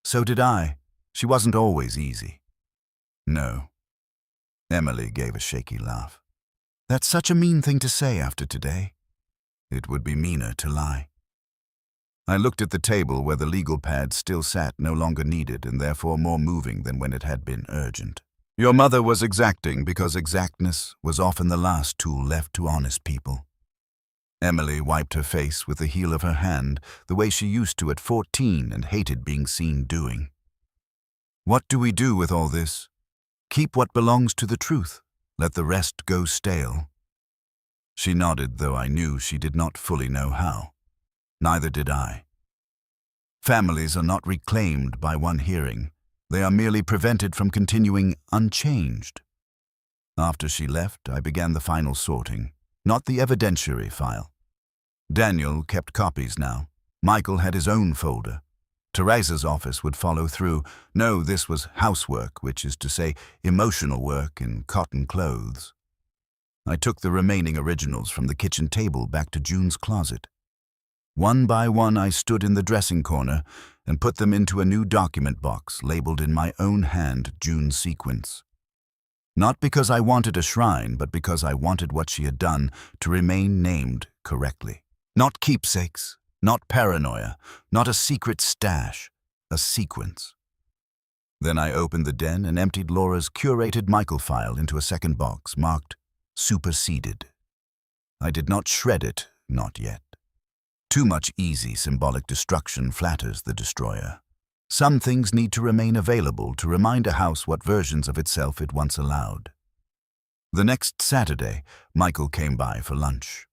So did I. She wasn't always easy. No. Emily gave a shaky laugh. That's such a mean thing to say after today. It would be meaner to lie. I looked at the table where the legal pad still sat, no longer needed and therefore more moving than when it had been urgent. Your mother was exacting because exactness was often the last tool left to honest people. Emily wiped her face with the heel of her hand, the way she used to at 14 and hated being seen doing. What do we do with all this? Keep what belongs to the truth. Let the rest go stale. She nodded, though I knew she did not fully know how. Neither did I. Families are not reclaimed by one hearing. They are merely prevented from continuing unchanged. After she left, I began the final sorting, not the evidentiary file. Daniel kept copies now. Michael had his own folder. Teresa's office would follow through. No, this was housework, which is to say emotional work in cotton clothes. I took the remaining originals from the kitchen table back to June's closet. One by one I stood in the dressing corner and put them into a new document box labeled in my own hand June's sequence. Not because I wanted a shrine, but because I wanted what she had done to remain named correctly. Not keepsakes, not paranoia, not a secret stash, a sequence. Then I opened the den and emptied Laura's curated Michael file into a second box marked superseded. I did not shred it, not yet. Too much easy symbolic destruction flatters the destroyer. Some things need to remain available to remind a house what versions of itself it once allowed. The next Saturday, Michael came by for lunch.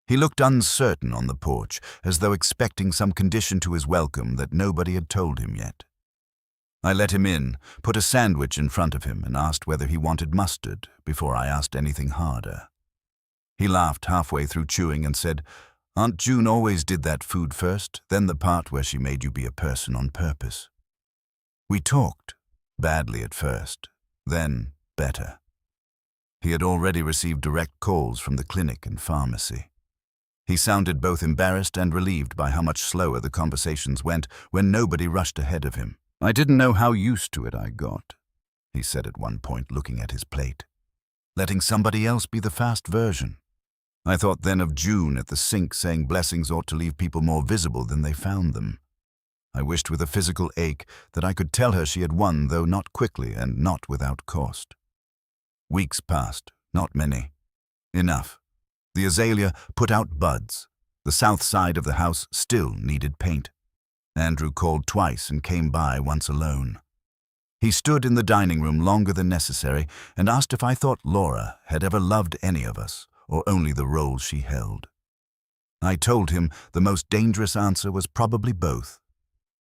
He looked uncertain on the porch, as though expecting some condition to his welcome that nobody had told him yet. I let him in, put a sandwich in front of him, and asked whether he wanted mustard before I asked anything harder. He laughed halfway through chewing and said, Aunt June always did that food first, then the part where she made you be a person on purpose. We talked, badly at first, then better. He had already received direct calls from the clinic and pharmacy. He sounded both embarrassed and relieved by how much slower the conversations went when nobody rushed ahead of him. I didn't know how used to it I got, he said at one point, looking at his plate. Letting somebody else be the fast version. I thought then of June at the sink saying blessings ought to leave people more visible than they found them. I wished with a physical ache that I could tell her she had won, though not quickly and not without cost. Weeks passed, not many. Enough. The azalea put out buds. The south side of the house still needed paint. Andrew called twice and came by once alone. He stood in the dining room longer than necessary and asked if I thought Laura had ever loved any of us, or only the role she held. I told him the most dangerous answer was probably both.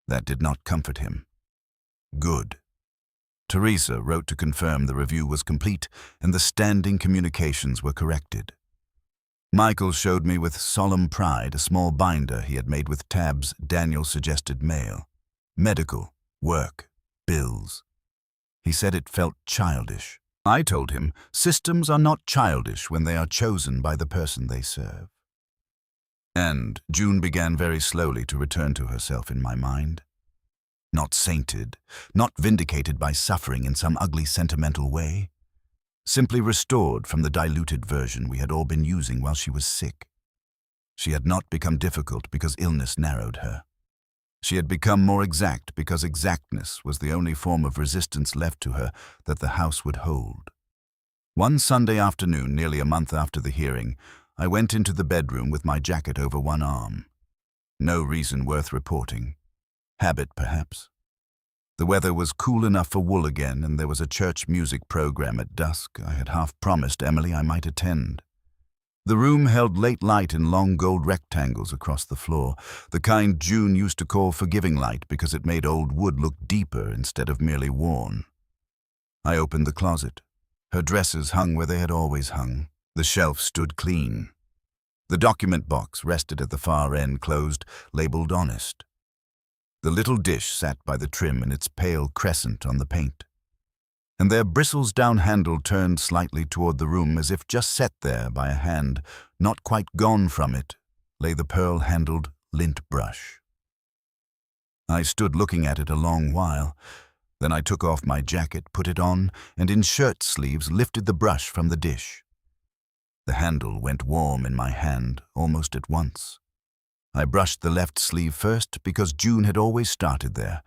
That did not comfort him. Good. Teresa wrote to confirm the review was complete and the standing communications were corrected. Michael showed me with solemn pride a small binder he had made with tabs Daniel suggested mail. Medical, work, bills. He said it felt childish, I told him systems are not childish when they are chosen by the person they serve. And June began very slowly to return to herself in my mind. Not sainted, not vindicated by suffering in some ugly sentimental way, simply restored from the diluted version we had all been using while she was sick. She had not become difficult because illness narrowed her. She had become more exact because exactness was the only form of resistance left to her that the house would hold. One Sunday afternoon, nearly a month after the hearing, I went into the bedroom with my jacket over one arm. No reason worth reporting. Habit, perhaps. The weather was cool enough for wool again, and there was a church music program at dusk I had half promised Emily I might attend. The room held late light in long gold rectangles across the floor, the kind June used to call forgiving light because it made old wood look deeper instead of merely worn. I opened the closet. Her dresses hung where they had always hung. The shelf stood clean. The document box rested at the far end, closed, labeled honest. The little dish sat by the trim in its pale crescent on the paint. And their bristles-down handle turned slightly toward the room as if just set there by a hand, not quite gone from it, lay the pearl-handled lint brush. I stood looking at it a long while. Then I took off my jacket, put it on, and in shirt sleeves lifted the brush from the dish. The handle went warm in my hand almost at once. I brushed the left sleeve first because June had always started there,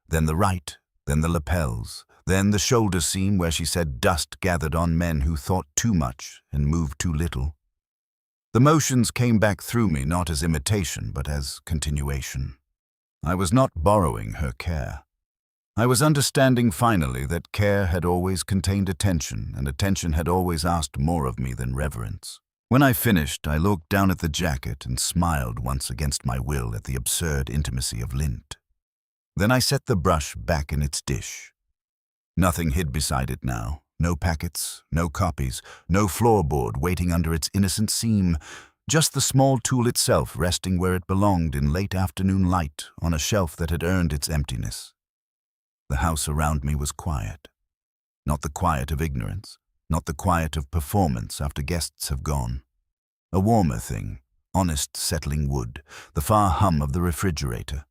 then the right, then the lapels, then the shoulder seam where she said dust gathered on men who thought too much and moved too little. The motions came back through me not as imitation but as continuation. I was not borrowing her care. I was understanding finally that care had always contained attention, and attention had always asked more of me than reverence. When I finished, I looked down at the jacket and smiled once against my will at the absurd intimacy of lint. Then I set the brush back in its dish. Nothing hid beside it now. No packets, no copies, no floorboard waiting under its innocent seam, just the small tool itself resting where it belonged in late afternoon light on a shelf that had earned its emptiness. The house around me was quiet. Not the quiet of ignorance, not the quiet of performance after guests have gone. A warmer thing, honest settling wood, the far hum of the refrigerator,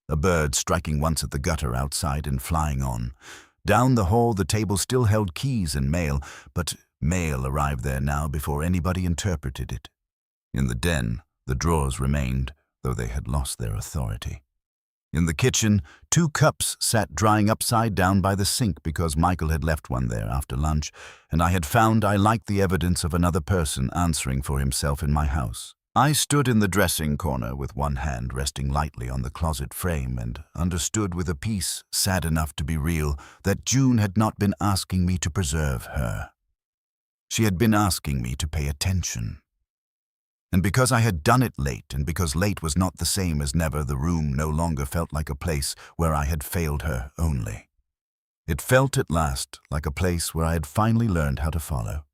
a bird striking once at the gutter outside and flying on. Down the hall the table still held keys and mail, but mail arrived there now before anybody interpreted it. In the den, the drawers remained, though they had lost their authority. In the kitchen, 2 cups sat drying upside down by the sink because Michael had left one there after lunch, and I had found I liked the evidence of another person answering for himself in my house. I stood in the dressing corner with one hand resting lightly on the closet frame and understood with a peace sad enough to be real that June had not been asking me to preserve her. She had been asking me to pay attention. And because I had done it late, and because late was not the same as never, the room no longer felt like a place where I had failed her only. It felt at last like a place where I had finally learned how to follow.